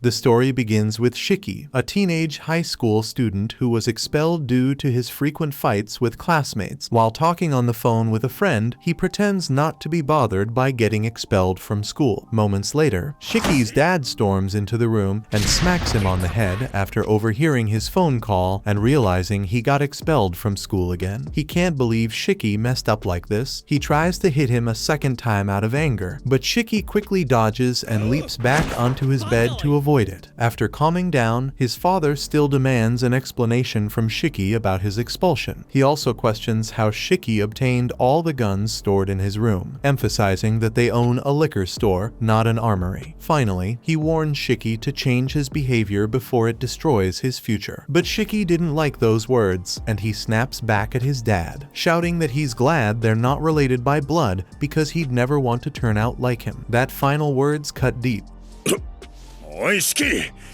The story begins with Shiki, a teenage high school student who was expelled due to his frequent fights with classmates. While talking on the phone with a friend, he pretends not to be bothered by getting expelled from school. Moments later, Shiki's dad storms into the room and smacks him on the head after overhearing his phone call and realizing he got expelled from school again. He can't believe Shiki messed up like this. He tries to hit him a second time out of anger, but Shiki quickly dodges and leaps back onto his bed to avoid it. After calming down, his father still demands an explanation from Shiki about his expulsion. He also questions how Shiki obtained all the guns stored in his room, emphasizing that they own a liquor store, not an armory. Finally, he warns Shiki to change his behavior before it destroys his future. But Shiki didn't like those words, and he snaps back at his dad, shouting that he's glad they're not related by blood because he'd never want to turn out like him. That final words cut deep.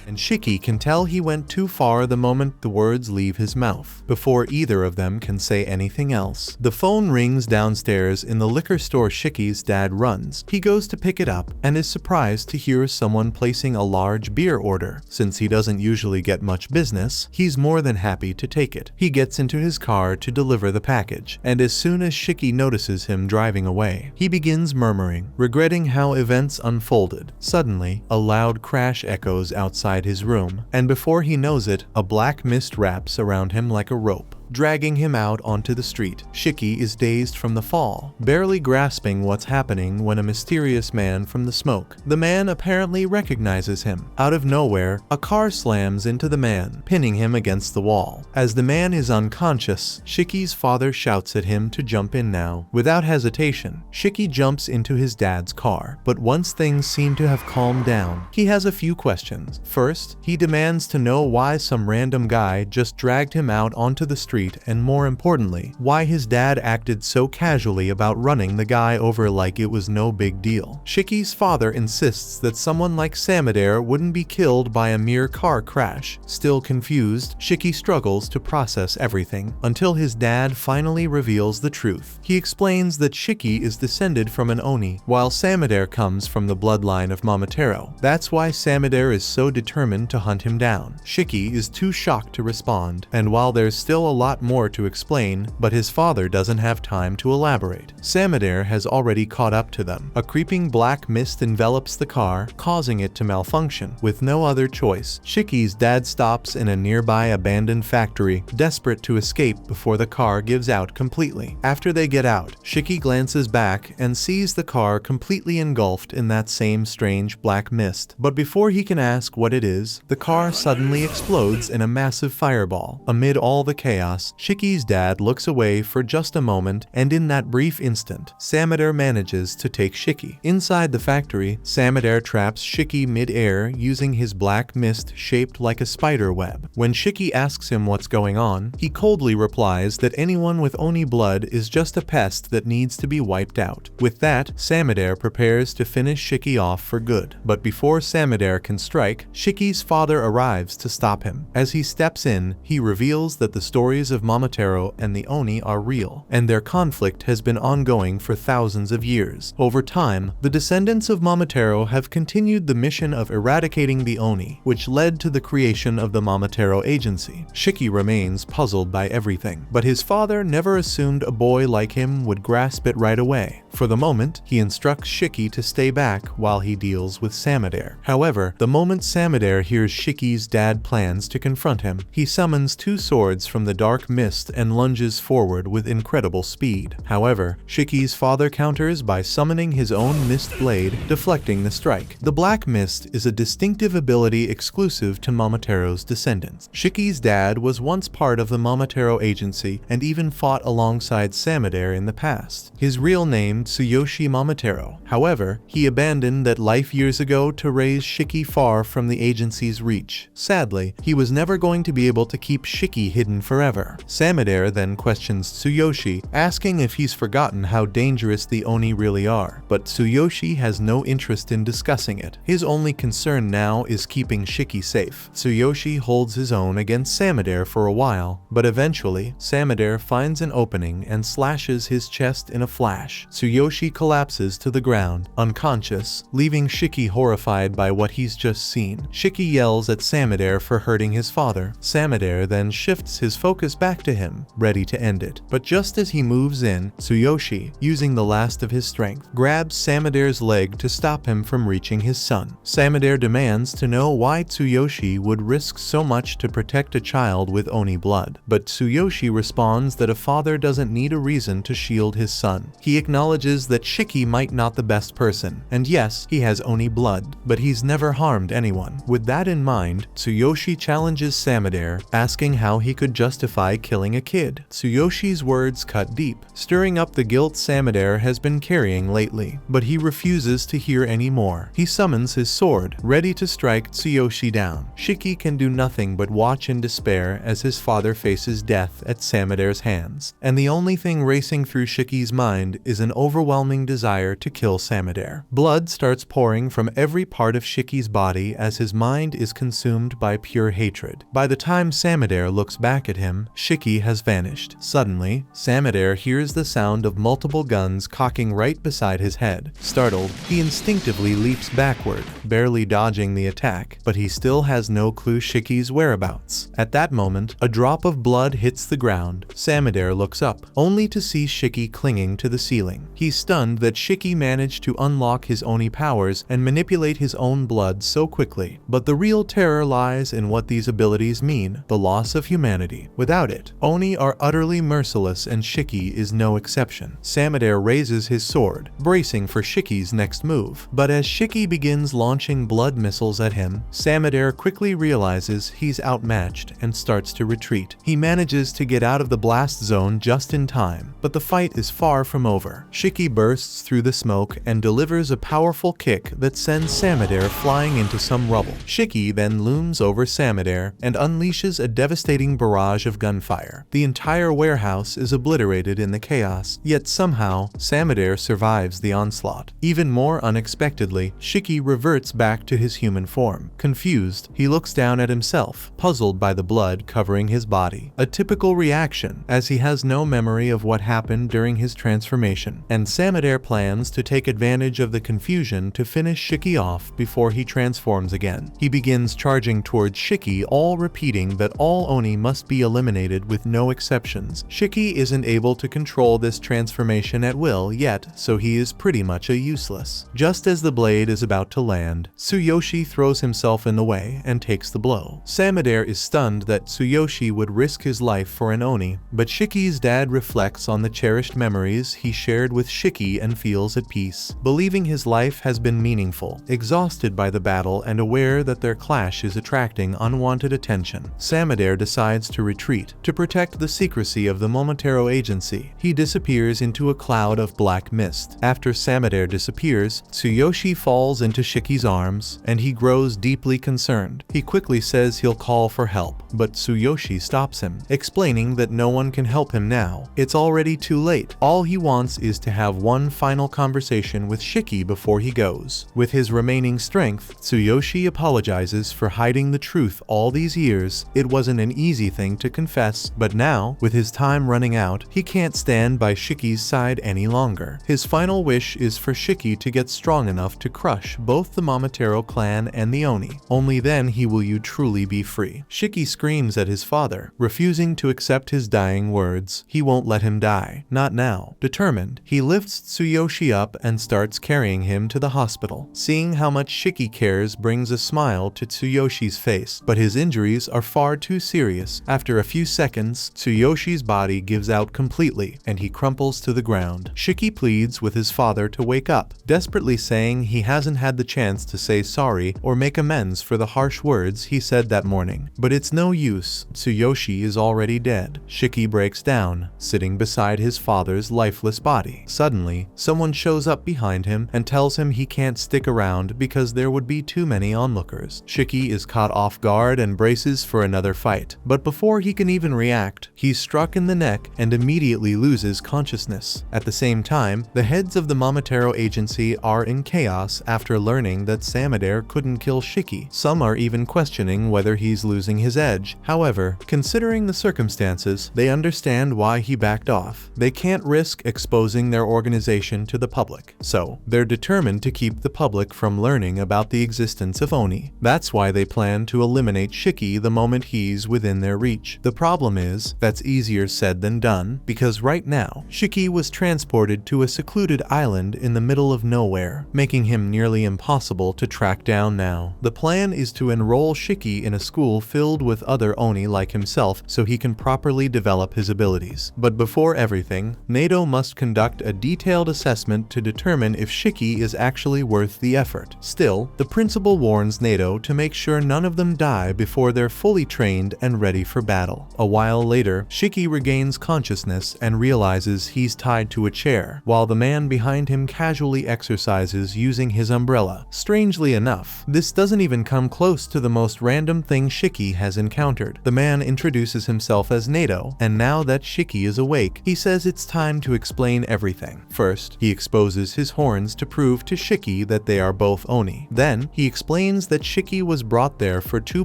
And Shiki can tell he went too far the moment the words leave his mouth, before either of them can say anything else. The phone rings downstairs in the liquor store Shiki's dad runs. He goes to pick it up and is surprised to hear someone placing a large beer order. Since he doesn't usually get much business, he's more than happy to take it. He gets into his car to deliver the package, and as soon as Shiki notices him driving away, he begins murmuring, regretting how events unfolded. Suddenly, a loud crash echoes outside his room, and before he knows it, a black mist wraps around him like a rope, dragging him out onto the street. Shiki is dazed from the fall, barely grasping what's happening when a mysterious man from the smoke. The man apparently recognizes him. Out of nowhere, a car slams into the man, pinning him against the wall. As the man is unconscious, Shiki's father shouts at him to jump in now. Without hesitation, Shiki jumps into his dad's car, but once things seem to have calmed down, he has a few questions. First, he demands to know why some random guy just dragged him out onto the street, and more importantly, why his dad acted so casually about running the guy over like it was no big deal. Shiki's father insists that someone like Samadair wouldn't be killed by a mere car crash. Still confused, Shiki struggles to process everything until his dad finally reveals the truth. He explains that Shiki is descended from an Oni, while Samadair comes from the bloodline of Momotaro. That's why Samadair is so determined to hunt him down. Shiki is too shocked to respond, and while there's still a lot more to explain, but his father doesn't have time to elaborate. Samadair has already caught up to them. A creeping black mist envelops the car, causing it to malfunction. With no other choice, Shiki's dad stops in a nearby abandoned factory, desperate to escape before the car gives out completely. After they get out, Shiki glances back and sees the car completely engulfed in that same strange black mist. But before he can ask what it is, the car suddenly explodes in a massive fireball. Amid all the chaos, Shiki's dad looks away for just a moment, and in that brief instant, Samadair manages to take Shiki. Inside the factory, Samadair traps Shiki mid-air using his black mist shaped like a spider web. When Shiki asks him what's going on, he coldly replies that anyone with Oni blood is just a pest that needs to be wiped out. With that, Samadair prepares to finish Shiki off for good. But before Samadair can strike, Shiki's father arrives to stop him. As he steps in, he reveals that the stories of Momotaro and the Oni are real, and their conflict has been ongoing for thousands of years. Over time, the descendants of Momotaro have continued the mission of eradicating the Oni, which led to the creation of the Momotaro Agency. Shiki remains puzzled by everything, but his father never assumed a boy like him would grasp it right away. For the moment, he instructs Shiki to stay back while he deals with Samadair. However, the moment Samadair hears Shiki's dad plans to confront him, he summons two swords from the dark mist and lunges forward with incredible speed. However, Shiki's father counters by summoning his own mist blade, deflecting the strike. The black mist is a distinctive ability exclusive to Momotaro's descendants. Shiki's dad was once part of the Momotaro Agency and even fought alongside Samadair in the past. His real name, Tsuyoshi Momotaro. However, he abandoned that life years ago to raise Shiki far from the agency's reach. Sadly, he was never going to be able to keep Shiki hidden forever. her. Samedare then questions Tsuyoshi, asking if he's forgotten how dangerous the Oni really are, but Tsuyoshi has no interest in discussing it. His only concern now is keeping Shiki safe. Tsuyoshi holds his own against Samedare for a while, but eventually, Samedare finds an opening and slashes his chest in a flash. Tsuyoshi collapses to the ground, unconscious, leaving Shiki horrified by what he's just seen. Shiki yells at Samedare for hurting his father. Samedare then shifts his focus back to him, ready to end it. But just as he moves in, Tsuyoshi, using the last of his strength, grabs Samedare's leg to stop him from reaching his son. Samedare demands to know why Tsuyoshi would risk so much to protect a child with Oni blood. But Tsuyoshi responds that a father doesn't need a reason to shield his son. He acknowledges that Shiki might not the best person, and yes, he has Oni blood, but he's never harmed anyone. With that in mind, Tsuyoshi challenges Samedare, asking how he could justify killing a kid. Tsuyoshi's words cut deep, stirring up the guilt Samedare has been carrying lately, but he refuses to hear any more. He summons his sword, ready to strike Tsuyoshi down. Shiki can do nothing but watch in despair as his father faces death at Samedare's hands, and the only thing racing through Shiki's mind is an overwhelming desire to kill Samedare. Blood starts pouring from every part of Shiki's body as his mind is consumed by pure hatred. By the time Samedare looks back at him, Shiki has vanished. Suddenly, Samedare hears the sound of multiple guns cocking right beside his head. Startled, he instinctively leaps backward, barely dodging the attack, but he still has no clue Shiki's whereabouts. At that moment, a drop of blood hits the ground. Samedare looks up, only to see Shiki clinging to the ceiling. He's stunned that Shiki managed to unlock his Oni powers and manipulate his own blood so quickly. But the real terror lies in what these abilities mean: the loss of humanity. Without it, Oni are utterly merciless, and Shiki is no exception. Samedare raises his sword, bracing for Shiki's next move. But as Shiki begins launching blood missiles at him, Samedare quickly realizes he's outmatched and starts to retreat. He manages to get out of the blast zone just in time, but the fight is far from over. Shiki bursts through the smoke and delivers a powerful kick that sends Samedare flying into some rubble. Shiki then looms over Samedare and unleashes a devastating barrage of gunfire. The entire warehouse is obliterated in the chaos, yet somehow, Samedare survives the onslaught. Even more unexpectedly, Shiki reverts back to his human form. Confused, he looks down at himself, puzzled by the blood covering his body. A typical reaction, as he has no memory of what happened during his transformation, and Samedare plans to take advantage of the confusion to finish Shiki off before he transforms again. He begins charging towards Shiki, all repeating that all Oni must be eliminated with no exceptions. Shiki isn't able to control this transformation at will yet, so he is pretty much a useless. Just as the blade is about to land, Tsuyoshi throws himself in the way and takes the blow. Samedare is stunned that Tsuyoshi would risk his life for an Oni, but Shiki's dad reflects on the cherished memories he shared with Shiki and feels at peace, believing his life has been meaningful. Exhausted by the battle and aware that their clash is attracting unwanted attention, Samedare decides to retreat. To protect the secrecy of the Momotaro agency, he disappears into a cloud of black mist. After Samedare disappears, Tsuyoshi falls into Shiki's arms, and he grows deeply concerned. He quickly says he'll call for help, but Tsuyoshi stops him, explaining that no one can help him now. It's already too late. All he wants is to have one final conversation with Shiki before he goes. With his remaining strength, Tsuyoshi apologizes for hiding the truth all these years. It wasn't an easy thing to confess, but now, with his time running out, he can't stand by Shiki's side any longer. His final wish is for Shiki to get strong enough to crush both the Momotaro clan and the Oni. Only then will you truly be free. Shiki screams at his father, refusing to accept his dying words. He won't let him die. Not now. Determined, he lifts Tsuyoshi up and starts carrying him to the hospital. Seeing how much Shiki cares brings a smile to Tsuyoshi's face, but his injuries are far too serious. After a few seconds, Tsuyoshi's body gives out completely, and he crumples to the ground. Shiki pleads with his father to wake up, desperately saying he hasn't had the chance to say sorry or make amends for the harsh words he said that morning. But it's no use. Tsuyoshi is already dead. Shiki breaks down, sitting beside his father's lifeless body. Suddenly, someone shows up behind him and tells him he can't stick around because there would be too many onlookers. Shiki is caught off guard and braces for another fight, but before he can even react. He's struck in the neck and immediately loses consciousness. At the same time, the heads of the Momotaro agency are in chaos after learning that Samadare couldn't kill Shiki. Some are even questioning whether he's losing his edge. However, considering the circumstances, they understand why he backed off. They can't risk exposing their organization to the public, so they're determined to keep the public from learning about the existence of Oni. That's why they plan to eliminate Shiki the moment he's within their reach. The problem is, that's easier said than done, because right now, Shiki was transported to a secluded island in the middle of nowhere, making him nearly impossible to track down now. The plan is to enroll Shiki in a school filled with other Oni like himself so he can properly develop his abilities. But before everything, Nato must conduct a detailed assessment to determine if Shiki is actually worth the effort. Still, the principal warns Nato to make sure none of them die before they're fully trained and ready for battle. A while later, Shiki regains consciousness and realizes he's tied to a chair, while the man behind him casually exercises using his umbrella. Strangely enough, this doesn't even come close to the most random thing Shiki has encountered. The man introduces himself as Nato, and now that Shiki is awake, he says it's time to explain everything. First, he exposes his horns to prove to Shiki that they are both Oni. Then, he explains that Shiki was brought there for two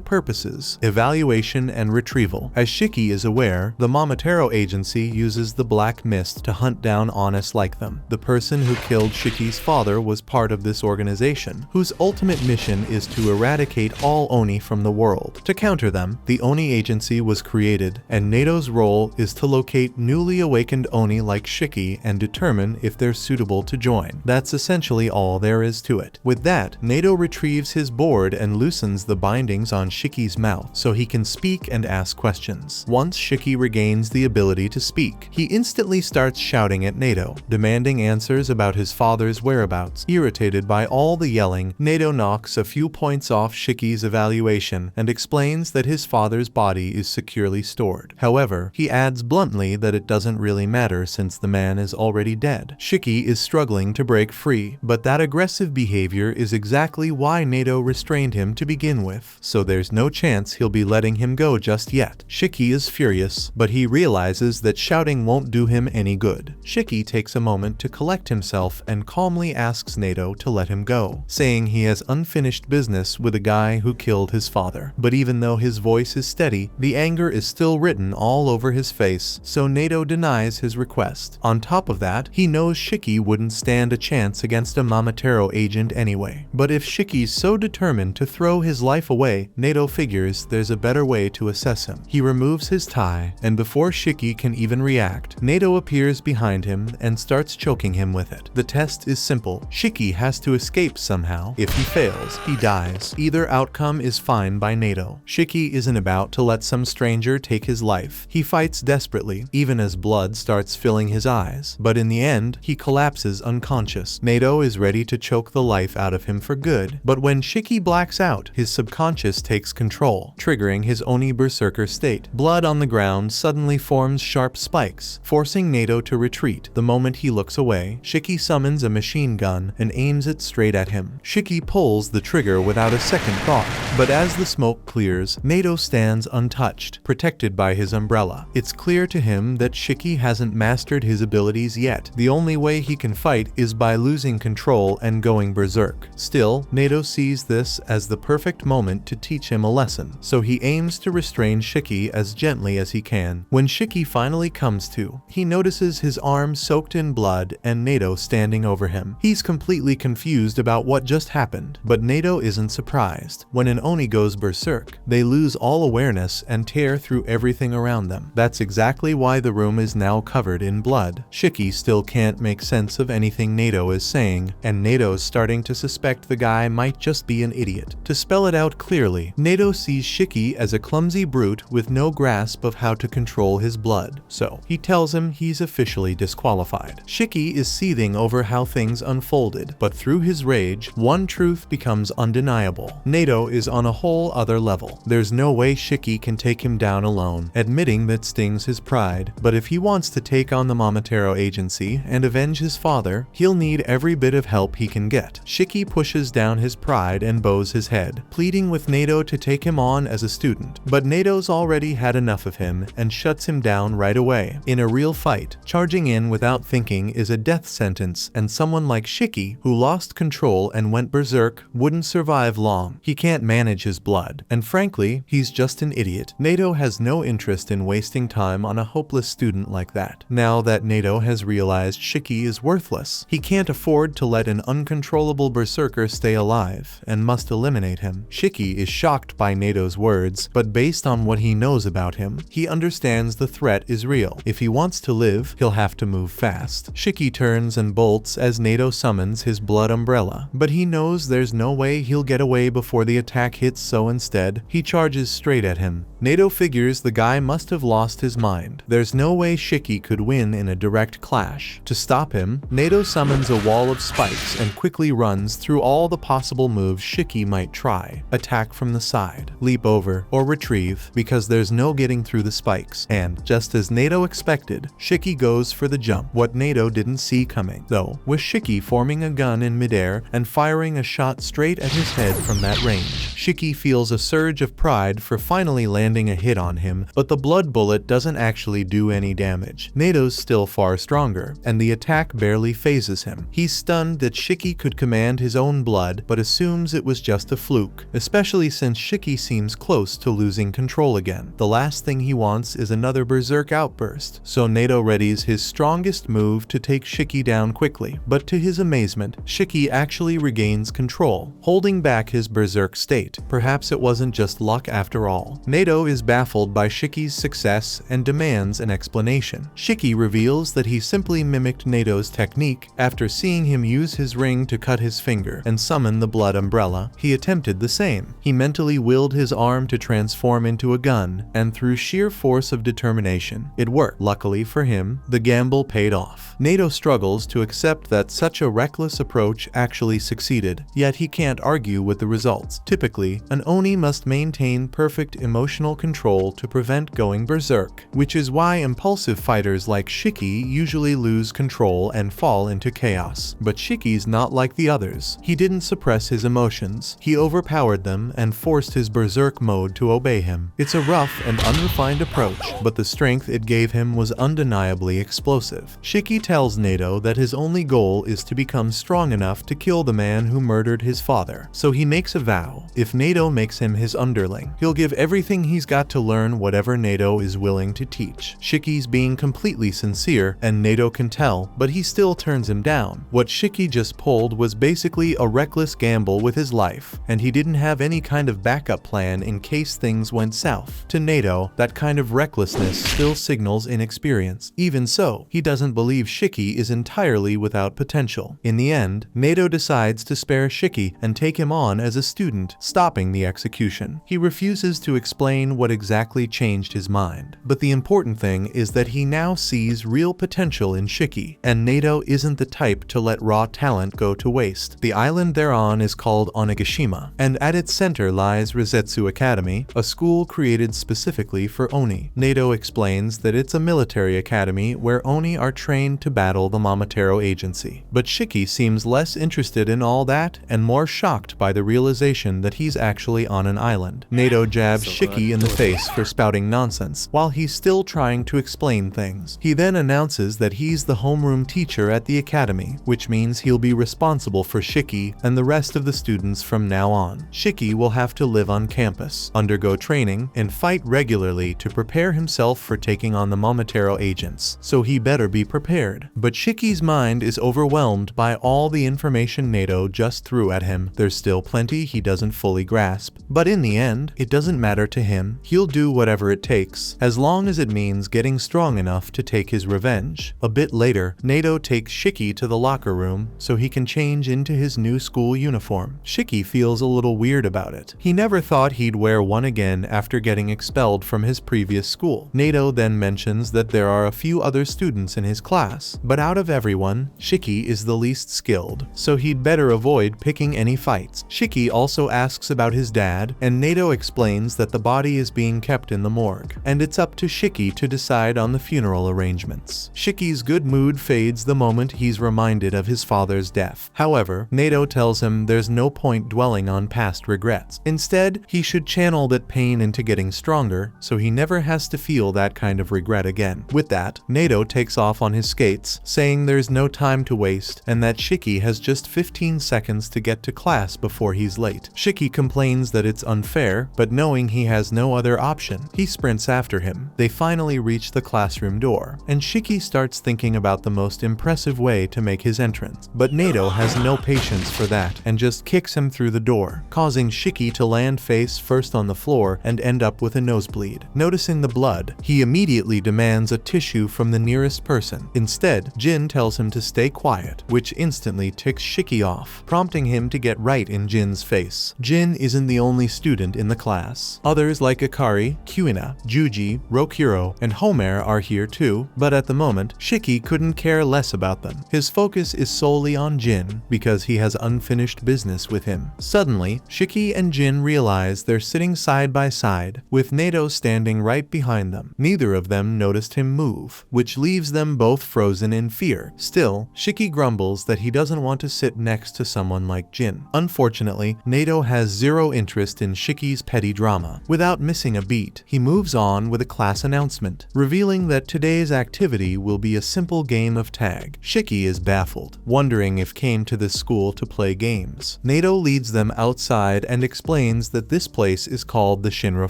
purposes: evaluation and retrieval. As Shiki is aware, the Momotaro agency uses the black mist to hunt down honest like them. The person who killed Shiki's father was part of this organization, whose ultimate mission is to eradicate all Oni from the world. To counter them, the Oni agency was created, and Nato's role is to locate newly awakened Oni like Shiki and determine if they're suitable to join. That's essentially all there is to it. With that, Nato retrieves his board and loosens the bindings on Shiki's mouth so he can speak and ask questions. Once Shiki regains the ability to speak, he instantly starts shouting at Nato, demanding answers about his father's whereabouts. Irritated by all the yelling, Nato knocks a few points off Shiki's evaluation and explains that his father's body is securely stored. However, he adds bluntly that it doesn't really matter since the man is already dead. Shiki is struggling to break free, but that aggressive behavior is exactly why Nato restrained him to begin with, so there's no chance he'll be letting him go just yet. Shiki is furious, but he realizes that shouting won't do him any good. Shiki takes a moment to collect himself and calmly asks Nato to let him go, saying he has unfinished business with a guy who killed his father. But even though his voice is steady, the anger is still written all over his face, so Nato denies his request. On top of that, he knows Shiki wouldn't stand a chance against a Momotaro agent anyway. But if Shiki's so determined to throw his life away, Nato figures there's a better way to assess him. He removes his tie, and before Shiki can even react, Nato appears behind him and starts choking him with it. The test is simple. Shiki has to escape somehow. If he fails, he dies. Either outcome is fine by Nato. Shiki isn't about to let some stranger take his life. He fights desperately, even as blood starts filling his eyes. But in the end, he collapses unconscious. Nato is ready to choke the life out of him for good. But when Shiki blacks out, his subconscious takes control, triggering his Oni berserker state. Blood on the ground suddenly forms sharp spikes, forcing Nato to retreat. The moment he looks away, Shiki summons a machine gun and aims it straight at him. Shiki pulls the trigger without a second thought, but as the smoke clears, Nato stands untouched, protected by his umbrella. It's clear to him that Shiki hasn't mastered his abilities yet. The only way he can fight is by losing control and going berserk. Still, Nato sees this as the perfect moment to teach him a lesson, so he aims to restrain Shiki as gently as he can. When Shiki finally comes to, he notices his arm soaked in blood and Nato standing over him. He's completely confused about what just happened, but Nato isn't surprised. When an Oni goes berserk, they lose all awareness and tear through everything around them. That's exactly why the room is now covered in blood. Shiki still can't make sense of anything Nato is saying, and Nato's starting to suspect the guy might just be an idiot. To spell it out clearly, Nato sees Shiki as a clumsy brute with no grasp of how to control his blood, so he tells him he's officially disqualified. Shiki is seething over how things unfolded, but through his rage, one truth becomes undeniable. Nato is on a whole other level. There's no way Shiki can take him down alone, admitting that stings his pride, but if he wants to take on the Momotaro agency and avenge his father, he'll need every bit of help he can get. Shiki pushes down his pride and bows his head, pleading with Nato to take him on as a student, but Nato's already clearly had enough of him and shuts him down right away. In a real fight, charging in without thinking is a death sentence, and someone like Shiki, who lost control and went berserk, wouldn't survive long. He can't manage his blood, and frankly, he's just an idiot. Nato has no interest in wasting time on a hopeless student like that. Now that Nato has realized Shiki is worthless, he can't afford to let an uncontrollable berserker stay alive and must eliminate him. Shiki is shocked by Nato's words, but based on what he knows about him, he understands the threat is real. If he wants to live, he'll have to move fast. Shiki turns and bolts as Nato summons his blood umbrella, but he knows there's no way he'll get away before the attack hits, so instead, he charges straight at him. Nato figures the guy must have lost his mind. There's no way Shiki could win in a direct clash. To stop him, Nato summons a wall of spikes and quickly runs through all the possible moves Shiki might try. Attack from the side, leap over, or retrieve, because there's no getting through the spikes. And, just as Nato expected, Shiki goes for the jump, what Nato didn't see coming, though, was Shiki forming a gun in midair and firing a shot straight at his head from that range. Shiki feels a surge of pride for finally landing a hit on him, but the blood bullet doesn't actually do any damage. Nato's still far stronger, and the attack barely phases him. He's stunned that Shiki could command his own blood, but assumes it was just a fluke, especially since Shiki seems close to losing control again. The last thing he wants is another berserk outburst, so Nato readies his strongest move to take Shiki down quickly, but to his amazement, Shiki actually regains control, holding back his berserk state. Perhaps it wasn't just luck after all. Nato is baffled by Shiki's success and demands an explanation. Shiki reveals that he simply mimicked Nato's technique. After seeing him use his ring to cut his finger and summon the blood umbrella, he attempted the same. He mentally willed his arm to transform into a gun, and through sheer force of determination, it worked. Luckily for him, the gamble paid off. Nato struggles to accept that such a reckless approach actually succeeded, yet he can't argue with the results. Typically, an Oni must maintain perfect emotional control to prevent going berserk, which is why impulsive fighters like Shiki usually lose control and fall into chaos. But Shiki's not like the others. He didn't suppress his emotions, he overpowered them and forced his berserk mode to obey him. It's a rough and unrefined approach, but the strength it gave him was undeniably explosive. Shiki tells Nato that his only goal is to become strong enough to kill the man who murdered his father. So he makes a vow: if Nato makes him his underling, he'll give everything he's got to learn whatever Nato is willing to teach. Shiki's being completely sincere, and Nato can tell, but he still turns him down. What Shiki just pulled was basically a reckless gamble with his life, and he didn't have any kind of backup plan in case things went south. To Nato, that kind of recklessness still signals inexperience. Even so, he doesn't believe Shiki is entirely without potential. In the end, Nato decides to spare Shiki and take him on as a student, stopping the execution. He refuses to explain what exactly changed his mind, but the important thing is that he now sees real potential in Shiki, and Nato isn't the type to let raw talent go to waste. The island they're on is called Onigashima, and at its center lies Rosetsu Academy, a school created specifically for Oni. Nato explains that it's a military academy where Oni are trained to battle the Momotaro agency. But Shiki seems less interested in all that and more shocked by the realization that he's actually on an island. Nato jabs Shiki in the face for spouting nonsense while he's still trying to explain things. He then announces that he's the homeroom teacher at the academy, which means he'll be responsible for Shiki and the rest of the students from now on. Shiki will have to live on campus, undergo training, and fight regularly to prepare himself for taking on the Momotaro agents, so he better be prepared. But Shiki's mind is overwhelmed by all the information Nato just threw at him. There's still plenty he doesn't fully grasp, but in the end, it doesn't matter to him. He'll do whatever it takes, as long as it means getting strong enough to take his revenge. A bit later, Nato takes Shiki to the locker room so he can change into his new school uniform. Shiki feels a little weird about it. He never thought he'd wear one again after getting expelled from his previous school. Nato then mentions that there are a few other students in his class, but out of everyone, Shiki is the least skilled, so he'd better avoid picking any fights. Shiki also asks about his dad, and Nato explains that the body is being kept in the morgue, and it's up to Shiki to decide on the funeral arrangements. Shiki's good mood fades the moment he's reminded of his father's death. However, Nato tells him there's no point dwelling on past regrets. Instead, he should channel that pain into getting stronger stronger, so he never has to feel that kind of regret again. With that, Nato takes off on his skates, saying there's no time to waste and that Shiki has just 15 seconds to get to class before he's late. Shiki complains that it's unfair, but knowing he has no other option, he sprints after him. They finally reach the classroom door, and Shiki starts thinking about the most impressive way to make his entrance. But Nato has no patience for that and just kicks him through the door, causing Shiki to land face first on the floor and end up with a nosebleed. Noticing the blood, he immediately demands a tissue from the nearest person. Instead, Jin tells him to stay quiet, which instantly ticks Shiki off, prompting him to get right in Jin's face. Jin isn't the only student in the class. Others like Ikari, Kuina, Juji, Rokuro, and Homer are here too, but at the moment, Shiki couldn't care less about them. His focus is solely on Jin because he has unfinished business with him. Suddenly, Shiki and Jin realize they're sitting side by side, with Nato standing right behind them. Neither of them noticed him move, which leaves them both frozen in fear. Still, Shiki grumbles that he doesn't want to sit next to someone like Jin. Unfortunately, Nato has zero interest in Shiki's petty drama. Without missing a beat, he moves on with a class announcement, revealing that today's activity will be a simple game of tag. Shiki is baffled, wondering if came to this school to play games. Nato leads them outside and explains that this place is called the Shinra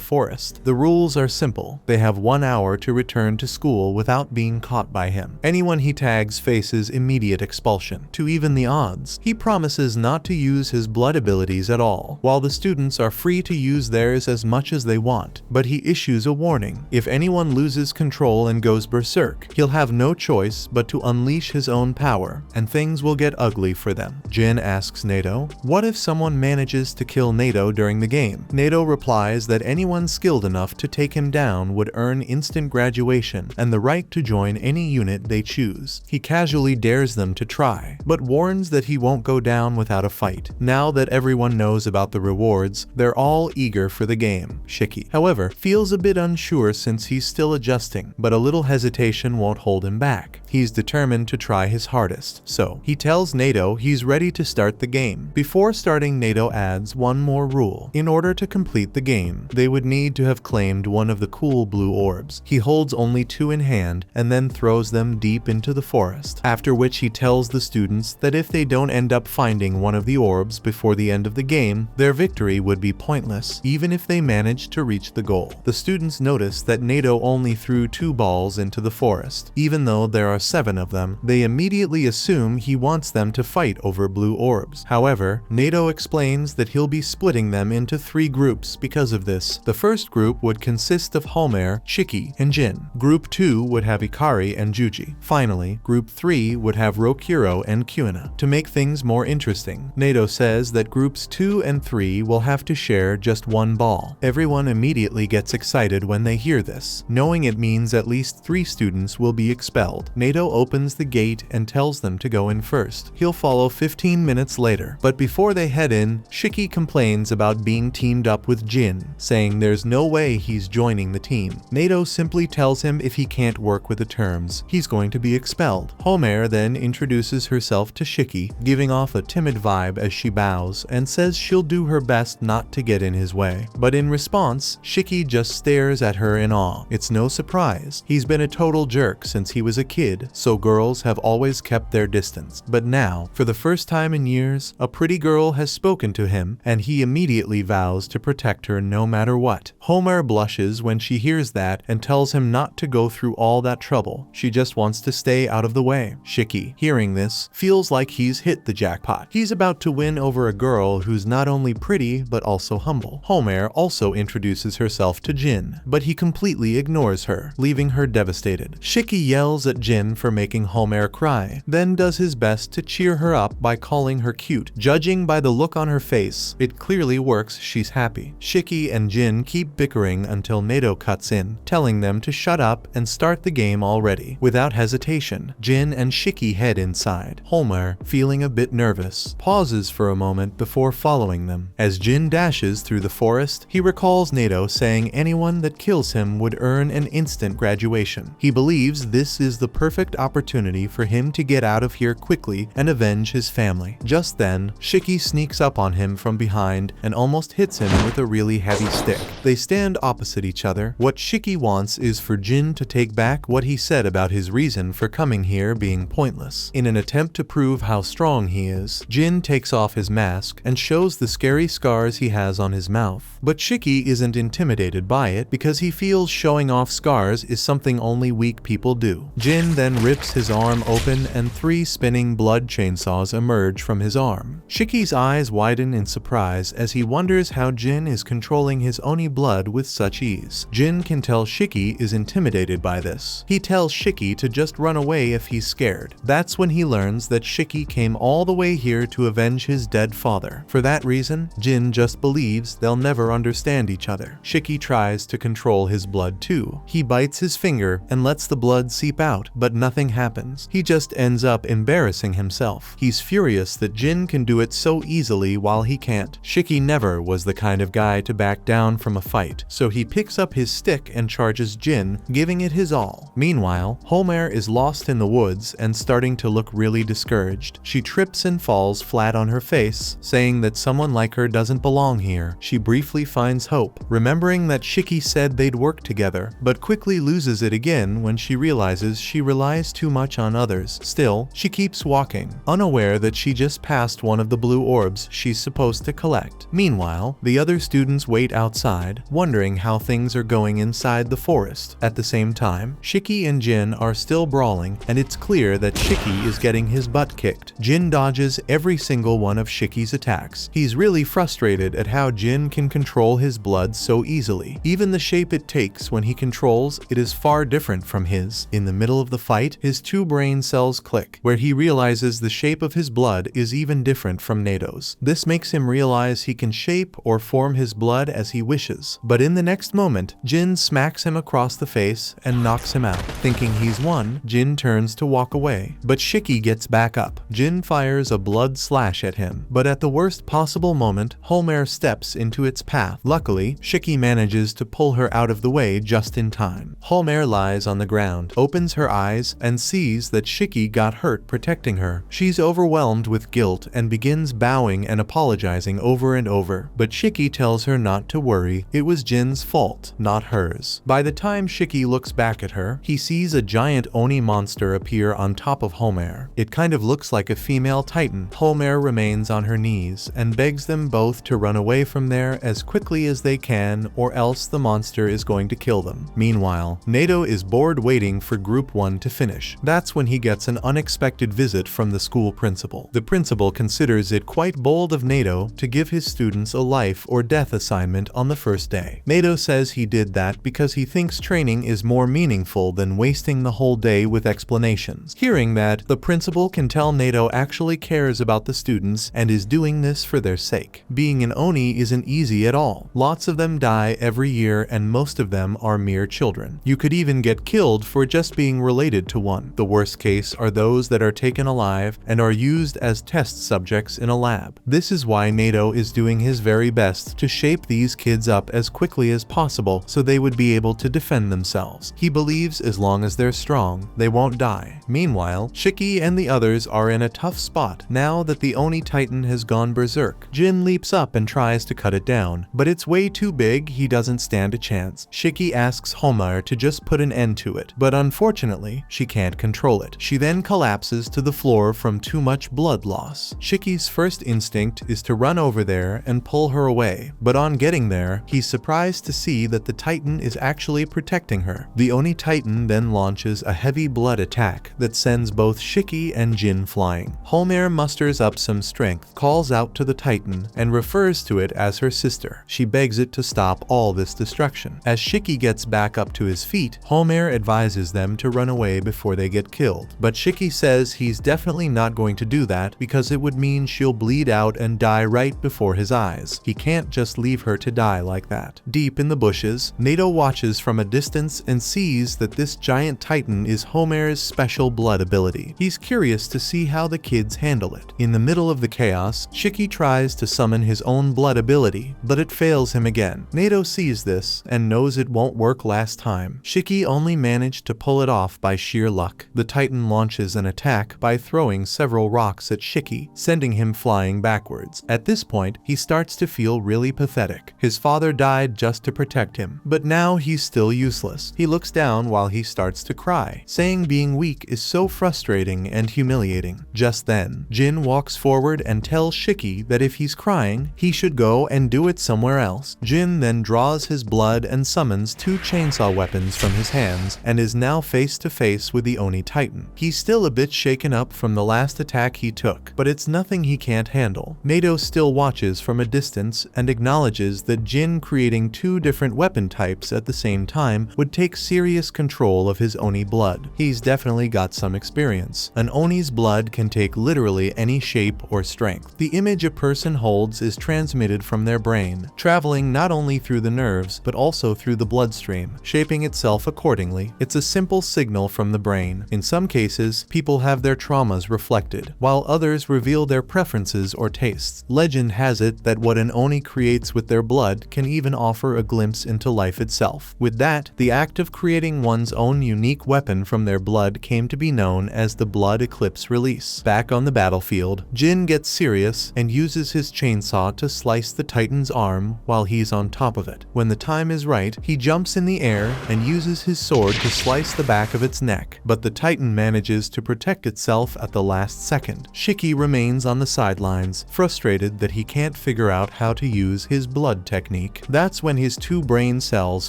Forest. The rules are simple. They have 1 hour to return to school without being caught by him. Anyone he tags faces immediate expulsion. To even the odds, he promises not to use his blood abilities at all, while the students are free to use theirs as much as they want. But he issues a warning. If anyone loses control and goes berserk, he'll have no choice but to unleash his own power, and things will get ugly for them. Jin asks Nato, what if someone manages to kill Nato during the game? Nato replies that anyone skilled enough to take him down would earn instant graduation and the right to join any unit they choose. He casually dares them to try, but warns that he won't go down without a fight. Now that everyone knows about the rewards, they're all eager for the game. Shiki, however, feels a bit unsure since he's still adjusting, but a little hesitation won't hold him back. He's determined to try his hardest, so he tells Nato he's ready to start the game. Before starting, Nato adds one more rule. In order to complete the game, they would need to have claimed one of the cool blue orbs. He holds only 2 in hand and then throws them deep into the forest, after which he tells the students that if they don't end up finding one of the orbs before the end of the game, their victory would be pointless, even if they managed to reach the goal. The students notice that Nato only threw 2 balls into the forest. Even though there are 7 of them, they immediately assume he wants them to fight over blue orbs. However, Nato explains that he'll be splitting them into 3 groups because of this. The first group would consist of Homer, Shiki, and Jin. Group 2 would have Ikari and Juji. Finally, Group 3 would have Rokuro and Kuina. To make things more interesting, Nato says that Groups 2 and 3 will have to share just 1 ball. Everyone immediately gets excited when they hear this, knowing it means at least 3 students will be expelled. Nato opens the gate and tells them to go in first. He'll follow 15 minutes later, but before they head in, Shiki complains about being teamed up with Jin, saying there's no way he's joining the team. Nato simply tells him if he can't work with the terms, he's going to be expelled. Homer then introduces herself to Shiki, giving off a timid vibe as she bows and says she'll do her best not to get in his way. But in response, Shiki just stares at her in awe. It's no surprise. He's been a total jerk since he was a kid, so girls have always kept their distance. But now, for the first time in years, a pretty girl has spoken to him, and he immediately vows to protect her no matter what. Homer blushes when she hears that and tells him not to go through all that trouble. She just wants to stay out of the way. Shiki, hearing this, feels like he's hit the jackpot. He's about to win over a girl who's not only pretty but also humble. Homer also introduces herself to Jin, but he completely ignores her, leaving her devastated. Shiki yells at Jin for making Homer cry, then does his best to cheer her up by calling her cute. Judging by the look on her face, it clearly works. She's happy. Shiki and Jin keep bickering until Nato cuts in, telling them to shut up and start the game already. Without hesitation, Jin and Shiki head inside. Homer, feeling a bit nervous, pauses for a moment before following them. As Jin dashes through the forest, he recalls Nato saying anyone that kills him would earn an instant graduation. He believes this is the perfect opportunity for him to get out of here quickly and avenge his family. Just then, Shiki sneaks up on him from behind and almost hits him with a really heavy stick. They stand stand opposite each other. What Shiki wants is for Jin to take back what he said about his reason for coming here being pointless. In an attempt to prove how strong he is, Jin takes off his mask and shows the scary scars he has on his mouth. But Shiki isn't intimidated by it because he feels showing off scars is something only weak people do. Jin then rips his arm open and 3 spinning blood chainsaws emerge from his arm. Shiki's eyes widen in surprise as he wonders how Jin is controlling his Oni blood with such ease. Jin can tell Shiki is intimidated by this. He tells Shiki to just run away if he's scared. That's when he learns that Shiki came all the way here to avenge his dead father. For that reason, Jin just believes they'll never understand each other. Shiki tries to control his blood too. He bites his finger and lets the blood seep out, but nothing happens. He just ends up embarrassing himself. He's furious that Jin can do it so easily while he can't. Shiki never was the kind of guy to back down from a fight, so he picks up his stick and charges Jin, giving it his all. Meanwhile, Homer is lost in the woods and starting to look really discouraged. She trips and falls flat on her face, saying that someone like her doesn't belong here. She briefly finds hope, remembering that Shiki said they'd work together, but quickly loses it again when she realizes she relies too much on others. Still, she keeps walking, unaware that she just passed one of the blue orbs she's supposed to collect. Meanwhile, the other students wait outside, wondering how things are going inside the forest. At the same time, Shiki and Jin are still brawling, and it's clear that Shiki is getting his butt kicked. Jin dodges every single one of Shiki's attacks. He's really frustrated at how Jin can control his blood so easily. Even the shape it takes when he controls it is far different from his. In the middle of the fight, his 2 brain cells click, where he realizes the shape of his blood is even different from Nado's. This makes him realize he can shape or form his blood as he wishes. But in the next moment, Jin smacks him across the face and knocks him out. Thinking he's won, Jin turns to walk away, but Shiki gets back up. Jin fires a blood slash at him, but at the worst possible moment, Homer steps into its path. Luckily, Shiki manages to pull her out of the way just in time. Homer lies on the ground, opens her eyes, and sees that Shiki got hurt protecting her. She's overwhelmed with guilt and begins bowing and apologizing over and over, but Shiki tells her not to worry, it was Jin's fault, not hers. By the time Shiki looks back at her, he sees a giant Oni monster appear on top of Homer. It kind of looks like a female titan. Homer remains on her knees and begs them both to run away from there as quickly as they can, or else the monster is going to kill them. Meanwhile, Nado is bored waiting for Group 1 to finish. That's when he gets an unexpected visit from the school principal. The principal considers it quite bold of Nado to give his students a life or death assignment on the first day. Nado says he did that because he thinks training is more meaningful than wasting the whole day with explanations. Hearing that, the principal can tell Nado actually cares about the students and is doing this for their sake. Being an Oni isn't easy at all. Lots of them die every year and most of them are mere children. You could even get killed for just being related to one. The worst case are those that are taken alive and are used as test subjects in a lab. This is why Nado is doing his very best to shape these kids up as quickly as possible so they would be able to defend themselves. He believes as long as they're strong, they won't die. Meanwhile, Shiki and the others are in a tough spot now that the Oni Titan has gone berserk. Jin leaps up and tries to cut it down, but it's way too big, he doesn't stand a chance. Shiki asks Homer to just put an end to it, but unfortunately, she can't control it. She then collapses to the floor from too much blood loss. Shiki's first instinct is to run over there and pull her away, but on getting there, he's surprised to see that the Titan is actually protecting her. The Oni Titan then launches a heavy blood attack that sends both Shiki and Jin flying. Homer musters up some strength, calls out to the Titan, and refers to it as her sister. She begs it to stop all this destruction. As Shiki gets back up to his feet, Homer advises them to run away before they get killed. But Shiki says he's definitely not going to do that because it would mean she'll bleed out and die right before his eyes. He can't just leave her to die like that. Deep in the bushes, Nado watches from a distance and sees that this giant Titan is Homer's special blood ability. He's curious to see how the kids handle it. In the middle of the chaos, Shiki tries to summon his own blood ability, but it fails him again. Nato sees this and knows it won't work last time. Shiki only managed to pull it off by sheer luck. The Titan launches an attack by throwing several rocks at Shiki, sending him flying backwards. At this point, he starts to feel really pathetic. His father died just to protect him, but now he's still useless. He looks down while he starts to cry, saying being weak is so frustrating and humiliating. Just then, Jin walks forward and tells Shiki that if he's crying, he should go and do it somewhere else. Jin then draws his blood and summons 2 chainsaw weapons from his hands and is now face to face with the Oni Titan. He's still a bit shaken up from the last attack he took, but it's nothing he can't handle. Nato still watches from a distance and acknowledges that Jin creating 2 different weapon types at the same time would take serious control of his Oni blood. He's definitely got some experience. An Oni's blood can take literally any shape or strength. The image a person holds is transmitted from their brain, traveling not only through the nerves but also through the bloodstream, shaping itself accordingly. It's a simple signal from the brain. In some cases, people have their traumas reflected, while others reveal their preferences or tastes. Legend has it that what an Oni creates with their blood can even offer a glimpse into life itself. With that, the act of creating one's own unique weapon from their blood came to be known as the Blood Eclipse release. Back on the battlefield, Jin gets serious and uses his chainsaw to slice the Titan's arm while he's on top of it. When the time is right, he jumps in the air and uses his sword to slice the back of its neck, but the Titan manages to protect itself at the last second. Shiki remains on the sidelines, frustrated that he can't figure out how to use his blood technique. That's when his 2 brain cells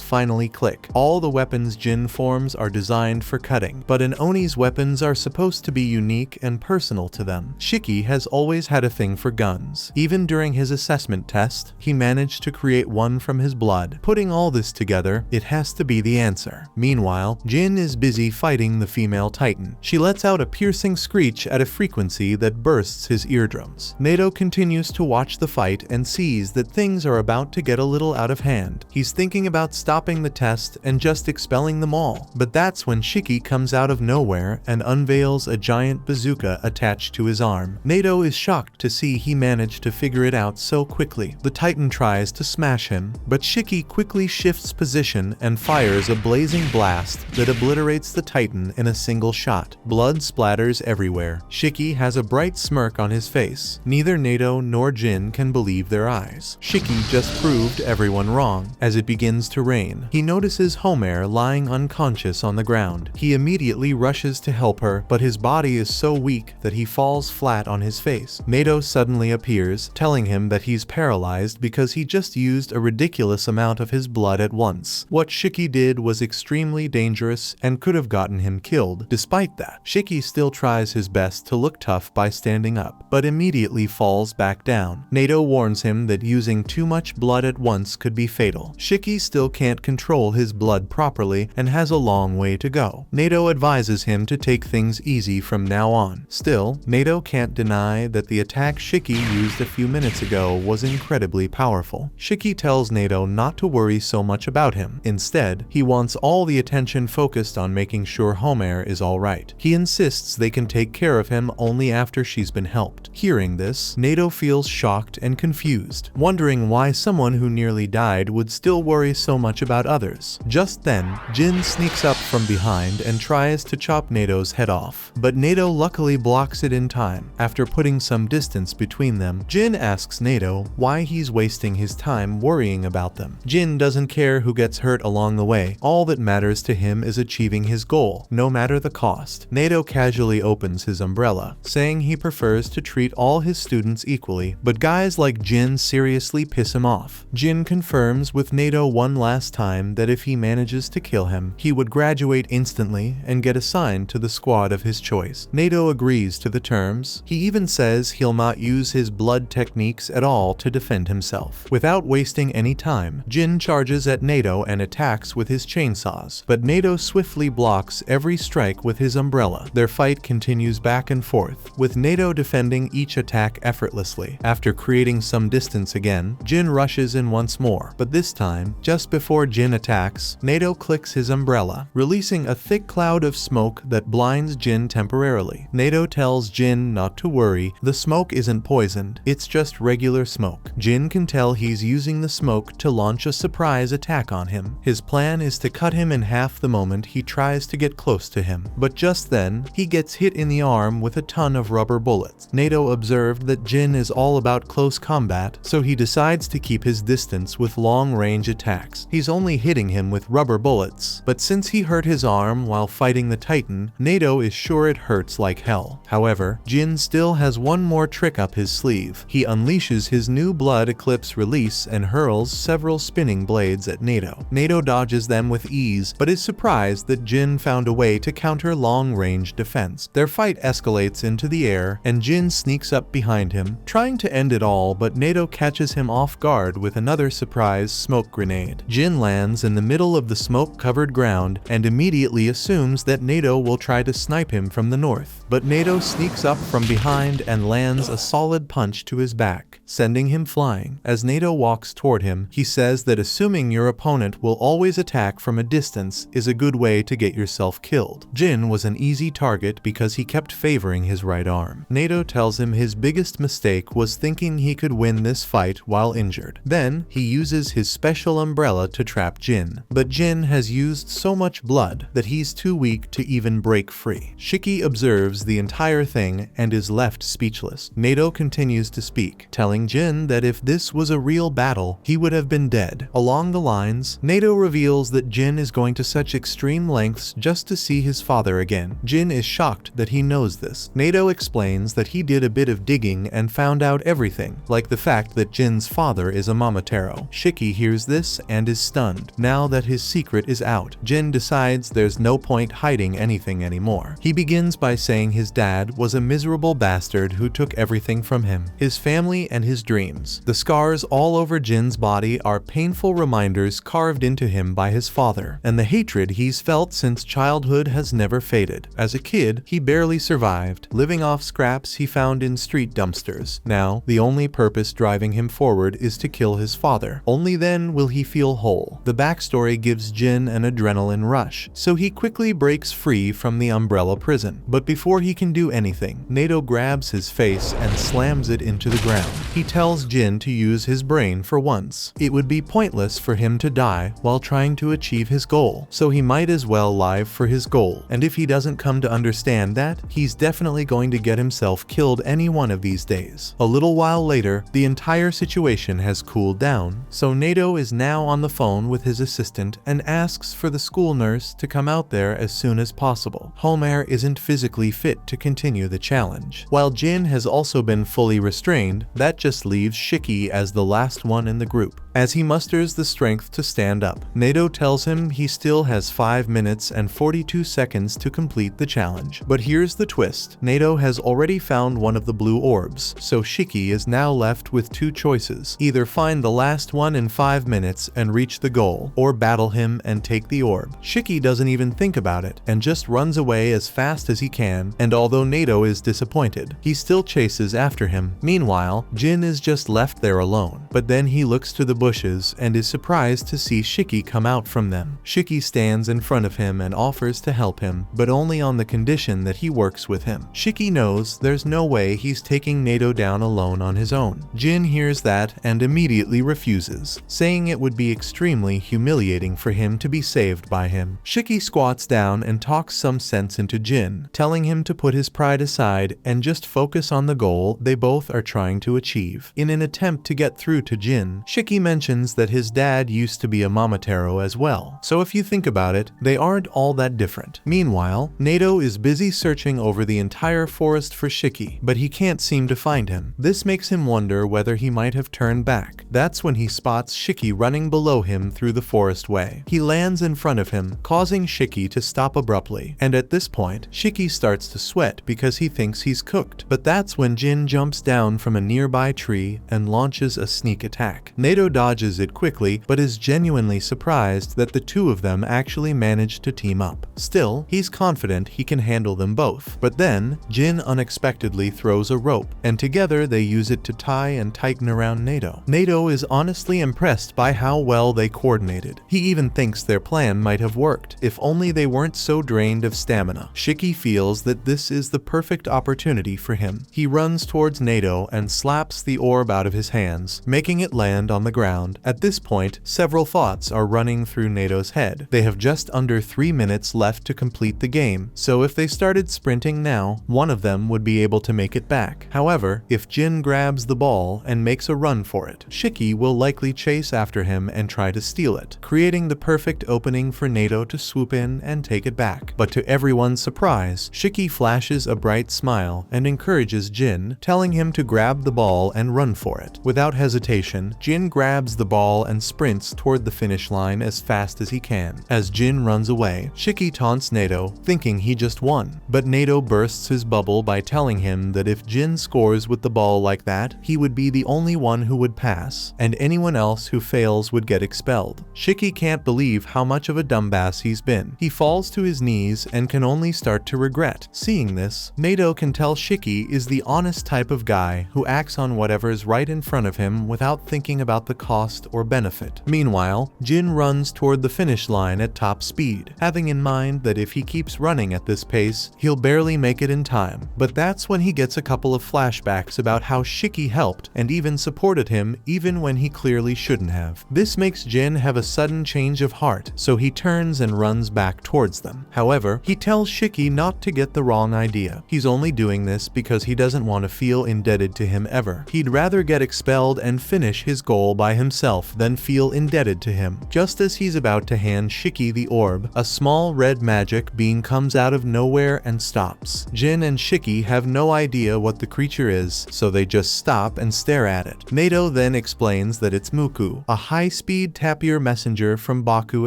finally click. All the weapons Jin forms are designed for cutting, but an Oni's weapons are supposed to be unique and personal to them. Shiki has always had a thing for guns. Even during his assessment test, he managed to create one from his blood. Putting all this together, it has to be the answer. Meanwhile, Jin is busy fighting the female Titan. She lets out a piercing screech at a frequency that bursts his eardrums. Nato continues to watch the fight and sees that things are about to get a little out of hand. He's thinking about stopping the test and just expelling them all, but that's when Shiki comes out of nowhere and unveils a giant bazooka attached to his arm. Nato is shocked to see he managed to figure it out so quickly. The Titan tries to smash him, but Shiki quickly shifts position and fires a blazing blast that obliterates the Titan in a single shot. Blood splatters everywhere. Shiki has a bright smirk on his face. Neither Nato nor Jin can believe their eyes. Shiki just proved everyone wrong. As it begins to rain, he notices Homer lying unconscious on the ground. He immediately rushes to help her, but his body is so weak that he falls flat on his face. Nato suddenly appears, telling him that he's paralyzed because he just used a ridiculous amount of his blood at once. What Shiki did was extremely dangerous and could have gotten him killed. Despite that, Shiki still tries his best to look tough by standing up, but immediately falls back down. Nato warns him that using too much blood at once could be fatal. Shiki still can't control his blood properly and has a long way to go. Nato advises him to take things easy from now on. Still, Nato can't deny that the attack Shiki used a few minutes ago was incredibly powerful. Shiki tells Nato not to worry so much about him. Instead, he wants all the attention focused on making sure Homer is alright. He insists they can take care of him only after she's been helped. Hearing this, Nato feels shocked and confused, wondering why someone who nearly died would still worry so much about others. Just then, Jin sneaks up from behind and tries to chop Nato's head off, but Nato luckily blocks it in time. After putting some distance between them, Jin asks Nato why he's wasting his time worrying about them. Jin doesn't care who gets hurt along the way. All that matters to him is achieving his goal, no matter the cost. Nato casually opens his umbrella, saying he prefers to treat all his students equally, but guys like Jin seriously piss him off. Jin confirms with Nato one last time that if he manages to kill him, he would graduate instantly and get assigned to the squad of his choice. Nato agrees to the terms. He even says he'll not use his blood techniques at all to defend himself. Without wasting any time, Jin charges at Nato and attacks with his chainsaws, but Nato swiftly blocks every strike with his umbrella. Their fight continues back and forth, with Nato defending each attack effortlessly. After creating some distance again, Jin rushes in once more, but this time, just before Jin attacks, Nato clicks his umbrella, releasing a thick cloud of smoke that blinds Jin temporarily. Nato tells Jin not to worry, the smoke isn't poisoned, it's just regular smoke. Jin can tell tell he's using the smoke to launch a surprise attack on him. His plan is to cut him in half the moment he tries to get close to him. But just then, he gets hit in the arm with a ton of rubber bullets. Nato observed that Jin is all about close combat, so he decides to keep his distance with long-range attacks. He's only hitting him with rubber bullets, but since he hurt his arm while fighting the Titan, Nato is sure it hurts like hell. However, Jin still has one more trick up his sleeve. He unleashes his new Blood Eclipse release and hurls several spinning blades at Nato. Nato dodges them with ease, but is surprised that Jin found a way to counter long-range defense. Their fight escalates into the air, and Jin sneaks up behind him, trying to end it all, but Nato catches him off guard with another surprise smoke grenade. Jin lands in the middle of the smoke-covered ground and immediately assumes that Nato will try to snipe him from the north. But Nato sneaks up from behind and lands a solid punch to his back, sending him flying. As Nato walks toward him, he says that assuming your opponent will always attack from a distance is a good way to get yourself killed. Jin was an easy target because he kept favoring his right arm. Nato tells him his biggest mistake was thinking he could win this fight while injured. Then, he uses his special umbrella to trap Jin. But Jin has used so much blood that he's too weak to even break free. Shiki observes the entire thing and is left speechless. Nato continues to speak, telling Jin that if this was a real battle, he would have been dead. Along the lines, Nato reveals that Jin is going to such extreme lengths just to see his father again. Jin is shocked that he knows this. Nato explains that he did a bit of digging and found out everything, like the fact that Jin's father is a Momotaro. Shiki hears this and is stunned. Now that his secret is out, Jin decides there's no point hiding anything anymore. He begins by saying his dad was a miserable bastard who took everything from him, his family and his dreams. The scars all over Jin's body are painful reminders carved into him by his father, and the hatred he's felt since childhood has never faded. As a kid, he barely survived, living off scraps he found in street dumpsters. Now, the only purpose driving him forward is to kill his father. Only then will he feel whole. The backstory gives Jin an adrenaline rush, so he quickly breaks free from the umbrella prison. But before he can do anything, Nato grabs his face and slams it into the ground. He tells Jin to use his brain for once. It would be pointless for him to die while trying to achieve his goal, so he might as well live for his goal. And if he doesn't come to understand that, he's definitely going to get himself killed any one of these days. A little while later, the entire situation has cooled down, so Nato is now on the phone with his assistant and asks for the school nurse to come out there as soon as possible. Homer isn't physically fit to continue the challenge. While Jin has also been fully restrained, that just leaves Shiki as the last one in the group. As he musters the strength to stand up, Nato tells him he still has 5 minutes and 42 seconds to complete the challenge. But here's the twist. Nato has already found one of the blue orbs, so Shiki is now left with two choices. Either find the last one in 5 minutes and reach the goal, or battle him and take the orb. Shiki doesn't even think about it, and just runs away as fast as he can, and although Nato is disappointed, he still chases after him. Meanwhile, Jin is just left there alone, but then he looks to the bushes and is surprised to see Shiki come out from them. Shiki stands in front of him and offers to help him, but only on the condition that he works with him. Shiki knows there's no way he's taking Nato down alone on his own. Jin hears that and immediately refuses, saying it would be extremely humiliating for him to be saved by him. Shiki squats down and talks some sense into Jin, telling him to put his pride aside and just focus on the goal they both are trying to achieve. In an attempt to get through to Jin, Shiki mentions that his dad used to be a Momotaro as well, so if you think about it, they aren't all that different. Meanwhile, Nato is busy searching over the entire forest for Shiki, but he can't seem to find him. This makes him wonder whether he might have turned back. That's when he spots Shiki running below him through the forest way. He lands in front of him, causing Shiki to stop abruptly, and at this point, Shiki starts to sweat because he thinks he's cooked. But that's when Jin jumps down from a nearby tree and launches a sneak attack. Nato dodges it quickly, but is genuinely surprised that the two of them actually managed to team up. Still, he's confident he can handle them both. But then, Jin unexpectedly throws a rope, and together they use it to tie and tighten around Nato. Nato is honestly impressed by how well they coordinated. He even thinks their plan might have worked, if only they weren't so drained of stamina. Shiki feels that this is the perfect opportunity for him. He runs towards Nato and slaps the orb out of his hands, moves, making it land on the ground. At this point, several thoughts are running through Nato's head. They have just under 3 minutes left to complete the game, so if they started sprinting now, one of them would be able to make it back. However, if Jin grabs the ball and makes a run for it, Shiki will likely chase after him and try to steal it, creating the perfect opening for Nato to swoop in and take it back. But to everyone's surprise, Shiki flashes a bright smile and encourages Jin, telling him to grab the ball and run for it. Without hesitation, Jin grabs the ball and sprints toward the finish line as fast as he can. As Jin runs away, Shiki taunts Nato, thinking he just won. But Nato bursts his bubble by telling him that if Jin scores with the ball like that, he would be the only one who would pass, and anyone else who fails would get expelled. Shiki can't believe how much of a dumbass he's been. He falls to his knees and can only start to regret. Seeing this, Nato can tell Shiki is the honest type of guy who acts on whatever's right in front of him without thinking about the cost or benefit. Meanwhile, Jin runs toward the finish line at top speed, having in mind that if he keeps running at this pace, he'll barely make it in time. But that's when he gets a couple of flashbacks about how Shiki helped and even supported him even when he clearly shouldn't have. This makes Jin have a sudden change of heart, so he turns and runs back towards them. However, he tells Shiki not to get the wrong idea. He's only doing this because he doesn't want to feel indebted to him ever. He'd rather get expelled and finish his goal by himself than feel indebted to him. Just as he's about to hand Shiki the orb, a small red magic being comes out of nowhere and stops. Jin and Shiki have no idea what the creature is, so they just stop and stare at it. Nato then explains that it's Muku, a high-speed tapir messenger from Baku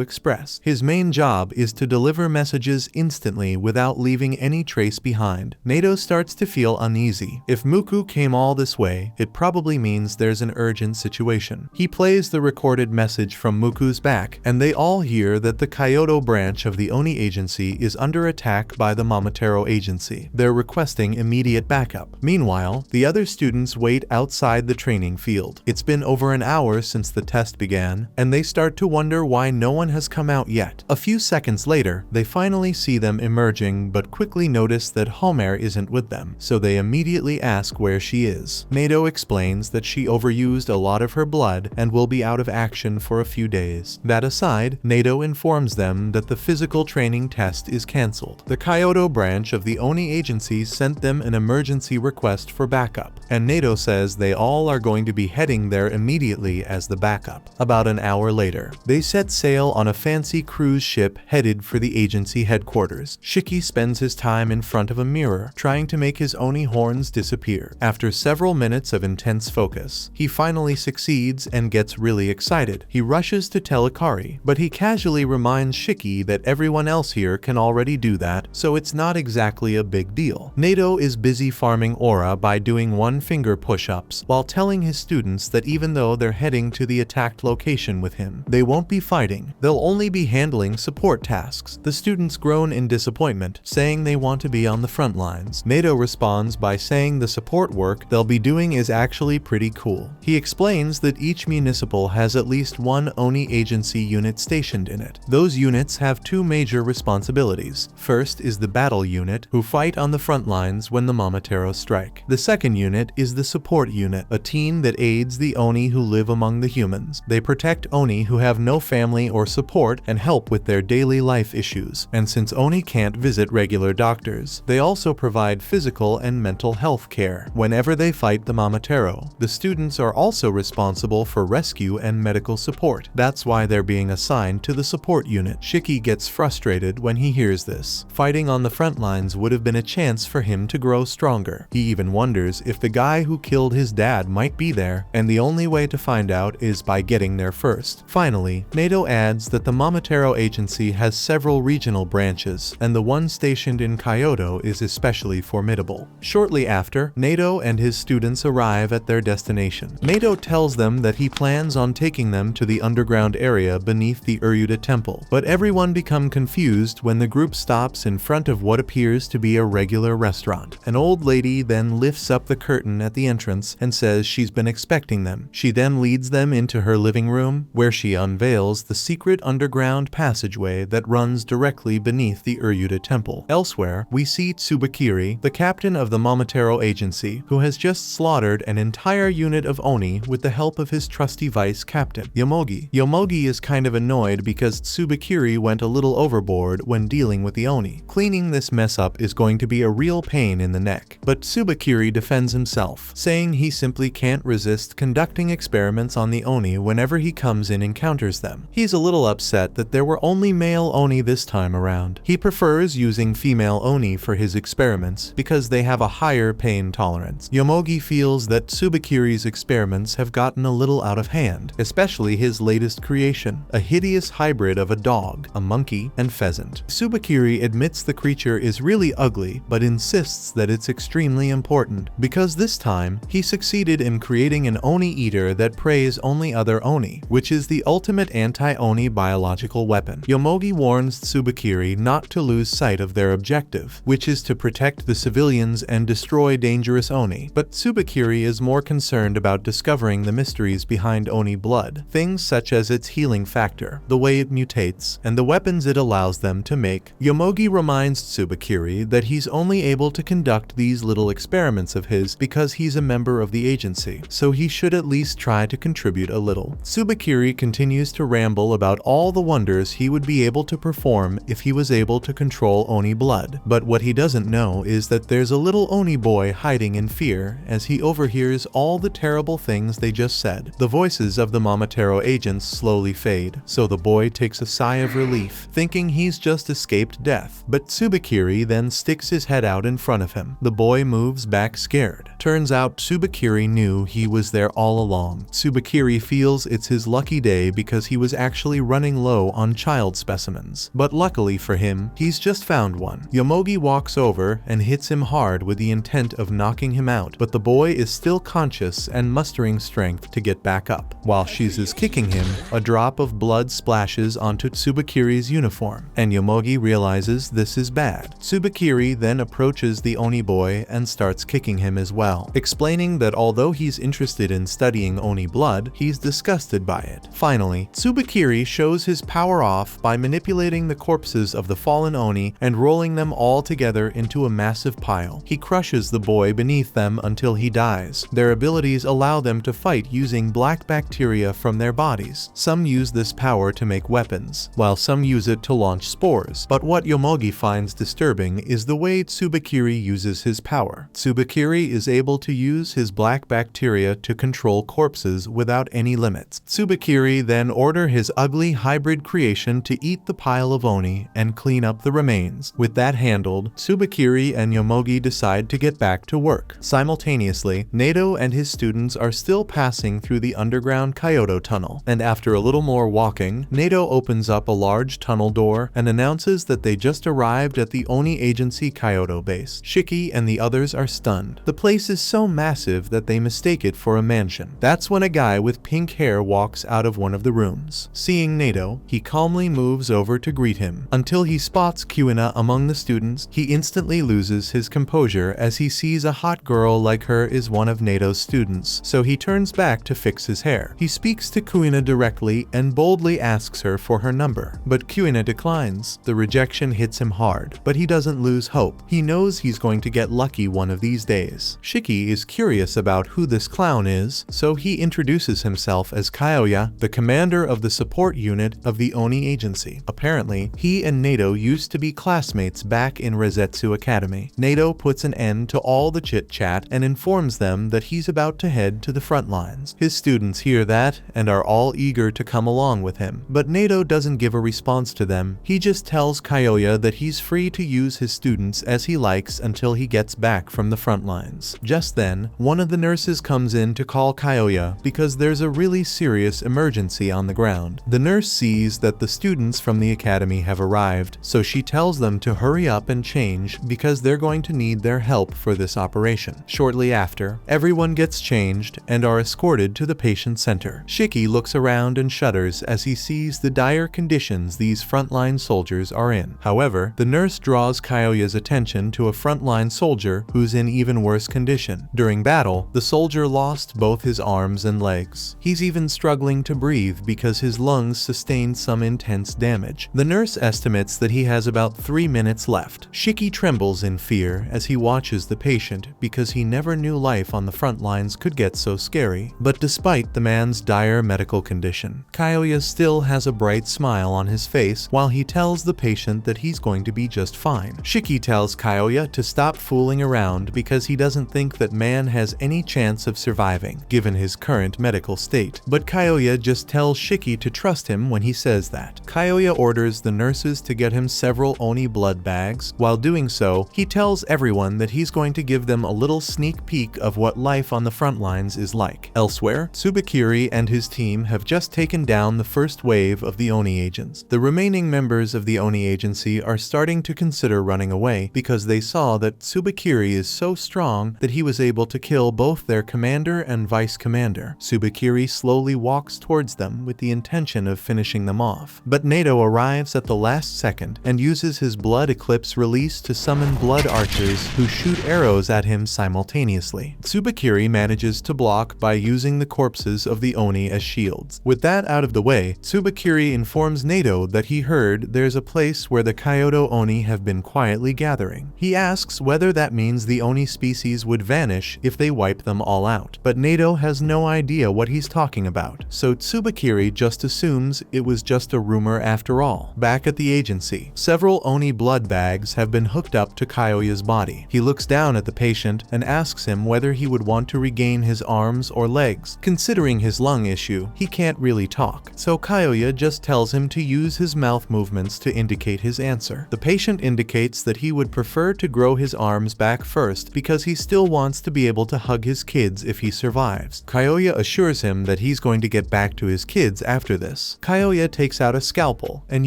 Express. His main job is to deliver messages instantly without leaving any trace behind. Nato starts to feel uneasy. If Muku came all this way, it probably means there's an urgent situation. He plays the recorded message from Muku's back, and they all hear that the Kyoto branch of the Oni agency is under attack by the Momotaro agency. They're requesting immediate backup. Meanwhile, the other students wait outside the training field. It's been over an hour since the test began, and they start to wonder why no one has come out yet. A few seconds later, they finally see them emerging but quickly notice that Homer isn't with them, so they immediately ask where she is. Nato explains that she overused a lot of her blood and will be out of action for a few days. That aside, Nato informs them that the physical training test is cancelled. The Kyoto branch of the Oni agency sent them an emergency request for backup, and Nato says they all are going to be heading there immediately as the backup. About an hour later, they set sail on a fancy cruise ship headed for the agency headquarters. Shiki spends his time in front of a mirror, trying to make his Oni horns disappear. After several minutes of intense focus, he finally succeeds and gets really excited. He rushes to tell Ikari, but he casually reminds Shiki that everyone else here can already do that, so it's not exactly a big deal. Nato is busy farming aura by doing one-finger push-ups, while telling his students that even though they're heading to the attacked location with him, they won't be fighting. They'll only be handling support tasks. The students groan in disappointment, saying they want to be on the front lines. Nato responds by saying the support work they'll be doing is actually pretty cool. He explains that each municipal has at least one Oni agency unit stationed in it. Those units have two major responsibilities. First is the battle unit, who fight on the front lines when the Momotaro strike. The second unit is the support unit, a team that aids the Oni who live among the humans. They protect Oni who have no family or support and help with their daily life issues. And since Oni can't visit regular doctors, they also provide physical and mental health care whenever they fight the Momotaro. The students are also responsible for rescue and medical support. That's why they're being assigned to the support unit. Shiki gets frustrated when he hears this. Fighting on the front lines would have been a chance for him to grow stronger. He even wonders if the guy who killed his dad might be there, and the only way to find out is by getting there first. Finally, Nato adds that the Momotaro agency has several regional branches, and the one stationed in Kyoto is especially formidable. Shortly after, Nato and his students arrive at their destination. Nato tells them that he plans on taking them to the underground area beneath the Uryuta temple, but everyone become confused when the group stops in front of what appears to be a regular restaurant. An old lady then lifts up the curtain at the entrance and says she's been expecting them. She then leads them into her living room, where she unveils the secret underground passageway that runs directly beneath the Uryuta temple. Elsewhere, we see Tsubakiri, the captain of the Momotaro agency, who has just slaughtered an entire unit of of Oni with the help of his trusty vice captain, Yomogi. Yomogi is kind of annoyed because Tsubakiri went a little overboard when dealing with the Oni. Cleaning this mess up is going to be a real pain in the neck. But Tsubakiri defends himself, saying he simply can't resist conducting experiments on the Oni whenever he comes in and encounters them. He's a little upset that there were only male Oni this time around. He prefers using female Oni for his experiments because they have a higher pain tolerance. Yomogi feels that Tsubakiri's experiments have gotten a little out of hand, especially his latest creation, a hideous hybrid of a dog, a monkey, and pheasant. Tsubakiri admits the creature is really ugly, but insists that it's extremely important, because this time, he succeeded in creating an Oni eater that preys only other Oni, which is the ultimate anti-Oni biological weapon. Yomogi warns Tsubakiri not to lose sight of their objective, which is to protect the civilians and destroy dangerous Oni, but Tsubakiri is more concerned about discovering the mysteries behind Oni blood, things such as its healing factor, the way it mutates, and the weapons it allows them to make. Yomogi reminds Tsubakiri that he's only able to conduct these little experiments of his because he's a member of the agency, so he should at least try to contribute a little. Tsubakiri continues to ramble about all the wonders he would be able to perform if he was able to control Oni blood, but what he doesn't know is that there's a little Oni boy hiding in fear as he overhears all the terrible things they just said. The voices of the Momotaro agents slowly fade, so the boy takes a sigh of relief, thinking he's just escaped death. But Tsubakiri then sticks his head out in front of him. The boy moves back scared. Turns out Tsubakiri knew he was there all along. Tsubakiri feels it's his lucky day because he was actually running low on child specimens. But luckily for him, he's just found one. Yomogi walks over and hits him hard with the intent of knocking him out, but the boy is still conscious and mustering strength to get back up. While she's kicking him, a drop of blood splashes onto Tsubakiri's uniform, and Yomogi realizes this is bad. Tsubakiri then approaches the Oni boy and starts kicking him as well, explaining that although he's interested in studying Oni blood, he's disgusted by it. Finally, Tsubakiri shows his power off by manipulating the corpses of the fallen Oni and rolling them all together into a massive pile. He crushes the boy beneath them until he dies. Their abilities allow them to fight using black bacteria from their bodies. Some use this power to make weapons, while some use it to launch spores. But what Yomogi finds disturbing is the way Tsubakiri uses his power. Tsubakiri is able to use his black bacteria to control corpses without any limits. Tsubakiri then orders his ugly hybrid creation to eat the pile of Oni and clean up the remains. With that handled, Tsubakiri and Yomogi decide to get back to work. Simultaneously, Nato and his students are still passing through the underground Kyoto tunnel, and after a little more walking, Nato opens up a large tunnel door and announces that they just arrived at the Oni Agency Kyoto base. Shiki and the others are stunned. The place is so massive that they mistake it for a mansion. That's when a guy with pink hair walks out of one of the rooms. Seeing Nato, he calmly moves over to greet him. Until he spots Kuina among the students, he instantly loses his composure as he sees a hot girl like her is one of Nato's students, so he turns back to fix his hair. He speaks to Kuina directly and boldly asks her for her number, but Kuina declines. The rejection hits him hard, but he doesn't lose hope. He knows he's going to get lucky one of these days. Shiki is curious about who this clown is, so he introduces himself as Kyoya, the commander of the support unit of the Oni Agency. Apparently, he and Nato used to be classmates back in Rosetsu Academy. Nato puts an end to all the chit-chat and informs them that he's about to head to the front lines. His students hear that and are all eager to come along with him, but Nato doesn't give a response to them. He just tells Kyoya that he's free to use his students as he likes until he gets back from the front lines. Just then, one of the nurses comes in to call Kyoya because there's a really serious emergency on the ground. The nurse sees that the students from the academy have arrived, so she tells them to hurry up and change because they're going to need their help for this operation. Shortly after, everyone gets changed and are escorted to the patient center. Shiki looks around and shudders as he sees the dire conditions these frontline soldiers are in. However, the nurse draws Kyoya's attention to a frontline soldier who's in even worse condition. During battle, the soldier lost both his arms and legs. He's even struggling to breathe because his lungs sustained some intense damage. The nurse estimates that he has about 3 minutes left. Shiki trembles in fear as he watches the patient because he never knew life on the front lines could get so scary. But despite the man's dire medical condition, Kyoya still has a bright smile on his face while he tells the patient that he's going to be just fine. Shiki tells Kyoya to stop fooling around because he doesn't think that man has any chance of surviving, given his current medical state. But Kyoya just tells Shiki to trust him when he says that. Kyoya orders the nurses to get him several Oni blood bags. While doing so, he tells everyone that he's going to give them a little sneak peek of what life on the front lines is like. Elsewhere, Tsubakiri and his team have just taken down the first wave of the Oni agents. The remaining members of the Oni agency are starting to consider running away because they saw that Tsubakiri is so strong that he was able to kill both their commander and vice commander. Tsubakiri slowly walks towards them with the intention of finishing them off. But Nato arrives at the last second and uses his blood eclipse release to summon blood archers who shoot arrows at him simultaneously. Tsubakiri manages to block by using the corpses of the Oni as shields. With that out of the way, Tsubakiri informs Nato that he heard there's a place where the Kyoto Oni have been quietly gathering. He asks whether that means the Oni species would vanish if they wipe them all out. But Nato has no idea what he's talking about, so Tsubakiri just assumes it was just a rumor after all. Back at the agency, several Oni blood bags have been hooked up to Kyoya's body. He looks down at the patient and asks him whether he would want to regain his arms or legs. Considering his lung issue, he can't really talk, so Kyoya just tells him to use his mouth movements to indicate his answer. The patient indicates that he would prefer to grow his arms back first because he still wants to be able to hug his kids if he survives. Kyoya assures him that he's going to get back to his kids after this. Kyoya takes out a scalpel and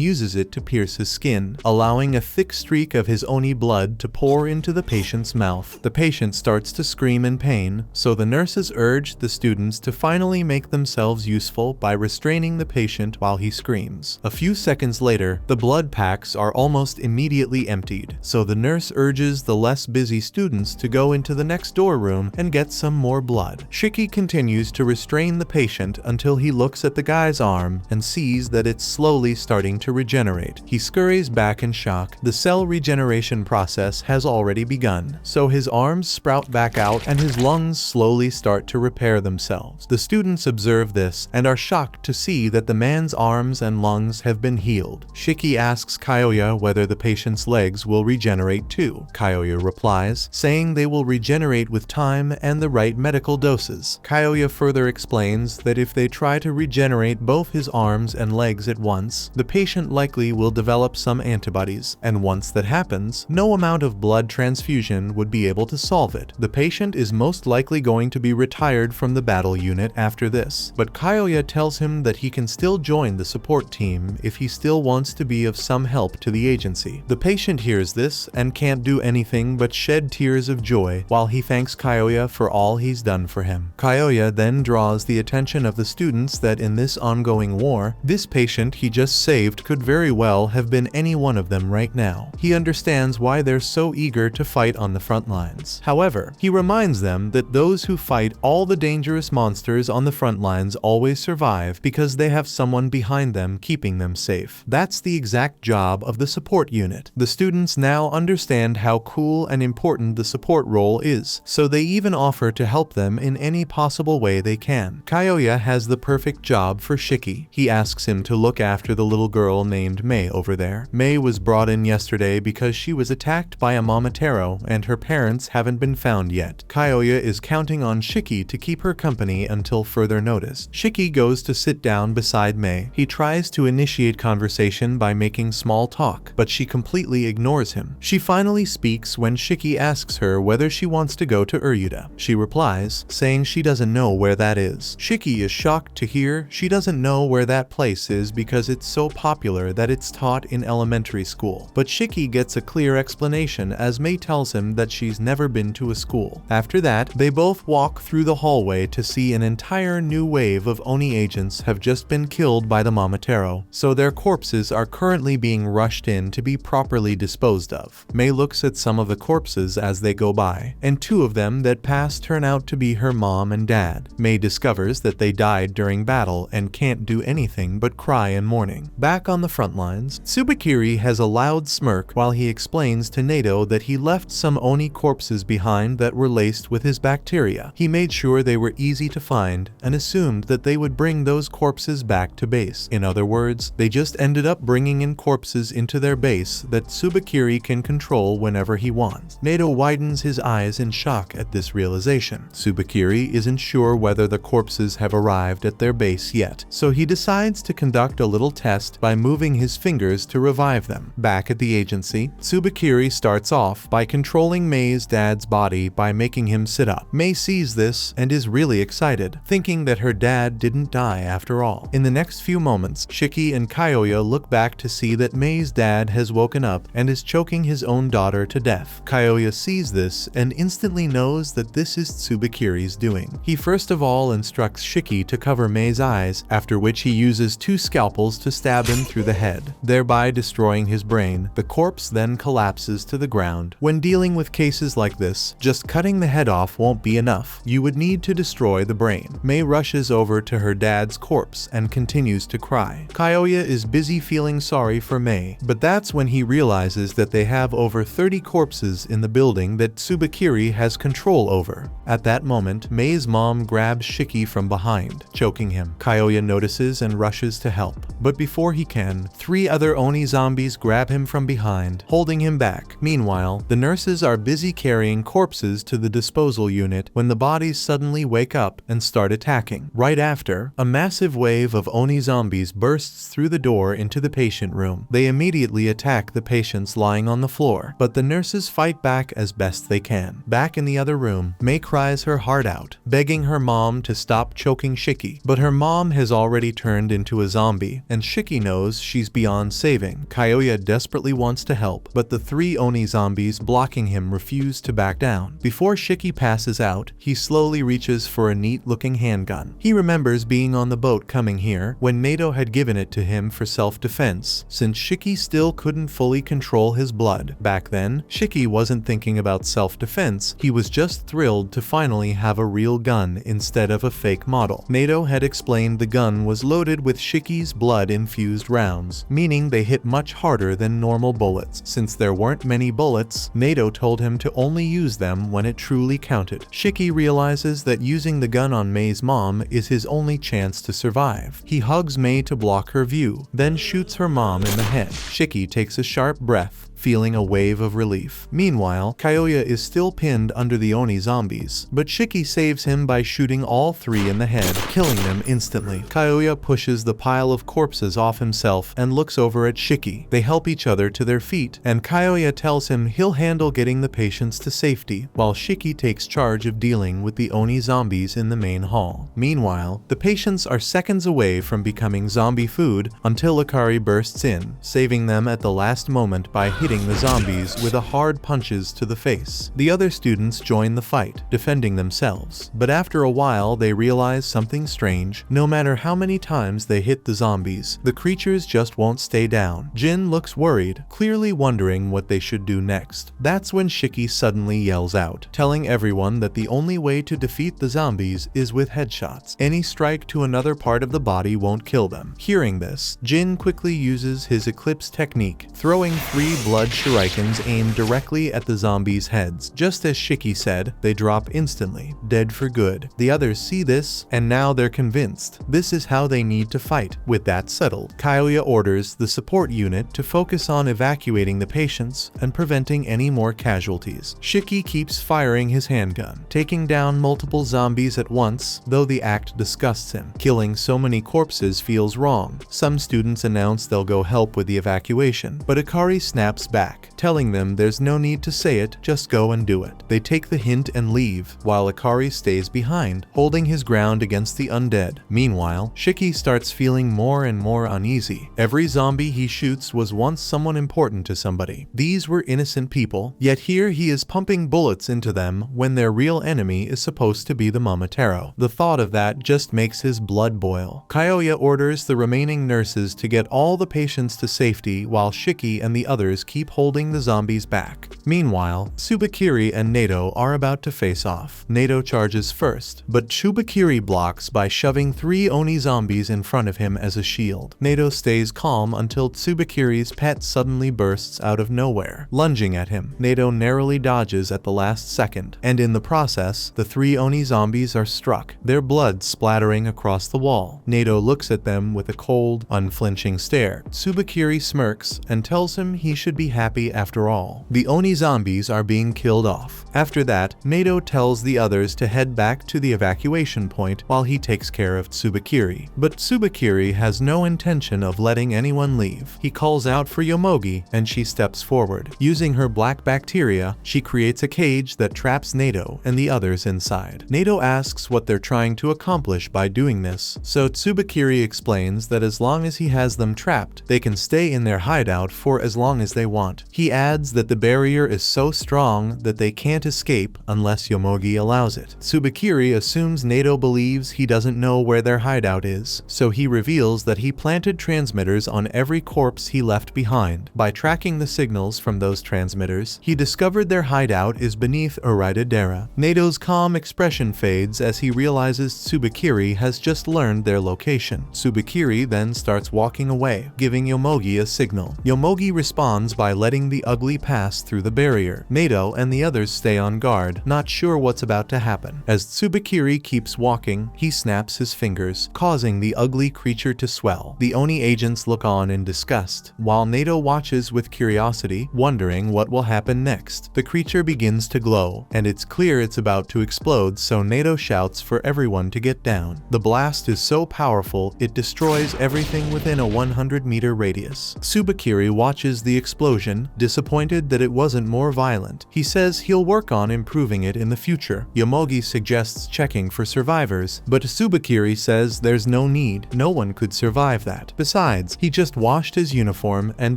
uses it to pierce his skin, allowing a thick streak of his Oni blood to pour into the patient's mouth. The patient starts to scream in pain, so the nurses urge the students to finally make themselves useful by restraining the patient while he screams. A few seconds later, the blood packs are almost immediately emptied, so the nurse urges the less busy students to go into the next door room and get some more blood. Shiki continues to restrain the patient until he looks at the guy's arm and sees that it's slowly starting to regenerate. He scurries back in shock. The cell regeneration process has already begun, so his arms sprout back out and his lungs slowly start to repair themselves. The students observe this and are shocked to see that the man's arms and lungs have been healed. Shiki asks Kyoya whether the patient's legs will regenerate too. Kyoya replies, saying they will regenerate with time and the right medical doses. Kyoya further explains that if they try to regenerate both his arms and legs at once, the patient likely will develop some antibodies, and once that happens, no amount of blood transfusion would be able to solve it. The patient is most likely going to be retired from the battle unit after this, but Kyoya tells him that he can still join the support team if he still wants to be of some help to the agency. The patient hears this and can't do anything but shed tears of joy while he thanks Kyoya for all he's done for him. Kyoya then draws the attention of the students that in this ongoing war, this patient he just saved could very well have been any one of them right now. He understands why they're so eager to fight on the front lines. However, he reminds them that those who fight all the dangerous monsters on the front lines always survive because they have someone behind them keeping them safe. That's the exact job of the support unit. The students now understand how cool and important the support role is, so they even offer to help them in any possible way they can. Kyoya has the perfect job for Shiki. He asks him to look after the little girl named Mei over there. Mei was brought in yesterday because she was attacked by a Momotaro and her parents haven't been found yet. Kyoya is counting on Shiki to keep her company until further notice. Shiki goes to sit down beside Mei. He tries to initiate conversation by making small talk, but she completely ignores him. She finally speaks when Shiki asks her whether she wants to go to Uryuda. She replies, saying she doesn't know where that is. Shiki is shocked to hear she doesn't know where that place is because it's so popular that it's taught in elementary school. But Shiki gets a clear explanation as Mei tells him that she's never been to a school. After that, they both walk through the hallway to see an entire new wave of Oni agents have just been killed by the Momotaro, so their corpses are currently being rushed in to be properly disposed of. Mei looks at some of the corpses as they go by, and two of them that pass turn out to be her mom and dad. Mei discovers that they died during battle and can't do anything but cry in mourning. Back on the front lines, Tsubakiri has a loud smirk while he explains to Nato that he left some Oni corpses behind that were laced with his bacteria. He made sure they were easy to find and assumed that they would bring those corpses back to base. In other words, they just ended up bringing in corpses into their base that Tsubakiri can control whenever he wants. Nato widens his eyes in shock at this realization. Tsubakiri isn't sure whether the corpses have arrived at their base yet, so he decides to conduct a little test by moving his fingers to revive them. Back at the agency, Tsubakiri starts off by controlling Mei's dad's body by making him sit up. Mei sees this and is really excited, thinking that her dad didn't die after all. In the next few moments, Shiki and Kyoya look back to see that Mei's dad has woken up and is choking his own daughter to death. Kyoya sees this and instantly knows that this is Tsubakiri's doing. He first of all instructs Shiki to cover Mei's eyes, after which he uses 2 scalpels to stab him through the head, thereby destroying his brain. The corpse then collapses to the ground. When dealing with cases like this, just cutting the head off won't be enough. You would need to destroy the brain. Mei rushes over to her dad's corpse and continues to cry. Kyoya is busy feeling sorry for Mei, but that's when he realizes that they have over 30 corpses in the building that Tsubakiri has control over. At that moment, Mei's mom grabs Shiki from behind, choking him. Kyoya notices and rushes to help, but before he can, 3 other Oni zombies grab him from behind, holding him back. Meanwhile, the nurses are busy carrying corpses to the disposal unit when the bodies suddenly wake up and start attacking. Right after, a massive wave of Oni zombies bursts through the door into the patient room. They immediately attack the patients lying on the floor, but the nurses fight back as best they can. Back in the other room, Mei cries her heart out, begging her mom to stop choking Shiki, but her mom has already turned into a zombie, and Shiki knows she's beyond saving. Kyoya desperately wants to help, but the 3 Oni zombies blocking him refuse to back down. Before Shiki passes out, he slowly reaches for a neat-looking handgun. He remembers being on the boat coming here when Nato had given it to him for self-defense, since Shiki still couldn't fully control his blood. Back then, Shiki wasn't thinking about self-defense, he was just thrilled to finally have a real gun instead of a fake model. Nato had explained the gun was loaded with Shiki's blood-infused rounds, meaning they hit much harder than normal bullets. Since there weren't many bullets, Nato told him to only use them when it truly counted. Shiki realizes that using the gun on Mei's mom is his only chance to survive. He hugs Mei to block her view, then shoots her mom in the head. Shiki takes a sharp breath, feeling a wave of relief. Meanwhile, Kyoya is still pinned under the Oni zombies, but Shiki saves him by shooting all 3 in the head, killing them instantly. Kyoya pushes the pile of corpses off himself and looks over at Shiki. They help each other to their feet, and Kyoya tells him he'll handle getting the patients to safety, while Shiki takes charge of dealing with the Oni zombies in the main hall. Meanwhile, the patients are seconds away from becoming zombie food until Akari bursts in, saving them at the last moment by hitting the zombies with a hard punches to the face. The other students join the fight, defending themselves, but after a while they realize something strange. No matter how many times they hit the zombies, the creatures just won't stay down. Jin looks worried, clearly wondering what they should do next. That's when Shiki suddenly yells out, telling everyone that the only way to defeat the zombies is with headshots. Any strike to another part of the body won't kill them. Hearing this, Jin quickly uses his Eclipse technique, throwing 3 blood shurikens aimed directly at the zombies' heads. Just as Shiki said, they drop instantly, dead for good. The others see this, and now they're convinced this is how they need to fight. With that settled, Kyoya orders the support unit to focus on evacuating the patients and preventing any more casualties. Shiki keeps firing his handgun, taking down multiple zombies at once, though the act disgusts him. Killing so many corpses feels wrong. Some students announce they'll go help with the evacuation, but Akari snaps back, telling them there's no need to say it, just go and do it. They take the hint and leave, while Akari stays behind, holding his ground against the undead. Meanwhile, Shiki starts feeling more and more uneasy. Every zombie he shoots was once someone important to somebody. These were innocent people, yet here he is pumping bullets into them when their real enemy is supposed to be the Momotaro. The thought of that just makes his blood boil. Kyoya orders the remaining nurses to get all the patients to safety while Shiki and the others keep holding the zombies back. Meanwhile, Tsubakiri and Nato are about to face off. Nato charges first, but Tsubakiri blocks by shoving 3 Oni zombies in front of him as a shield. Nato stays calm until Tsubakiri's pet suddenly bursts out of nowhere, lunging at him. Nato narrowly dodges at the last second, and in the process, the 3 Oni zombies are struck, their blood splattering across the wall. Nato looks at them with a cold, unflinching stare. Tsubakiri smirks and tells him he should be happy after all. The Oni zombies are being killed off. After that, Nato tells the others to head back to the evacuation point while he takes care of Tsubakiri. But Tsubakiri has no intention of letting anyone leave. He calls out for Yomogi and she steps forward. Using her black bacteria, she creates a cage that traps Nato and the others inside. Nato asks what they're trying to accomplish by doing this, so Tsubakiri explains that as long as he has them trapped, they can stay in their hideout for as long as they want. He adds that the barrier is so strong that they can't escape unless Yomogi allows it. Tsubakiri assumes Nato believes he doesn't know where their hideout is, so he reveals that he planted transmitters on every corpse he left behind. By tracking the signals from those transmitters, he discovered their hideout is beneath Dera. Nato's calm expression fades as he realizes Tsubakiri has just learned their location. Tsubakiri then starts walking away, giving Yomogi a signal. Yomogi responds by letting the ugly pass through the barrier. Nato and the others stay on guard, not sure what's about to happen. As Tsubakiri keeps walking, he snaps his fingers, causing the ugly creature to swell. The Oni agents look on in disgust, while Nato watches with curiosity, wondering what will happen next. The creature begins to glow, and it's clear it's about to explode, so Nato shouts for everyone to get down. The blast is so powerful, it destroys everything within a 100-meter radius. Tsubakiri watches the explosion, disappointed that it wasn't more violent. He says he'll work on improving it in the future. Yomogi suggests checking for survivors, but Tsubakiri says there's no need, no one could survive that. Besides, he just washed his uniform and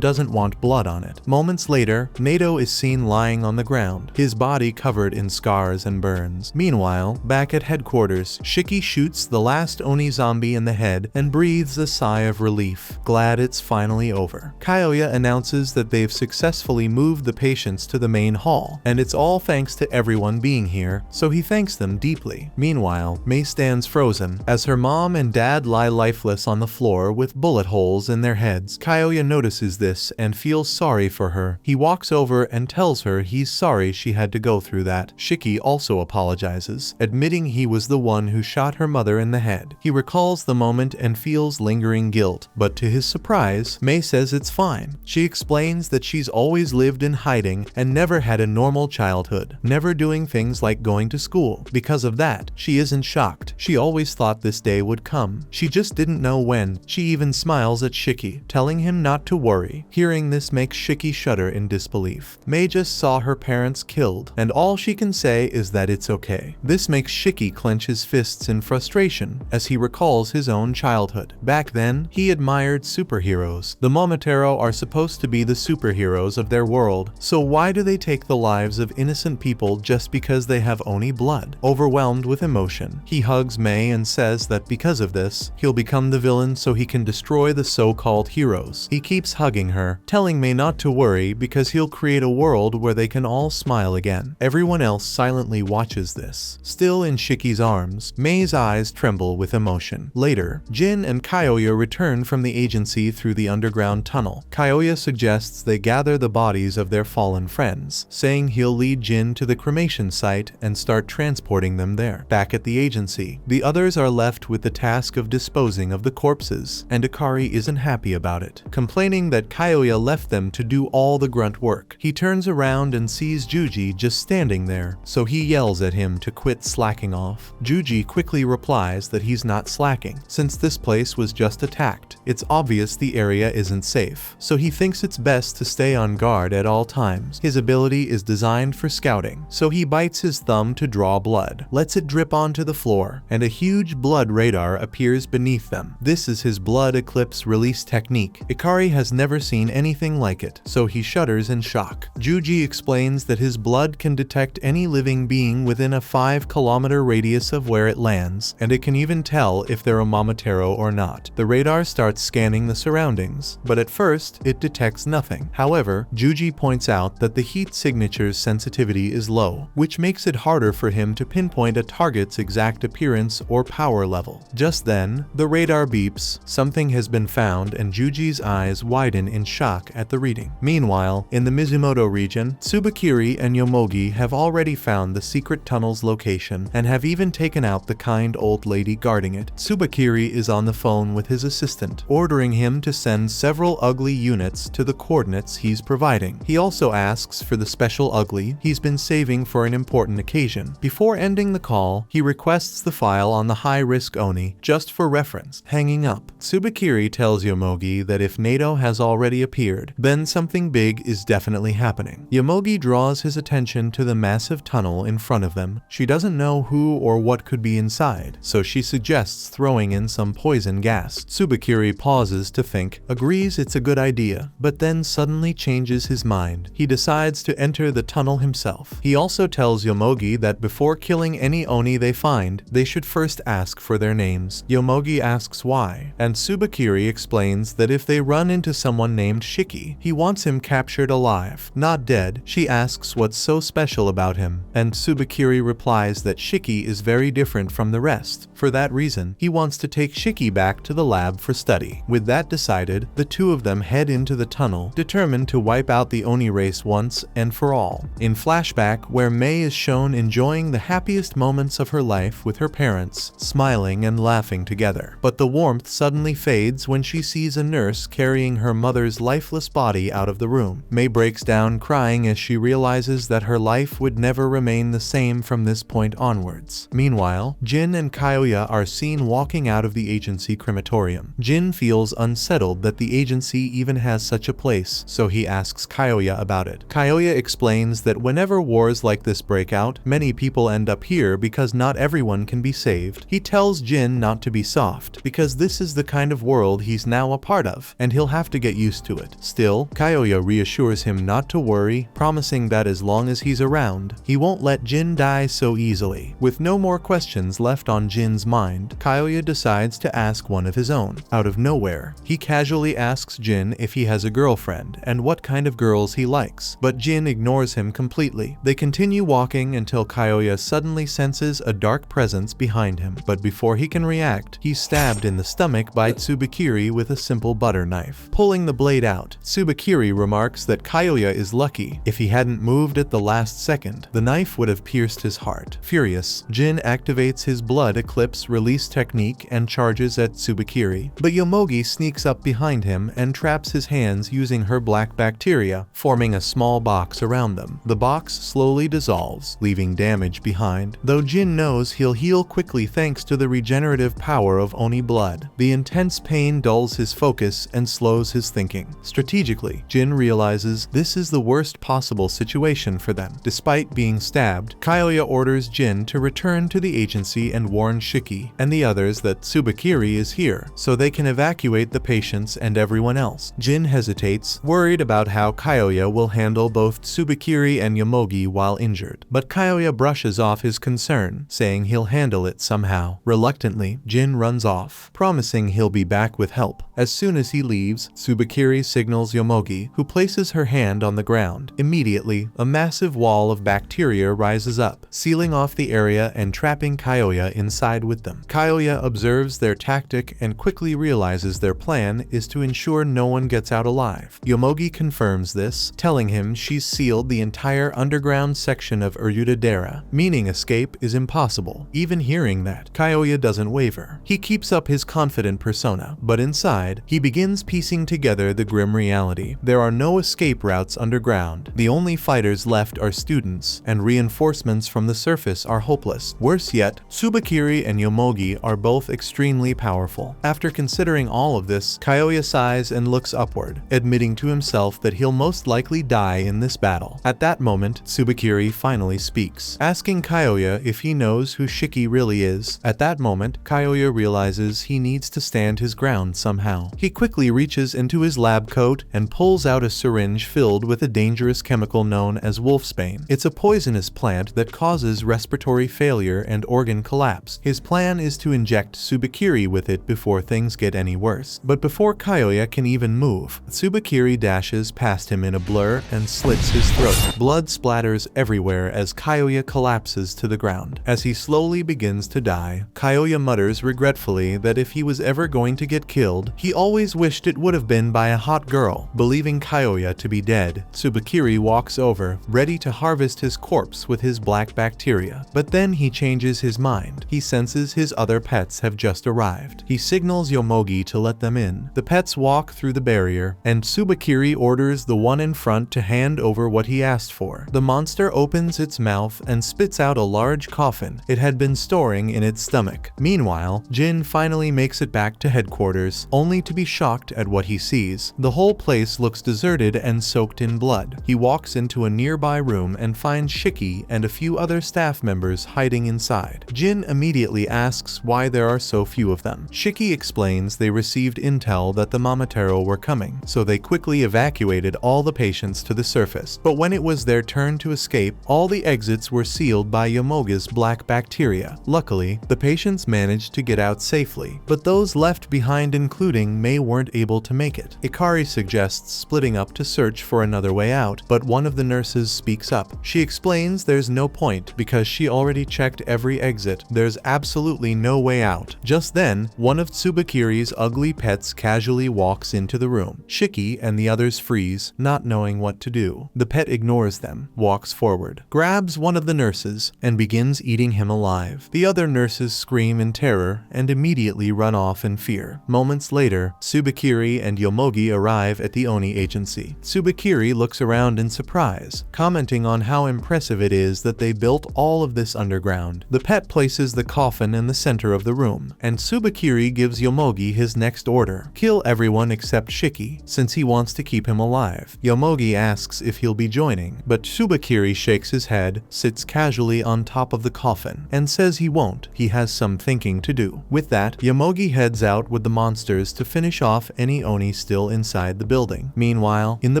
doesn't want blood on it. Moments later, Nato is seen lying on the ground, his body covered in scars and burns. Meanwhile, back at headquarters, Shiki shoots the last Oni zombie in the head and breathes a sigh of relief, glad it's finally over. Kyoya announces that they've successfully moved the patients to the main hall, and it's all thanks to everyone being here, so he thanks them deeply. Meanwhile, Mei stands frozen, as her mom and dad lie lifeless on the floor with bullet holes in their heads. Kyoya notices this and feels sorry for her. He walks over and tells her he's sorry she had to go through that. Shiki also apologizes, admitting he was the one who shot her mother in the head. He recalls the moment and feels lingering guilt, but to his surprise, Mei says it's fine. She explains that she's always lived in hiding and never had a normal childhood, never doing things like going to school. Because of that, she isn't shocked. She always thought this day would come. She just didn't know when. She even smiles at Shiki, telling him not to worry. Hearing this makes Shiki shudder in disbelief. Mei just saw her parents killed, and all she can say is that it's okay. This makes Shiki clench his fists in frustration as he recalls his own childhood. Back then, he admired superheroes. The Momotaro are supposed to be the superheroes of their world, so why do they take the lives of innocent people just because they have Oni blood? Overwhelmed with emotion, he hugs Mei and says that because of this, he'll become the villain so he can destroy the so-called heroes. He keeps hugging her, telling Mei not to worry because he'll create a world where they can all smile again. Everyone else silently watches this. Still in Shiki's arms, Mei's eyes tremble with emotion. Later, Jin and Kyoya return from the agency through the underground tunnel. Kyoya suggests they gather the bodies of their fallen friends, saying he'll lead Jin to the cremation site and start transporting them there. Back at the agency, the others are left with the task of disposing of the corpses, and Akari isn't happy about it, complaining that Kyoya left them to do all the grunt work. He turns around and sees Juji just standing there, so he yells at him to quit slacking off. Juji quickly replies that he's not slacking, since this place was just attacked. It's obvious the area isn't safe, so he thinks it's best to stay on guard at all times. His ability is designed for scouting, so he bites his thumb to draw blood, lets it drip onto the floor, and a huge blood radar appears beneath them. This is his blood eclipse release technique. Ikari has never seen anything like it, so he shudders in shock. Juji explains that his blood can detect any living being within a 5-kilometer radius of where it lands, and it can even tell if they're a Momotaro or not. The radar starts scanning the surroundings, but at first, it detects nothing. anything. However, Juji points out that the heat signature's sensitivity is low, which makes it harder for him to pinpoint a target's exact appearance or power level. Just then, the radar beeps, something has been found, and Juji's eyes widen in shock at the reading. Meanwhile, in the Mizumoto region, Tsubakiri and Yomogi have already found the secret tunnel's location and have even taken out the kind old lady guarding it. Tsubakiri is on the phone with his assistant, ordering him to send several ugly units to the coordinates he's providing. He also asks for the special ugly he's been saving for an important occasion. Before ending the call, he requests the file on the high-risk Oni, just for reference. Hanging up, Tsubakiri tells Yomogi that if NATO has already appeared, then something big is definitely happening. Yomogi draws his attention to the massive tunnel in front of them. She doesn't know who or what could be inside, so she suggests throwing in some poison gas. Tsubakiri pauses to think, agrees it's a good idea, but then suddenly changes his mind. He decides to enter the tunnel himself. He also tells Yomogi that before killing any Oni they find, they should first ask for their names. Yomogi asks why, and Tsubakiri explains that if they run into someone named Shiki, he wants him captured alive, not dead. She asks what's so special about him, and Tsubakiri replies that Shiki is very different from the rest. For that reason, he wants to take Shiki back to the lab for study. With that decided, the two of them head into the tunnel, determined to wipe out the Oni race once and for all. In flashback, where Mei is shown enjoying the happiest moments of her life with her parents, smiling and laughing together. But the warmth suddenly fades when she sees a nurse carrying her mother's lifeless body out of the room. Mei breaks down crying as she realizes that her life would never remain the same from this point onwards. Meanwhile, Jin and Kyoya are seen walking out of the agency crematorium. Jin feels unsettled that the agency even has such a place, so he asks Kyoya about it. Kyoya explains that whenever wars like this break out, many people end up here because not everyone can be saved. He tells Jin not to be soft, because this is the kind of world he's now a part of, and he'll have to get used to it. Still, Kyoya reassures him not to worry, promising that as long as he's around, he won't let Jin die so easily. With no more questions left on Jin's mind, Kyoya decides to ask one of his own. Out of nowhere, he casually asks Jin if he has a girlfriend and what kind of girls he likes, but Jin ignores him completely. They continue walking until Kyoya suddenly senses a dark presence behind him, but before he can react, he's stabbed in the stomach by Tsubakiri with a simple butter knife. Pulling the blade out, Tsubakiri remarks that Kyoya is lucky. If he hadn't moved at the last second, the knife would have pierced his heart. Furious, Jin activates his blood eclipse release technique and charges at Tsubakiri, but Yomogi sneaks up behind him and traps his hands using her black bacteria, forming a small box around them. The box slowly dissolves, leaving damage behind, though Jin knows he'll heal quickly thanks to the regenerative power of Oni blood. The intense pain dulls his focus and slows his thinking. Strategically, Jin realizes this is the worst possible situation for them. Despite being stabbed, Kyoya orders Jin to return to the agency and warn Shiki and the others that Tsubakiri is here, so they can evacuate the patients and everyone else. Jin hesitates, worried about how Kyoya will handle both Tsubakiri and Yomogi while injured. But Kyoya brushes off his concern, saying he'll handle it somehow. Reluctantly, Jin runs off, promising he'll be back with help. As soon as he leaves, Tsubakiri signals Yomogi, who places her hand on the ground. Immediately, a massive wall of bacteria rises up, sealing off the area and trapping Kyoya inside with them. Kyoya observes their tactic and quickly realizes their plan is to ensure no one gets out alive. Yomogi confirms this, telling him she's sealed the entire underground section of Urudadera, meaning escape is impossible. Even hearing that, Kyoya doesn't waver. He keeps up his confident persona, but inside, he begins piecing together the grim reality. There are no escape routes underground. The only fighters left are students, and reinforcements from the surface are hopeless. Worse yet, Tsubakiri and Yomogi are both extremely powerful. After considering all of this, Kyoya sighs and looks upward, admitting to himself that he'll most likely die in this battle. At that moment, Tsubakiri finally speaks, asking Kyoya if he knows who Shiki really is. At that moment, Kyoya realizes he needs to stand his ground somehow. He quickly reaches into his lab coat and pulls out a syringe filled with a dangerous chemical known as wolfsbane. It's a poisonous plant that causes respiratory failure and organ collapse. His plan is to inject Tsubakiri with it before things get any worse. But before Kyoya can even move, Tsubakiri Tsubakiri dashes past him in a blur and slits his throat. Blood splatters everywhere as Kyoya collapses to the ground. As he slowly begins to die, Kyoya mutters regretfully that if he was ever going to get killed, he always wished it would have been by a hot girl. Believing Kyoya to be dead, Tsubakiri walks over, ready to harvest his corpse with his black bacteria. But then he changes his mind. He senses his other pets have just arrived. He signals Yomogi to let them in. The pets walk through the barrier, and Tsubakiri orders the one in front to hand over what he asked for. The monster opens its mouth and spits out a large coffin it had been storing in its stomach. Meanwhile, Jin finally makes it back to headquarters, only to be shocked at what he sees. The whole place looks deserted and soaked in blood. He walks into a nearby room and finds Shiki and a few other staff members hiding inside. Jin immediately asks why there are so few of them. Shiki explains they received intel that the Momotaro were coming, so they quickly evacuated all the patients to the surface. But when it was their turn to escape, all the exits were sealed by Yomogi's black bacteria. Luckily, the patients managed to get out safely, but those left behind, including Mei, weren't able to make it. Ikari suggests splitting up to search for another way out, but one of the nurses speaks up. She explains there's no point because she already checked every exit. There's absolutely no way out. Just then, one of Tsubakiri's ugly pets casually walks into the room. Shiki and the others freeze, not knowing what to do. The pet ignores them, walks forward, grabs one of the nurses, and begins eating him alive. The other nurses scream in terror and immediately run off in fear. Moments later, Tsubakiri and Yomogi arrive at the Oni agency. Tsubakiri looks around in surprise, commenting on how impressive it is that they built all of this underground. The pet places the coffin in the center of the room, and Tsubakiri gives Yomogi his next order: kill everyone except Shiki, since he wants to keep him alive. Yomogi asks if he'll be joining, but Tsubakiri shakes his head, sits casually on top of the coffin, and says he won't. He has some thinking to do. With that, Yomogi heads out with the monsters to finish off any Oni still inside the building. Meanwhile, in the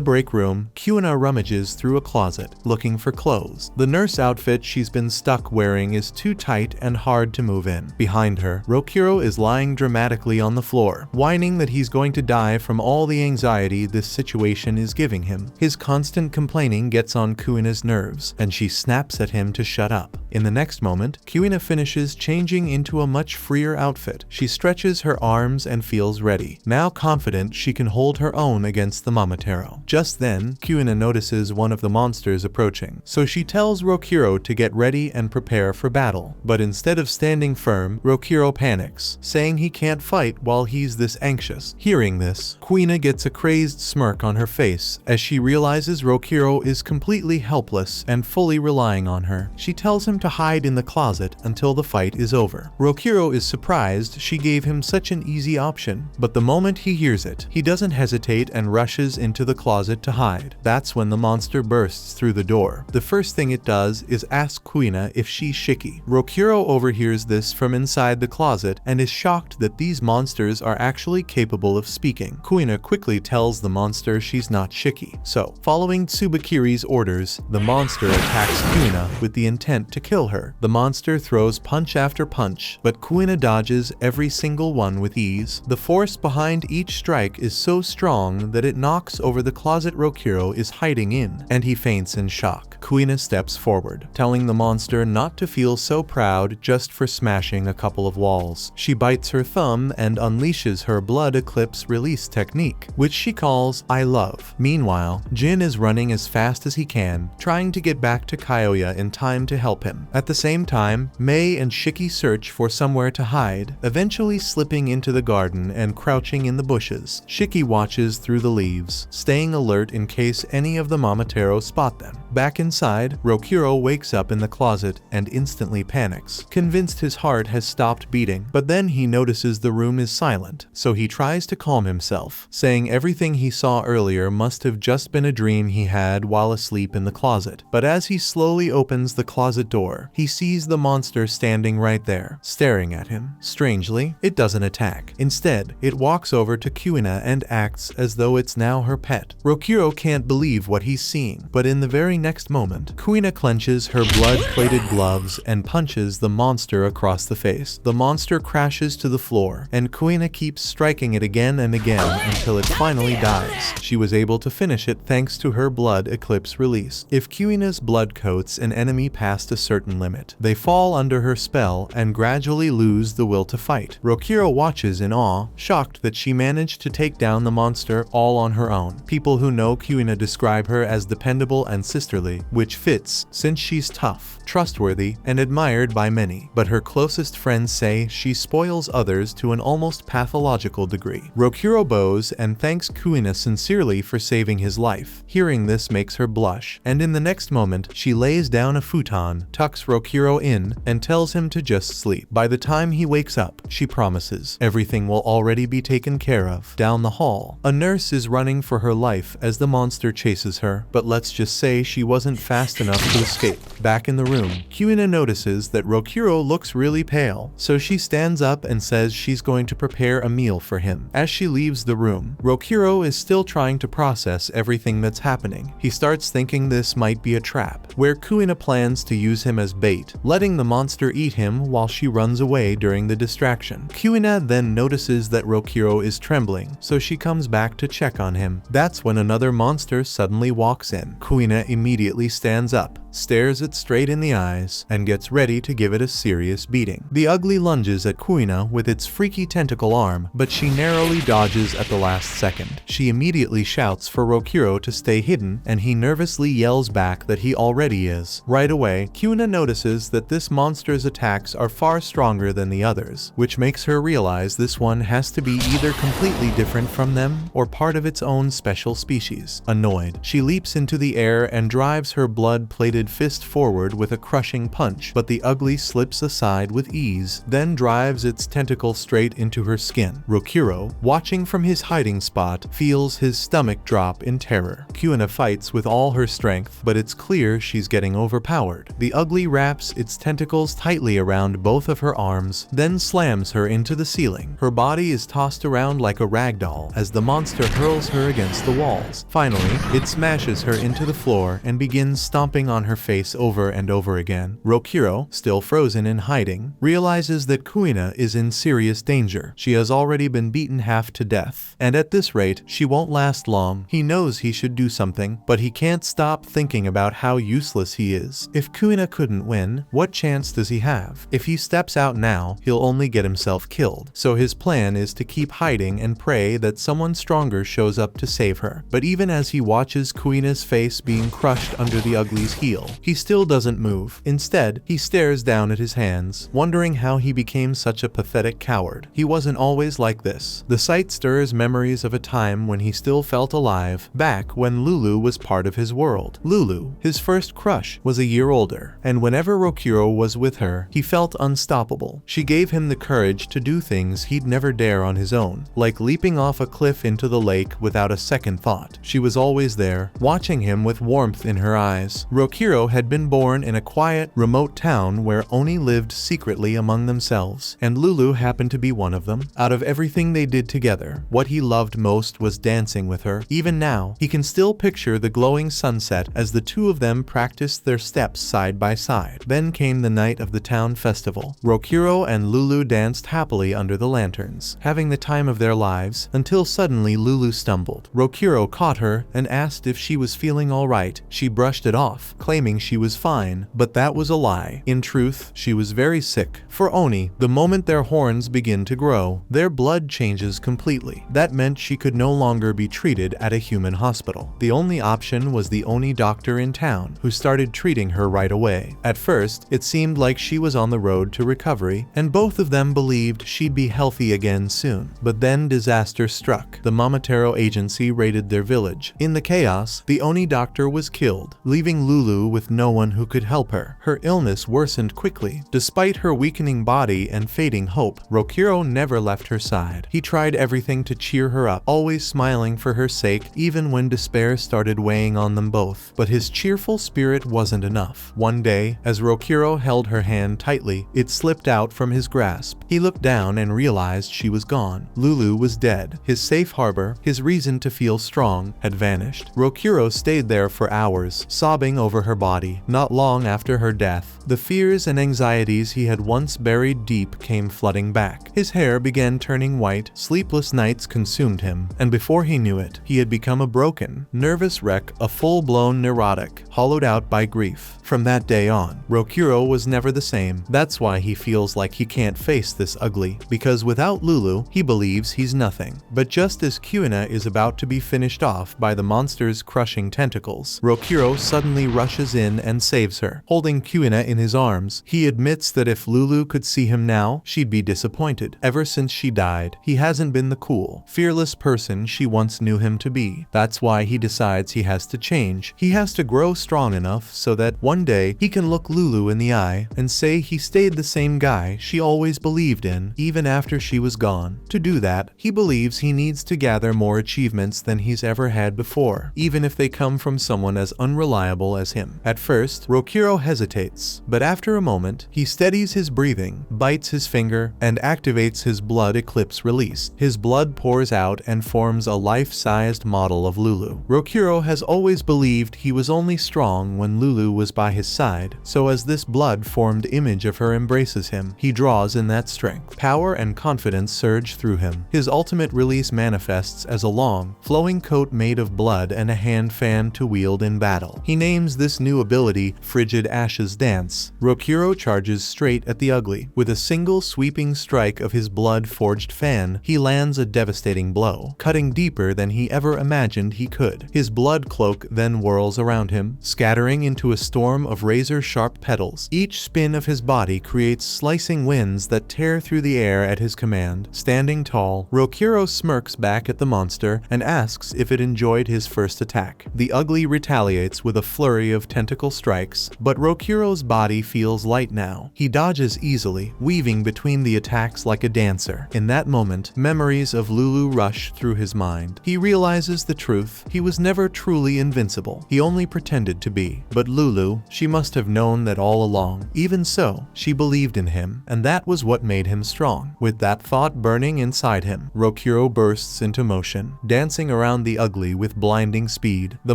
break room, Kuina rummages through a closet, looking for clothes. The nurse outfit she's been stuck wearing is too tight and hard to move in. Behind her, Rokuro is lying dramatically on the floor, whining that he's going to die from all the anxiety this situation is giving him. His constant complaining gets on Kuina's nerves, and she snaps at him to shut up. In the next moment, Kuina finishes changing into a much freer outfit. She stretches her arms and feels ready, now confident she can hold her own against the Momotaro. Just then, Kuina notices one of the monsters approaching, so she tells Rokuro to get ready and prepare for battle. But instead of standing firm, Rokuro panics, saying he can't fight while he's this anxious. Hearing this, Kuina gets a crazed smirk on her face as she realizes Rokuro is completely helpless and fully relying on her. She tells him to hide in the closet until the fight is over. Rokuro is surprised she gave him such an easy option, but the moment he hears it, he doesn't hesitate and rushes into the closet to hide. That's when the monster bursts through the door. The first thing it does is ask Kuina if she's Shiki. Rokuro overhears this from inside the closet and is shocked that these monsters are actually capable of speaking. Kuina quickly tells the monster she's not Shiki. So, following Tsubakiri's orders, the monster attacks Kuina with the intent to kill her. The monster throws punch after punch, but Kuina dodges every single one with ease. The force behind each strike is so strong that it knocks over the closet Rokuro is hiding in, and he faints in shock. Kuina steps forward, telling the monster not to feel so proud just for smashing a couple of walls. She bites her thumb and unleashes her blood eclipse release technique, which she calls I Love. Meanwhile, Jin is running as fast as he can, trying to get back to Kyoya in time to help him. At the same time, Mei and Shiki search for somewhere to hide, eventually slipping into the garden and crouching in the bushes. Shiki watches through the leaves, staying alert in case any of the Momotaro spot them. Back inside, Rokuro wakes up in the closet and instantly panics, convinced his heart has stopped beating. But then he notices the room is silent, so he tries to calm himself, saying everything he saw earlier must have just been a dream he had while asleep in the closet. But as he slowly opens the closet door, he sees the monster standing right there, staring at him. Strangely, it doesn't attack. Instead, it walks over to Kuina and acts as though it's now her pet. Rokuro can't believe what he's seeing, but in the very next moment, Kuina clenches her blood-plated gloves and punches the monster across the face. The monster crashes to the floor, and Kuina keeps striking it again and again until it finally dies. eyes. She was able to finish it thanks to her blood eclipse release. If Kuina's blood coats an enemy past a certain limit, they fall under her spell and gradually lose the will to fight. Rokuro watches in awe, shocked that she managed to take down the monster all on her own. People who know Kuina describe her as dependable and sisterly, which fits since she's tough, trustworthy, and admired by many. But her closest friends say she spoils others to an almost pathological degree. Rokuro bows and thanks Kuina sincerely for saving his life. Hearing this makes her blush, and in the next moment, she lays down a futon, tucks Rokuro in, and tells him to just sleep. By the time he wakes up, she promises everything will already be taken care of. Down the hall, a nurse is running for her life as the monster chases her, but let's just say she wasn't fast enough to escape. Back in the room, Kuina notices that Rokuro looks really pale, so she stands up and says she's going to prepare a meal for him. As she leaves the room, Rokuro is still trying to process everything that's happening. He starts thinking this might be a trap, where Kuina plans to use him as bait, letting the monster eat him while she runs away during the distraction. Kuina then notices that Rokuro is trembling, so she comes back to check on him. That's when another monster suddenly walks in. Kuina immediately stands up, stares it straight in the eyes, and gets ready to give it a serious beating. The ugly lunges at Kuina with its freaky tentacle arm, but she narrowly dodges at the last second. She immediately shouts for Rokuro to stay hidden, and he nervously yells back that he already is. Right away, Kuina notices that this monster's attacks are far stronger than the others, which makes her realize this one has to be either completely different from them or part of its own special species. Annoyed, she leaps into the air and drives her blood-plated fist forward with a crushing punch, but the ugly slips aside with ease, then drives its tentacle straight into her skin. Rokuro, watching from his hiding spot, feels his stomach drop in terror. Kuina fights with all her strength, but it's clear she's getting overpowered. The ugly wraps its tentacles tightly around both of her arms, then slams her into the ceiling. Her body is tossed around like a rag doll as the monster hurls her against the walls. Finally, it smashes her into the floor and begins stomping on her face over and over again. Rokuro, still frozen in hiding, realizes that Kuina is in serious danger. She has already been beaten half to death, and at this rate, she won't last long. He knows he should do something, but he can't stop thinking about how useless he is. If Kuina couldn't win, what chance does he have? If he steps out now, he'll only get himself killed. So his plan is to keep hiding and pray that someone stronger shows up to save her. But even as he watches Kuina's face being crushed under the ugly's heel, he still doesn't move. Instead, he stares down at his hands, wondering how he became such a pathetic coward. He wasn't always like this. The sight stirs memories of a time when he still felt alive, back when Lulu was part of his world. Lulu, his first crush, was a year older, and whenever Rokuro was with her, he felt unstoppable. She gave him the courage to do things he'd never dare on his own, like leaping off a cliff into the lake without a second thought. She was always there, watching him with warmth in her eyes. Rokuro had been born in a quiet, remote town where Oni lived secretly among themselves, and Lulu happened to be one of them. Out of everything they did together, what he loved most was dancing with her. Even now, he can still picture the glowing sunset as the two of them practiced their steps side by side. Then came the night of the town festival. Rokuro and Lulu danced happily under the lanterns, having the time of their lives, until suddenly Lulu stumbled. Rokuro caught her and asked if she was feeling alright. She brushed it off, claiming she was fine, but that was a lie. In truth, she was very sick. For Oni, the moment their horns begin to grow, their blood changes completely. That meant she could no longer be treated at a human hospital. The only option was the Oni doctor in town, who started treating her right away. At first, it seemed like she was on the road to recovery, and both of them believed she'd be healthy again soon. But then disaster struck. The Momotaro agency raided their village. In the chaos, the Oni doctor was killed, leaving Lulu with no one who could help her. Her illness worsened quickly. Despite her weakening body and fading hope, Rokuro never left her side. He tried everything to cheer her up, always smiling for her sake, even when despair started weighing on them both. But his cheerful spirit wasn't enough. One day, as Rokuro held her hand tightly, it slipped out from his grasp. He looked down and realized she was gone. Lulu was dead. His safe harbor, his reason to feel strong, had vanished. Rokuro stayed there for hours, sobbing over her her body. Not long after her death, the fears and anxieties he had once buried deep came flooding back. His hair began turning white, sleepless nights consumed him, and before he knew it, he had become a broken, nervous wreck, a full-blown neurotic, hollowed out by grief. From that day on, Rokuro was never the same. That's why he feels like he can't face this ugly, because without Lulu, he believes he's nothing. But just as Kuina is about to be finished off by the monster's crushing tentacles, Rokuro suddenly rushes in and saves her. Holding Kuina in his arms, he admits that if Lulu could see him now, she'd be disappointed. Ever since she died, he hasn't been the cool, fearless person she once knew him to be. That's why he decides he has to change. He has to grow strong enough so that one day he can look Lulu in the eye and say he stayed the same guy she always believed in, even after she was gone. To do that, he believes he needs to gather more achievements than he's ever had before, even if they come from someone as unreliable as him. At first, Rokuro hesitates, but after a moment, he steadies his breathing, bites his finger, and activates his blood eclipse release. His blood pours out and forms a life-sized model of Lulu. Rokuro has always believed he was only strong when Lulu was by his side, so as this blood-formed image of her embraces him, he draws in that strength. Power and confidence surge through him. His ultimate release manifests as a long, flowing coat made of blood and a hand fan to wield in battle. He names this new ability Frigid Ashes Dance. Rokuro charges straight at the ugly. With a single sweeping strike of his blood-forged fan, he lands a devastating blow, cutting deeper than he ever imagined he could. His blood cloak then whirls around him, scattering into a storm of razor-sharp petals. Each spin of his body creates slicing winds that tear through the air at his command. Standing tall, Rokuro smirks back at the monster and asks if it enjoyed his first attack. The ugly retaliates with a flurry of tentacle strikes, but Rokuro's body feels light now. He dodges easily, weaving between the attacks like a dancer. In that moment, memories of Lulu rush through his mind. He realizes the truth. He was never truly invincible. He only pretended to be. But Lulu, she must have known that all along. Even so, she believed in him, and that was what made him strong. With that thought burning inside him, Rokuro bursts into motion, dancing around the ugly with blinding speed. The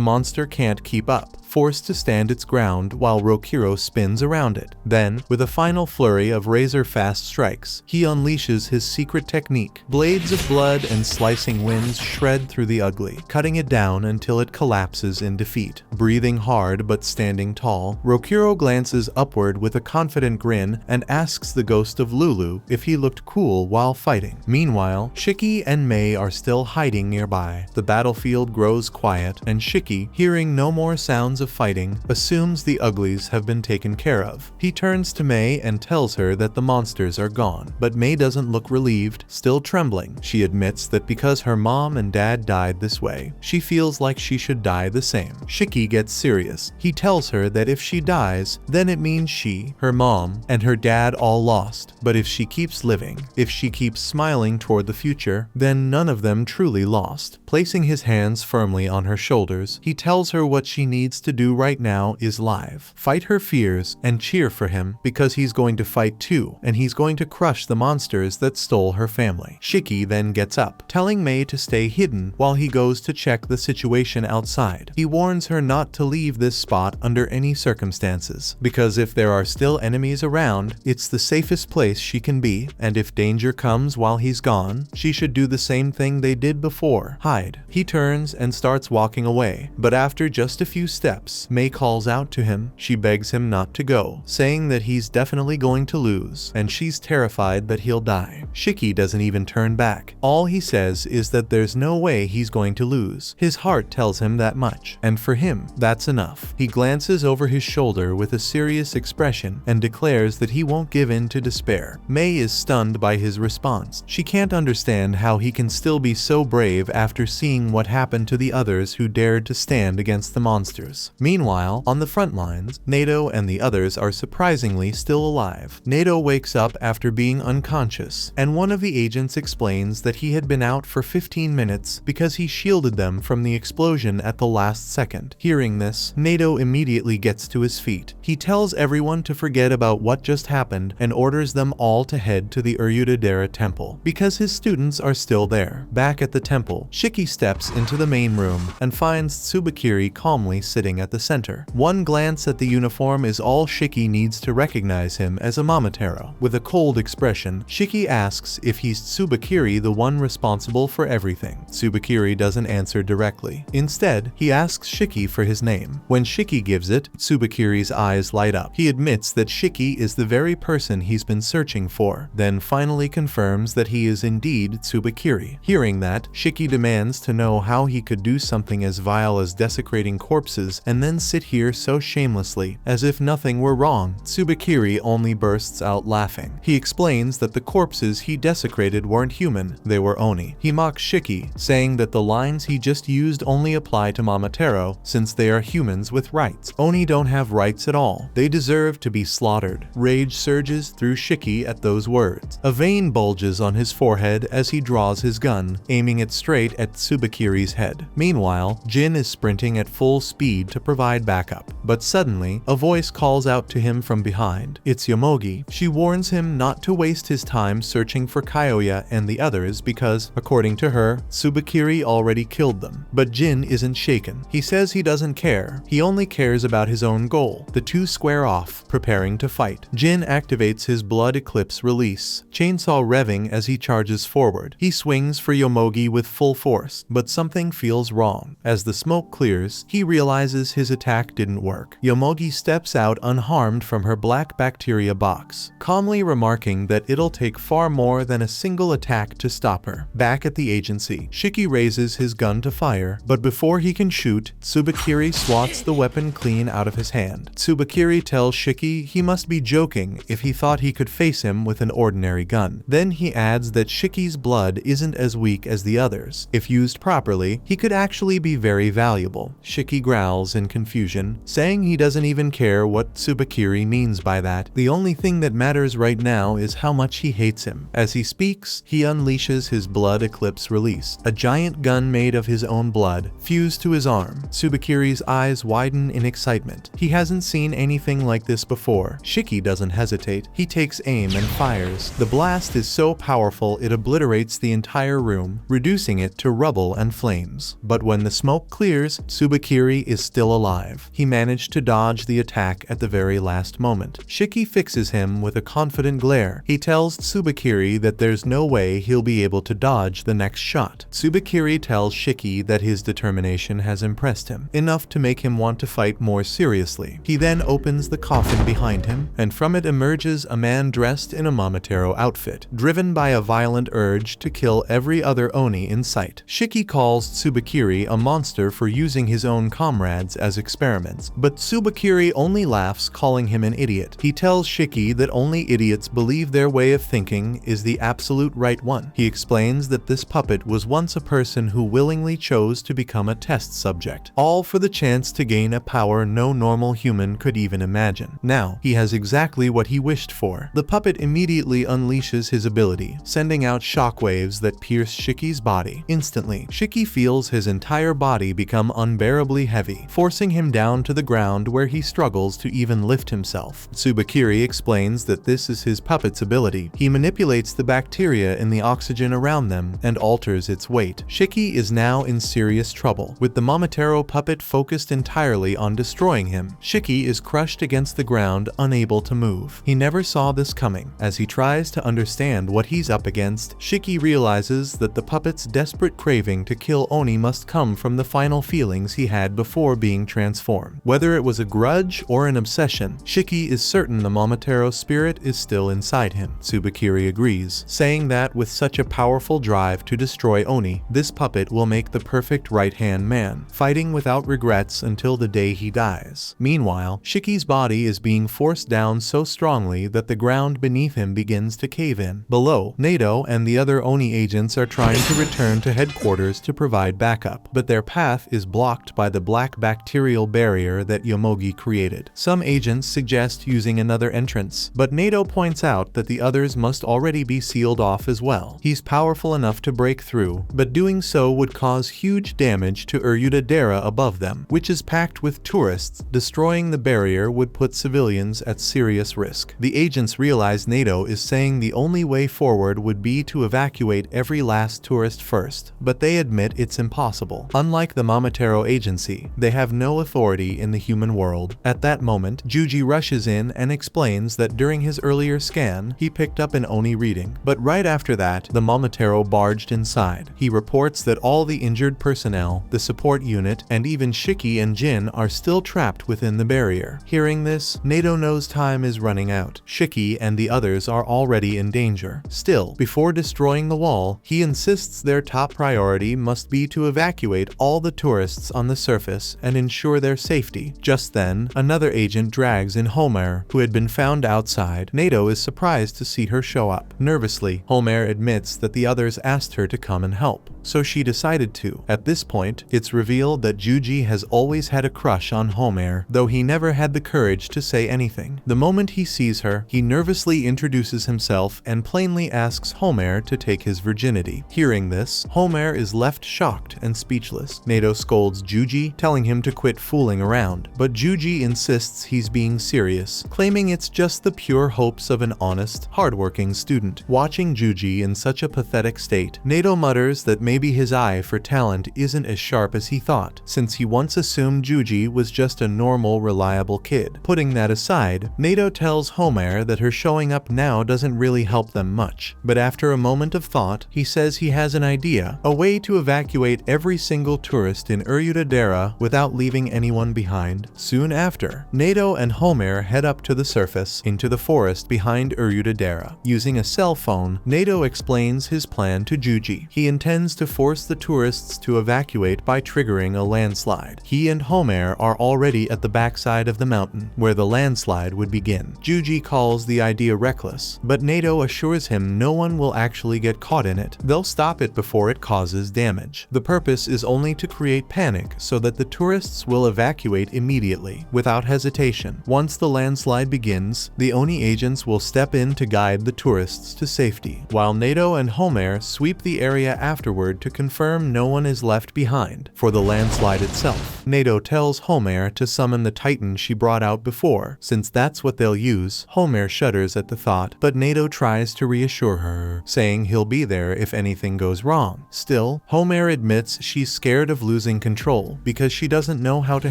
monster can't keep up, forced to stand its ground while Rokuro spins around it. Then, with a final flurry of razor-fast strikes, he unleashes his secret technique. Blades of blood and slicing winds shred through the ugly, cutting it down until it collapses in defeat. Breathing hard but standing tall, Rokuro glances upward with a confident grin and asks the ghost of Lulu if he looked cool while fighting. Meanwhile, Shiki and Mei are still hiding nearby. The battlefield grows quiet, and Shiki, hearing no more sounds of fighting, assumes the uglies have been taken care of. He turns to Mei and tells her that the monsters are gone, but Mei doesn't look relieved, still trembling. She admits that because her mom and dad died this way, she feels like she should die the same. Shiki gets serious. He tells her that if she dies, then it means she, her mom, and her dad all lost. But if she keeps living, if she keeps smiling toward the future, then none of them truly lost. Placing his hands firmly on her shoulders, he tells her what she needs to do right now is live. Fight her fears and cheer for him, because he's going to fight too, and he's going to crush the monsters that stole her family. Shiki then gets up, telling Mei to stay hidden while he goes to check the situation outside. He warns her not to leave this spot under any circumstances, because if there are still enemies around, it's the safest place she can be, and if danger comes while he's gone, she should do the same thing they did before, hide. He turns and starts walking away, but after just a few steps, Mei calls out to him. She begs him not to go, saying that he's definitely going to lose, and she's terrified that he'll die. Shiki doesn't even turn back. All he says is that there's no way he's going to lose. His heart tells him that much, and for him, that's enough. He glances over his shoulder with a serious expression and declares that he won't give in to despair. Mei is stunned by his response. She can't understand how he can still be so brave after seeing what happened to the others who dared to stand against the monsters. Meanwhile, on the front lines, Nato and the others are surprisingly still alive. Nato wakes up after being unconscious, and one of the agents explains that he had been out for 15 minutes because he shielded them from the explosion at the last second. Hearing this, Nato immediately gets to his feet. He tells everyone to forget about what just happened and orders them all to head to the Uryudadera temple, because his students are still there. Back at the temple, Shiki Shiki steps into the main room and finds Tsubakiri calmly sitting at the center. One glance at the uniform is all Shiki needs to recognize him as a Momotaro. With a cold expression, Shiki asks if he's Tsubakiri, the one responsible for everything. Tsubakiri doesn't answer directly. Instead, he asks Shiki for his name. When Shiki gives it, Tsubakiri's eyes light up. He admits that Shiki is the very person he's been searching for, then finally confirms that he is indeed Tsubakiri. Hearing that, Shiki demands to know how he could do something as vile as desecrating corpses and then sit here so shamelessly, as if nothing were wrong. Tsubakiri only bursts out laughing. He explains that the corpses he desecrated weren't human, they were Oni. He mocks Shiki, saying that the lines he just used only apply to Momotaro since they are humans with rights. Oni don't have rights at all. They deserve to be slaughtered. Rage surges through Shiki at those words. A vein bulges on his forehead as he draws his gun, aiming it straight at Tsubakiri's head. Meanwhile, Jin is sprinting at full speed to provide backup. But suddenly, a voice calls out to him from behind. It's Yomogi. She warns him not to waste his time searching for Kyoya and the others because, according to her, Tsubakiri already killed them. But Jin isn't shaken. He says he doesn't care. He only cares about his own goal. The two square off, preparing to fight. Jin activates his blood eclipse release, chainsaw revving as he charges forward. He swings for Yomogi with full force, but something feels wrong. As the smoke clears, he realizes his attack didn't work. Yomogi steps out unharmed from her black bacteria box, calmly remarking that it'll take far more than a single attack to stop her. Back at the agency, Shiki raises his gun to fire, but before he can shoot, Tsubakiri swats the weapon clean out of his hand. Tsubakiri tells Shiki he must be joking if he thought he could face him with an ordinary gun. Then he adds that Shiki's blood isn't as weak as the others. If used properly, he could actually be very valuable. Shiki growls in confusion, saying he doesn't even care what Tsubakiri means by that. The only thing that matters right now is how much he hates him. As he speaks, he unleashes his blood eclipse release, a giant gun made of his own blood, fused to his arm. Tsubakiri's eyes widen in excitement. He hasn't seen anything like this before. Shiki doesn't hesitate. He takes aim and fires. The blast is so powerful it obliterates the entire room, reducing it to rubble and flames. But when the smoke clears, Tsubakiri is still alive. He managed to dodge the attack at the very last moment. Shiki fixes him with a confident glare. He tells Tsubakiri that there's no way he'll be able to dodge the next shot. Tsubakiri tells Shiki that his determination has impressed him, enough to make him want to fight more seriously. He then opens the coffin behind him, and from it emerges a man dressed in a Momotaro outfit, driven by a violent urge to kill every other Oni in sight. Shiki calls Tsubakiri a monster for using his own comrades as experiments, but Tsubakiri only laughs, calling him an idiot. He tells Shiki that only idiots believe their way of thinking is the absolute right one. He explains that this puppet was once a person who willingly chose to become a test subject, all for the chance to gain a power no normal human could even imagine. Now, he has exactly what he wished for. The puppet immediately unleashes his ability, sending out shockwaves that pierce Shiki's body. Instantly, Shiki feels his entire body become unbearably heavy, forcing him down to the ground where he struggles to even lift himself. Tsubakiri explains that this is his puppet's ability. He manipulates the bacteria in the oxygen around them and alters its weight. Shiki is now in serious trouble, with the Momotaro puppet focused entirely on destroying him. Shiki is crushed against the ground, unable to move. He never saw this coming. As he tries to understand what he's up against, Shiki realizes that the puppet's desperate craving to kill Oni must come from the final feelings he had before being transformed. Whether it was a grudge or an obsession, Shiki is certain the Momotaro spirit is still inside him. Tsubakiri agrees, saying that with such a powerful drive to destroy Oni, this puppet will make the perfect right-hand man, fighting without regrets until the day he dies. Meanwhile, Shiki's body is being forced down so strongly that the ground beneath him begins to cave in. Below, Nato and the other Oni agents are trying to return to headquarters to provide backup, but their path is blocked by the black bacterial barrier that Yomogi created. Some agents suggest using another entrance, but Nato points out that the others must already be sealed off as well. He's powerful enough to break through, but doing so would cause huge damage to Uryuta Dera above them, which is packed with tourists. Destroying the barrier would put civilians at serious risk. The agents realize Nato is saying the only way forward would be to evacuate every last tourist first, but but they admit it's impossible. Unlike the Momotaro agency, they have no authority in the human world. At that moment, Juji rushes in and explains that during his earlier scan, he picked up an Oni reading. But right after that, the Momotaro barged inside. He reports that all the injured personnel, the support unit, and even Shiki and Jin are still trapped within the barrier. Hearing this, Nato knows time is running out. Shiki and the others are already in danger. Still, before destroying the wall, he insists their top priority must be to evacuate all the tourists on the surface and ensure their safety. Just then, another agent drags in Homer, who had been found outside. Nato is surprised to see her show up. Nervously, Homer admits that the others asked her to come and help, so she decided to. At this point, it's revealed that Juji has always had a crush on Homer, though he never had the courage to say anything. The moment he sees her, he nervously introduces himself and plainly asks Homer to take his virginity. Hearing this, Homer is left shocked and speechless. Nato scolds Juji, telling him to quit fooling around, but Juji insists he's being serious, claiming it's just the pure hopes of an honest, hardworking student. Watching Juji in such a pathetic state, Nato mutters that maybe his eye for talent isn't as sharp as he thought, since he once assumed Juji was just a normal, reliable kid. Putting that aside, Nato tells Homer that her showing up now doesn't really help them much, but after a moment of thought, he says he has an idea, a way to evacuate every single tourist in Uryudadera without leaving anyone behind. Soon after, Nato and Homer head up to the surface, into the forest behind Uryudadera. Using a cell phone, Nato explains his plan to Juji. He intends to force the tourists to evacuate by triggering a landslide. He and Homer are already at the backside of the mountain, where the landslide would begin. Juji calls the idea reckless, but Nato assures him no one will actually get caught in it. They'll stop it before it causes damage. The purpose is only to create panic so that the tourists will evacuate immediately, without hesitation. Once the landslide begins, the Oni agents will step in to guide the tourists to safety, while Nato and Homer sweep the area afterward to confirm no one is left behind. For the landslide itself, Nato tells Homer to summon the Titan she brought out before, since that's what they'll use. Homer shudders at the thought, but Nato tries to reassure her, saying he'll be there if anything goes wrong. Still, Homer admits she's scared of losing control, because she doesn't know how to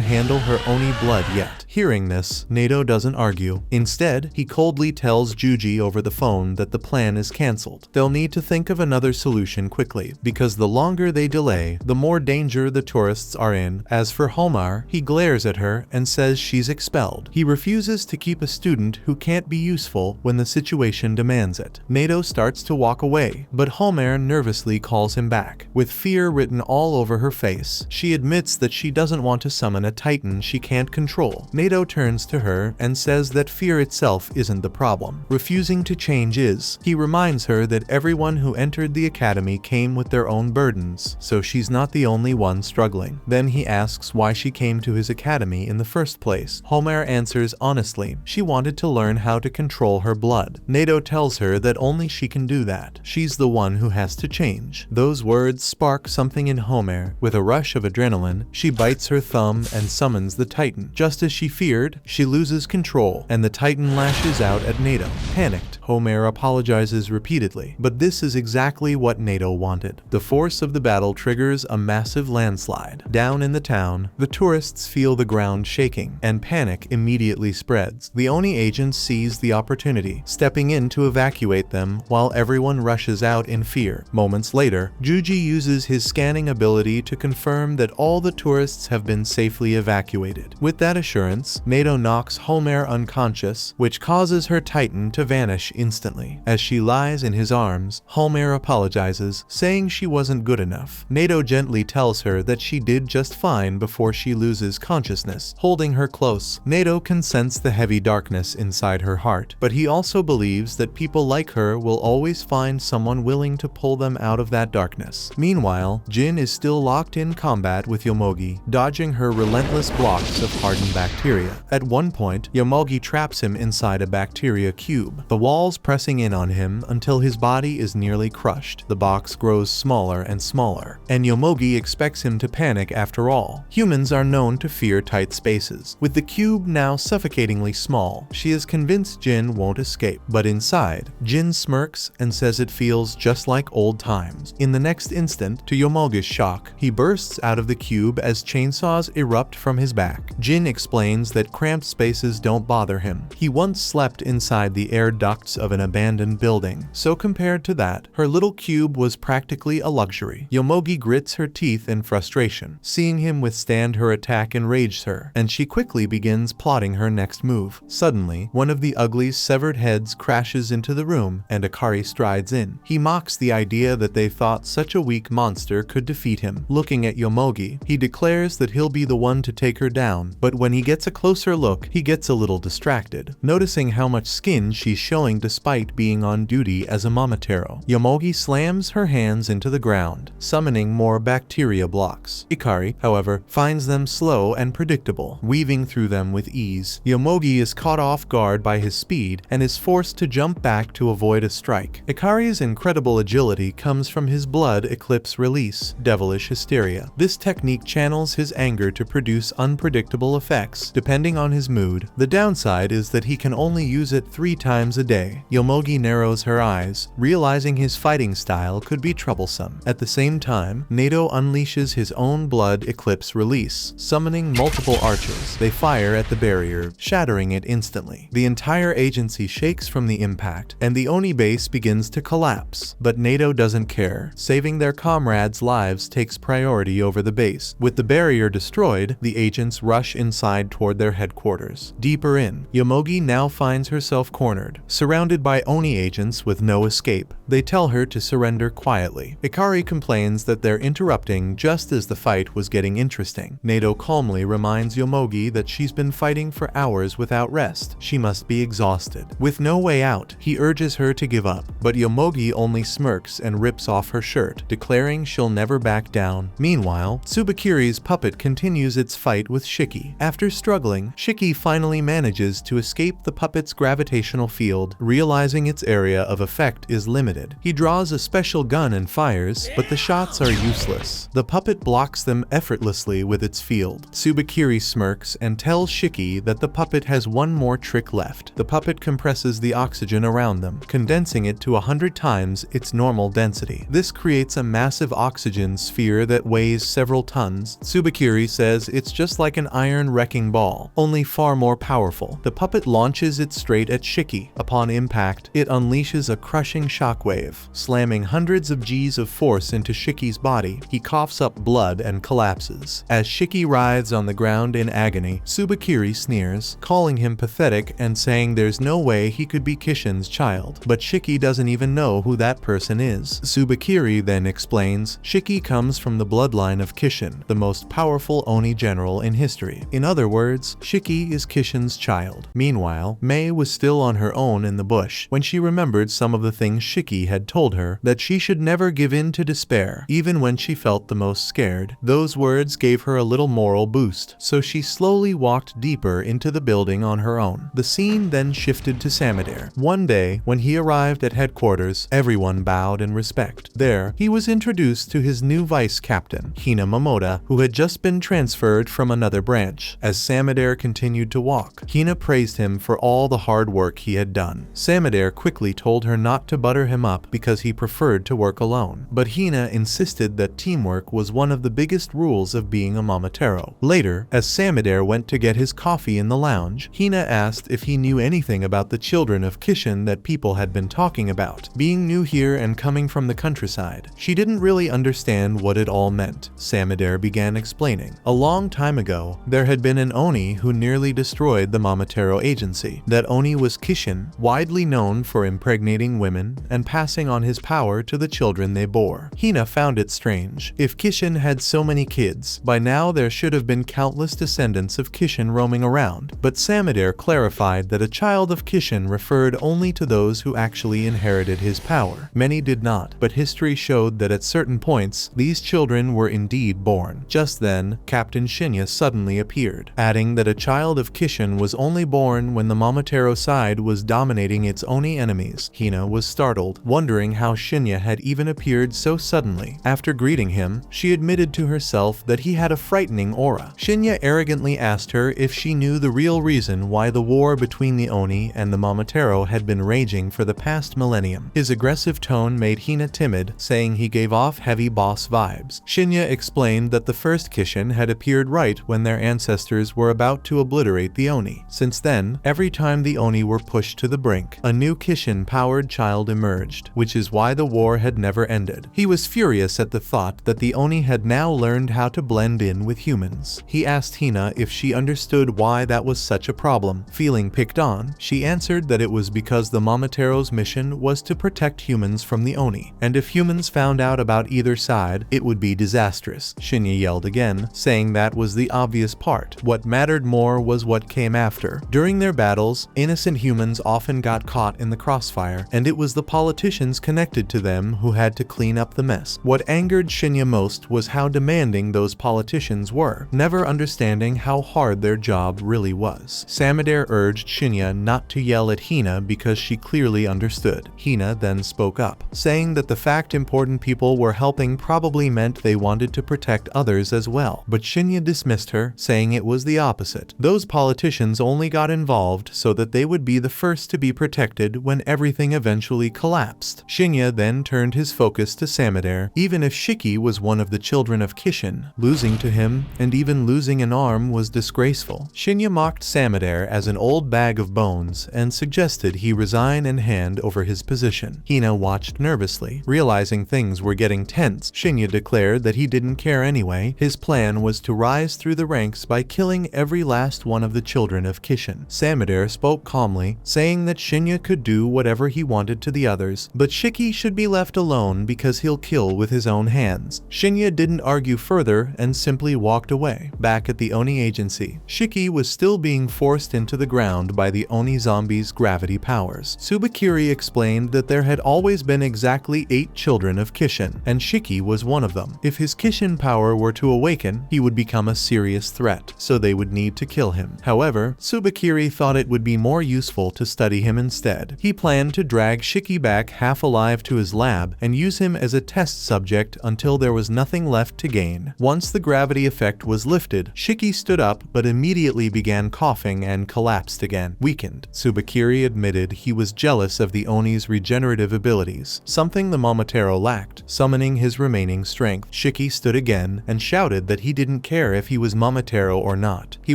handle her Oni blood yet. Hearing this, Nato doesn't argue. Instead, he coldly tells Juji over the phone that the plan is cancelled. They'll need to think of another solution quickly, because the longer they delay, the more danger the tourists are in. As for Homer, he glares at her and says she's expelled. He refuses to keep a student who can't be useful when the situation demands it. Nato starts to walk away, but Homer nervously calls him back. With fear written all over her face, she admits that she doesn't want to summon a Titan she can't control. Nato turns to her and says that fear itself isn't the problem. Refusing to change is. He reminds her that everyone who entered the academy came with their own burdens, so she's not the only one struggling. Then he asks why she came to his academy in the first place. Homer answers honestly, she wanted to learn how to control her blood. Nato tells her that only she can do that. She's the one who has to change. Those words spark something in Homer. With a rush of adrenaline, she bites her thumb and summons the Titan. Just as she feared, she loses control, and the Titan lashes out at Nato. Panicked, Homer apologizes repeatedly, but this is exactly what Nato wanted. The force of the battle triggers a massive landslide. Down in the town, the tourists feel the ground shaking, and panic immediately spreads. The Oni agent sees the opportunity, stepping in to evacuate them while everyone rushes out in fear. Moments later, Juji uses his scanning ability to confirm that all the tourists have been safely evacuated. With that assurance, Nato knocks Homer unconscious, which causes her Titan to vanish instantly. As she lies in his arms, Homer apologizes, saying she wasn't good enough. Nato gently tells her that she did just fine before she loses consciousness. Holding her close, Nato can sense the heavy darkness inside her heart, but he also believes that people like her will always find someone willing to pull them out of that darkness. Meanwhile, Jin is still locked in combat with Yomogi, dodging her relentless blocks of hardened bacteria. bacteria. At one point, Yomogi traps him inside a bacteria cube, the walls pressing in on him until his body is nearly crushed. The box grows smaller and smaller, and Yomogi expects him to panic after all. Humans are known to fear tight spaces. With the cube now suffocatingly small, she is convinced Jin won't escape. But inside, Jin smirks and says it feels just like old times. In the next instant, to Yomogi's shock, he bursts out of the cube as chainsaws erupt from his back. Jin explains that cramped spaces don't bother him. He once slept inside the air ducts of an abandoned building, so compared to that, her little cube was practically a luxury. Yomogi grits her teeth in frustration. Seeing him withstand her attack enrages her, and she quickly begins plotting her next move. Suddenly, one of the ugly's severed heads crashes into the room, and Akari strides in. He mocks the idea that they thought such a weak monster could defeat him. Looking at Yomogi, he declares that he'll be the one to take her down, but when he gets a closer look, he gets a little distracted, noticing how much skin she's showing despite being on duty as a Momotaro. Yomogi slams her hands into the ground, summoning more bacteria blocks. Ikari, however, finds them slow and predictable, weaving through them with ease. Yomogi is caught off guard by his speed and is forced to jump back to avoid a strike. Ikari's incredible agility comes from his blood eclipse release, devilish hysteria. This technique channels his anger to produce unpredictable effects, depending on his mood. The downside is that he can only use it 3 times a day. Yomogi narrows her eyes, realizing his fighting style could be troublesome. At the same time, Nato unleashes his own blood eclipse release, summoning multiple archers. They fire at the barrier, shattering it instantly. The entire agency shakes from the impact, and the Oni base begins to collapse. But Nato doesn't care. Saving their comrades' lives takes priority over the base. With the barrier destroyed, the agents rush inside toward their headquarters. Deeper in, Yomogi now finds herself cornered, surrounded by Oni agents with no escape. They tell her to surrender quietly. Ikari complains that they're interrupting just as the fight was getting interesting. Nato calmly reminds Yomogi that she's been fighting for hours without rest. She must be exhausted. With no way out, he urges her to give up, but Yomogi only smirks and rips off her shirt, declaring she'll never back down. Meanwhile, Tsubakiri's puppet continues its fight with Shiki. After struggling, Shiki finally manages to escape the puppet's gravitational field, realizing its area of effect is limited. He draws a special gun and fires, but the shots are useless. The puppet blocks them effortlessly with its field. Tsubakiri smirks and tells Shiki that the puppet has one more trick left. The puppet compresses the oxygen around them, condensing it to 100 times its normal density. This creates a massive oxygen sphere that weighs several tons. Tsubakiri says it's just like an iron wrecking ball, only far more powerful. The puppet launches it straight at Shiki. Upon impact, it unleashes a crushing shockwave, slamming hundreds of G's of force into Shiki's body. He coughs up blood and collapses. As Shiki writhes on the ground in agony, Tsubakiri sneers, calling him pathetic and saying there's no way he could be Kishin's child. But Shiki doesn't even know who that person is. Tsubakiri then explains, Shiki comes from the bloodline of Kishin, the most powerful Oni general in history. In other words, Shiki is Kishin's child. Meanwhile, Mei was still on her own in the bush when she remembered some of the things Shiki had told her, that she should never give in to despair, even when she felt the most scared. Those words gave her a little moral boost, so she slowly walked deeper into the building on her own. The scene then shifted to Samedare. One day, when he arrived at headquarters, everyone bowed in respect. There, he was introduced to his new vice captain, Hina Momoda, who had just been transferred from another branch. As Samedare continued to walk, Hina praised him for all the hard work he had done. Samedare quickly told her not to butter him up because he preferred to work alone, but Hina insisted that teamwork was one of the biggest rules of being a Momotaro. Later, as Samedare went to get his coffee in the lounge, Hina asked if he knew anything about the children of Kishin that people had been talking about. Being new here and coming from the countryside, she didn't really understand what it all meant. Samedare began explaining. A long time ago, there had been an Oni who nearly destroyed the Momotaro agency. That Oni was Kishin, widely known for impregnating women and passing on his power to the children they bore. Hina found it strange. If Kishin had so many kids, by now there should have been countless descendants of Kishin roaming around, but Samedare clarified that a child of Kishin referred only to those who actually inherited his power. Many did not, but history showed that at certain points, these children were indeed born. Just then, Captain Shinya suddenly appeared, adding adding that a child of Kishin was only born when the Momotaro side was dominating its Oni enemies. Hina was startled, wondering how Shinya had even appeared so suddenly. After greeting him, she admitted to herself that he had a frightening aura. Shinya arrogantly asked her if she knew the real reason why the war between the Oni and the Momotaro had been raging for the past millennium. His aggressive tone made Hina timid, saying he gave off heavy boss vibes. Shinya explained that the first Kishin had appeared right when their ancestors were about to obliterate the Oni. Since then, every time the Oni were pushed to the brink, a new Kishin-powered child emerged, which is why the war had never ended. He was furious at the thought that the Oni had now learned how to blend in with humans. He asked Hina if she understood why that was such a problem. Feeling picked on, she answered that it was because the Momotaro's mission was to protect humans from the Oni, and if humans found out about either side, it would be disastrous. Shinya yelled again, saying that was the obvious part. What mattered more was what came after. During their battles, innocent humans often got caught in the crossfire, and it was the politicians connected to them who had to clean up the mess. What angered Shinya most was how demanding those politicians were, never understanding how hard their job really was. Samadare urged Shinya not to yell at Hina because she clearly understood. Hina then spoke up, saying that the fact important people were helping probably meant they wanted to protect others as well. But Shinya dismissed her, saying it was the opposite. Those politicians only got involved so that they would be the first to be protected when everything eventually collapsed. Shinya then turned his focus to Samadare. Even if Shiki was one of the children of Kishin, losing to him, and even losing an arm, was disgraceful. Shinya mocked Samadare as an old bag of bones and suggested he resign and hand over his position. Hina watched nervously. Realizing things were getting tense, Shinya declared that he didn't care anyway. His plan was to rise through the ranks by killing every last one of the children of Kishin. Samadare spoke calmly, saying that Shinya could do whatever he wanted to the others, but Shiki should be left alone because he'll kill with his own hands. Shinya didn't argue further and simply walked away. Back at the Oni agency, Shiki was still being forced into the ground by the Oni zombies' gravity powers. Tsubakiri explained that there had always been exactly 8 children of Kishin, and Shiki was one of them. If his Kishin power were to awaken, he would become a serious threat, so they would need to kill him. However, Tsubakiri thought it would be more useful to study him instead. He planned to drag Shiki back half alive to his lab and use him as a test subject until there was nothing left to gain. Once the gravity effect was lifted, Shiki stood up but immediately began coughing and collapsed again, weakened. Tsubakiri admitted he was jealous of the Oni's regenerative abilities, something the Momotaro lacked, summoning his remaining strength. Shiki stood again and shouted that he didn't care if he was Momotaro or not. He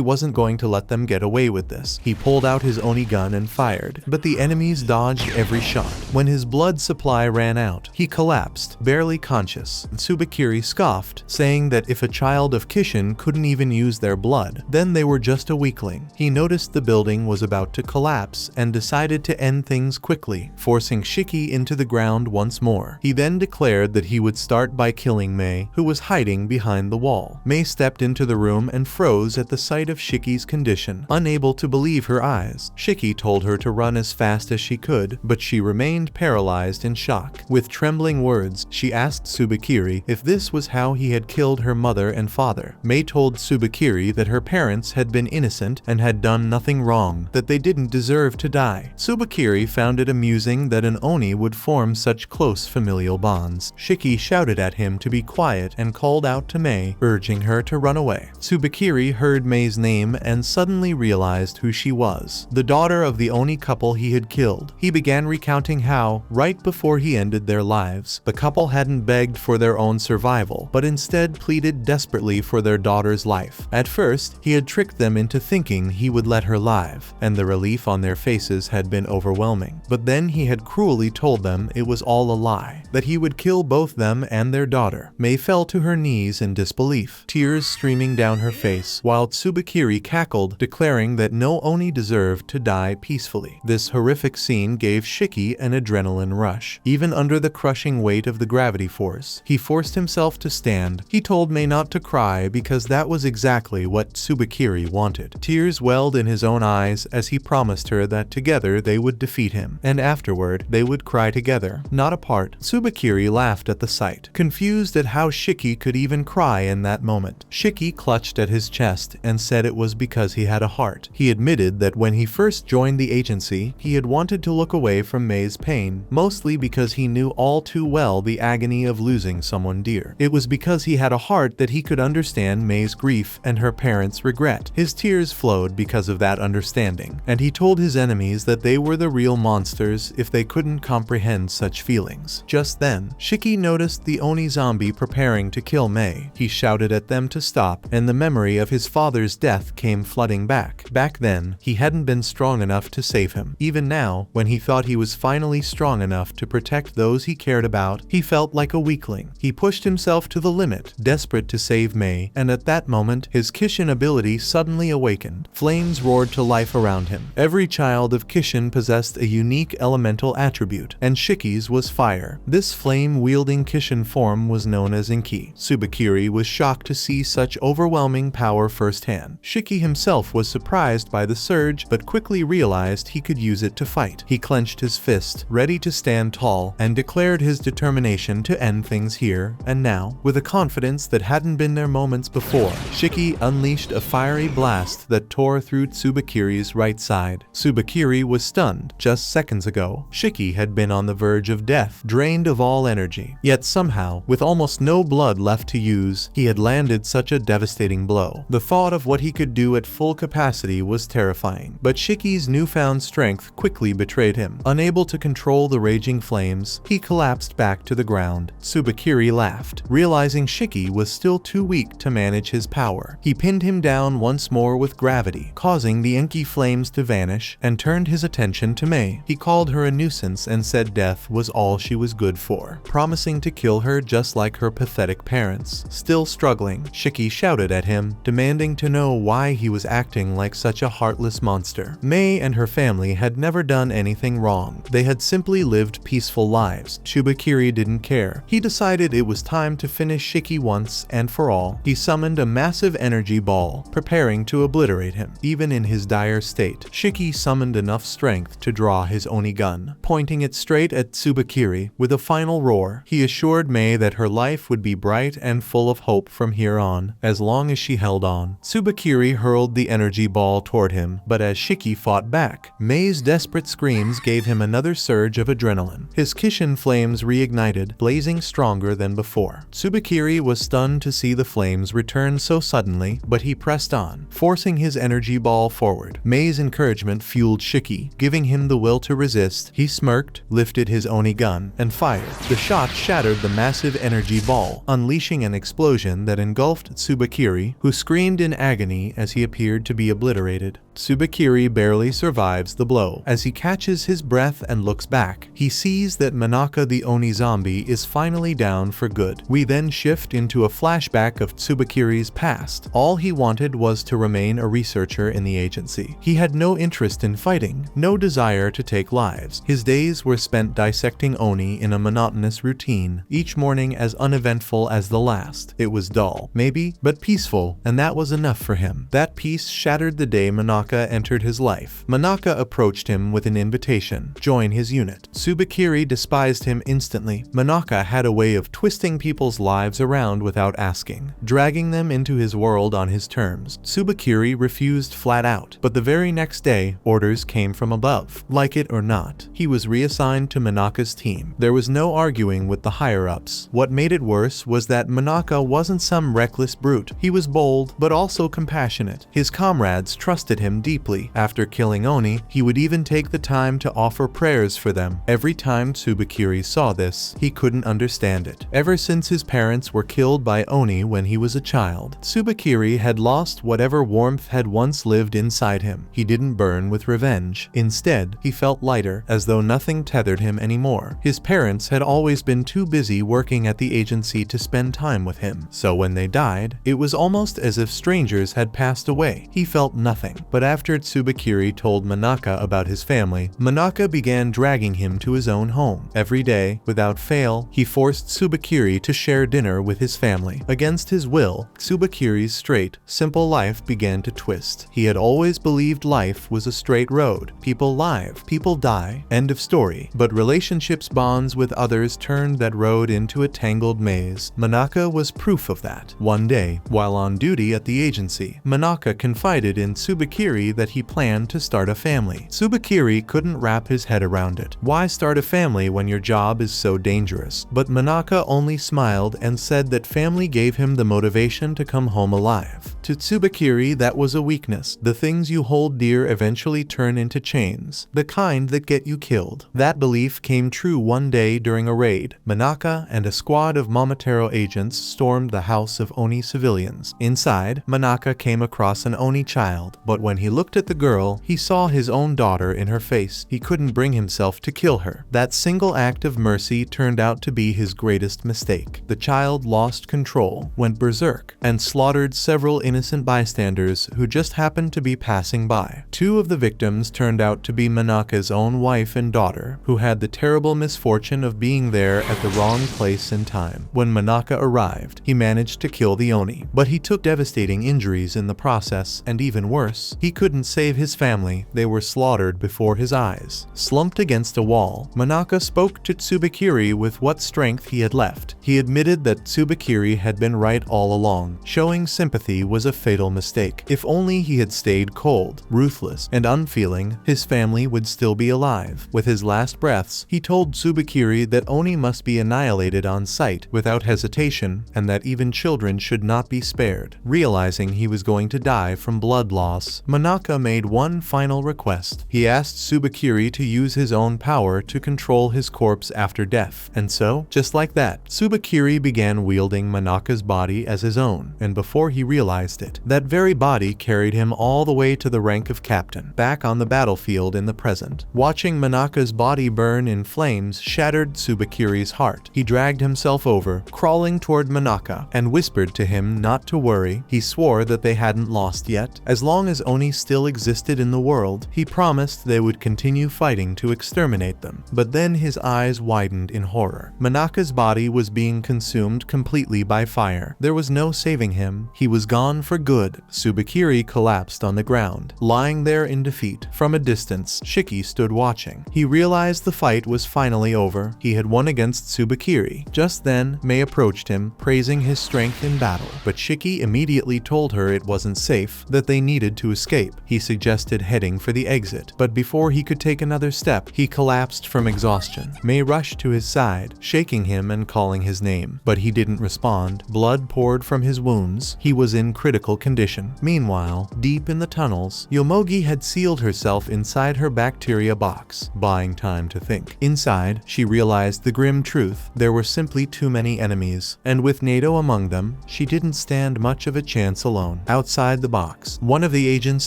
wasn't going to let them get away with this. He pulled out his Oni gun and fired, but the enemies dodged every shot. When his blood supply ran out, he collapsed, barely conscious. Tsubakiri scoffed, saying that if a child of Kishin couldn't even use their blood, then they were just a weakling. He noticed the building was about to collapse and decided to end things quickly, forcing Shiki into the ground once more. He then declared that he would start by killing Mei, who was hiding behind the wall. Mei stepped into the room and froze at the sight of Shiki's condition, unable to believe her eyes. Shiki told her to run as fast as she could, but she remained paralyzed in shock. With trembling words, she asked Tsubakiri if this was how he had killed her mother and father. Mei told Tsubakiri that her parents had been innocent and had done nothing wrong, that they didn't deserve to die. Tsubakiri found it amusing that an Oni would form such close familial bonds. Shiki shouted at him to be quiet and called out to Mei, urging her to run away. Tsubakiri heard Mei's name and suddenly realized who she was, the daughter of the Oni couple he had killed. He began recounting how, right before he ended their lives, the couple hadn't begged for their own survival, but instead pleaded desperately for their daughter's life. At first, he had tricked them into thinking he would let her live, and the relief on their faces had been overwhelming. But then he had cruelly told them it was all a lie, that he would kill both them and their daughter. Mei fell to her knees in disbelief, tears streaming down her face, while Tsubakiri cackled, declaring that no Oni deserved to die peacefully. This horrific scene gave Shiki an adrenaline rush. Even under the crushing weight of the gravity force, he forced himself to stand. He told Mei not to cry because that was exactly what Tsubakiri wanted. Tears welled in his own eyes as he promised her that together they would defeat him, and afterward they would cry together, not apart. Tsubakiri laughed at the sight, confused at how Shiki could even cry in that moment. Shiki clutched at his chest and and said it was because he had a heart. He admitted that when he first joined the agency, he had wanted to look away from May's pain, mostly because he knew all too well the agony of losing someone dear. It was because he had a heart that he could understand May's grief and her parents' regret. His tears flowed because of that understanding, and he told his enemies that they were the real monsters if they couldn't comprehend such feelings. Just then, Shiki noticed the Oni zombie preparing to kill May. He shouted at them to stop, and the memory of his father's death came flooding back. Back then, he hadn't been strong enough to save him. Even now, when he thought he was finally strong enough to protect those he cared about, he felt like a weakling. He pushed himself to the limit, desperate to save May, and at that moment, his Kishin ability suddenly awakened. Flames roared to life around him. Every child of Kishin possessed a unique elemental attribute, and Shiki's was fire. This flame-wielding Kishin form was known as Inki. Tsubakiri was shocked to see such overwhelming power firsthand. Shiki himself was surprised by the surge, but quickly realized he could use it to fight. He clenched his fist, ready to stand tall, and declared his determination to end things here and now. With a confidence that hadn't been there moments before, Shiki unleashed a fiery blast that tore through Tsubakiri's right side. Tsubakiri was stunned. Just seconds ago, Shiki had been on the verge of death, drained of all energy. Yet somehow, with almost no blood left to use, he had landed such a devastating blow. The thought of what he could do at full capacity was terrifying. But Shiki's newfound strength quickly betrayed him. Unable to control the raging flames, he collapsed back to the ground. Tsubakiri laughed, realizing Shiki was still too weak to manage his power. He pinned him down once more with gravity, causing the inky flames to vanish, and turned his attention to May. He called her a nuisance and said death was all she was good for, promising to kill her just like her pathetic parents. Still struggling, Shiki shouted at him, demanding to know why he was acting like such a heartless monster. May and her family had never done anything wrong. They had simply lived peaceful lives. Tsubakiri didn't care. He decided it was time to finish Shiki once and for all. He summoned a massive energy ball, preparing to obliterate him. Even in his dire state, Shiki summoned enough strength to draw his Oni gun. Pointing it straight at Tsubakiri, with a final roar, he assured May that her life would be bright and full of hope from here on, as long as she held on. Tsubakiri hurled the energy ball toward him, but as Shiki fought back, May's desperate screams gave him another surge of adrenaline. His Kishin flames reignited, blazing stronger than before. Tsubakiri was stunned to see the flames return so suddenly, but he pressed on, forcing his energy ball forward. May's encouragement fueled Shiki, giving him the will to resist. He smirked, lifted his Oni gun, and fired. The shot shattered the massive energy ball, unleashing an explosion that engulfed Tsubakiri, who screamed in agony as he appeared to be obliterated. Tsubakiri barely survives the blow. As he catches his breath and looks back, he sees that Manaka the Oni zombie is finally down for good. We then shift into a flashback of Tsubakiri's past. All he wanted was to remain a researcher in the agency. He had no interest in fighting, no desire to take lives. His days were spent dissecting Oni in a monotonous routine, each morning as uneventful as the last. It was dull, maybe, but peaceful, and that was enough for him. That peace shattered the day Manaka entered his life. Manaka approached him with an invitation: join his unit. Tsubakiri despised him instantly. Manaka had a way of twisting people's lives around without asking, dragging them into his world on his terms. Tsubakiri refused flat out, but the very next day, orders came from above. Like it or not, he was reassigned to Manaka's team. There was no arguing with the higher-ups. What made it worse was that Manaka wasn't some reckless brute. He was bold, but also compassionate. His comrades trusted him deeply. After killing Oni, he would even take the time to offer prayers for them. Every time Tsubakiri saw this, he couldn't understand it. Ever since his parents were killed by Oni when he was a child, Tsubakiri had lost whatever warmth had once lived inside him. He didn't burn with revenge. Instead, he felt lighter, as though nothing tethered him anymore. His parents had always been too busy working at the agency to spend time with him, so when they died, it was almost as if strangers had passed away. He felt nothing. But after Tsubakiri told Manaka about his family, Manaka began dragging him to his own home. Every day, without fail, he forced Tsubakiri to share dinner with his family. Against his will, Tsubakiri's straight, simple life began to twist. He had always believed life was a straight road. People live, people die, end of story. But relationships bonds with others turned that road into a tangled maze. Manaka was proof of that. One day, while on duty at the agency, Manaka confided in Tsubakiri that he planned to start a family. Tsubakiri couldn't wrap his head around it. Why start a family when your job is so dangerous? But Manaka only smiled and said that family gave him the motivation to come home alive. To Tsubakiri, that was a weakness. The things you hold dear eventually turn into chains, the kind that get you killed. That belief came true one day during a raid. Manaka and a squad of Momotaro agents stormed the house of Oni civilians. Inside, Manaka came across an Oni child, but when he looked at the girl, he saw his own daughter in her face. He couldn't bring himself to kill her. That single act of mercy turned out to be his greatest mistake. The child lost control, went berserk, and slaughtered several innocent bystanders who just happened to be passing by. Two of the victims turned out to be Manaka's own wife and daughter, who had the terrible misfortune of being there at the wrong place and time. When Manaka arrived, he managed to kill the Oni, but he took devastating injuries in the process, and even worse, he couldn't save his family. They were slaughtered before his eyes. Slumped against a wall, Manaka spoke to Tsubakiri with what strength he had left. He admitted that Tsubakiri had been right all along. Showing sympathy was a fatal mistake. If only he had stayed cold, ruthless, and unfeeling, his family would still be alive. With his last breaths, he told Tsubakiri that Oni must be annihilated on sight without hesitation, and that even children should not be spared. Realizing he was going to die from blood loss, Manaka made one final request. He asked Tsubakiri to use his own power to control his corpse after death. And so, just like that, Tsubakiri began wielding Manaka's body as his own, and before he realized it, that very body carried him all the way to the rank of captain. Back on the battlefield in the present, watching Manaka's body burn in flames shattered Tsubakiri's heart. He dragged himself over, crawling toward Manaka, and whispered to him not to worry. He swore that they hadn't lost yet. As long as Oni still existed in the world, he promised they would continue fighting to exterminate them. But then his eyes widened in horror. Manaka's body was being consumed completely by fire. There was no saving him. He was gone for good. Tsubakiri collapsed on the ground, lying there in defeat. From a distance, Shiki stood watching. He realized the fight was finally over. He had won against Tsubakiri. Just then, Mei approached him, praising his strength in battle. But Shiki immediately told her it wasn't safe, that they needed to escape. He suggested heading for the exit, but before he could take another step, he collapsed from exhaustion. Mei rushed to his side, shaking him and calling his name, but he didn't respond. Blood poured from his wounds. He was in critical condition. Meanwhile, deep in the tunnels, Yomogi had sealed herself inside her bacteria box, buying time to think. Inside, she realized the grim truth. There were simply too many enemies, and with NATO among them, she didn't stand much of a chance alone. Outside the box, one of the agents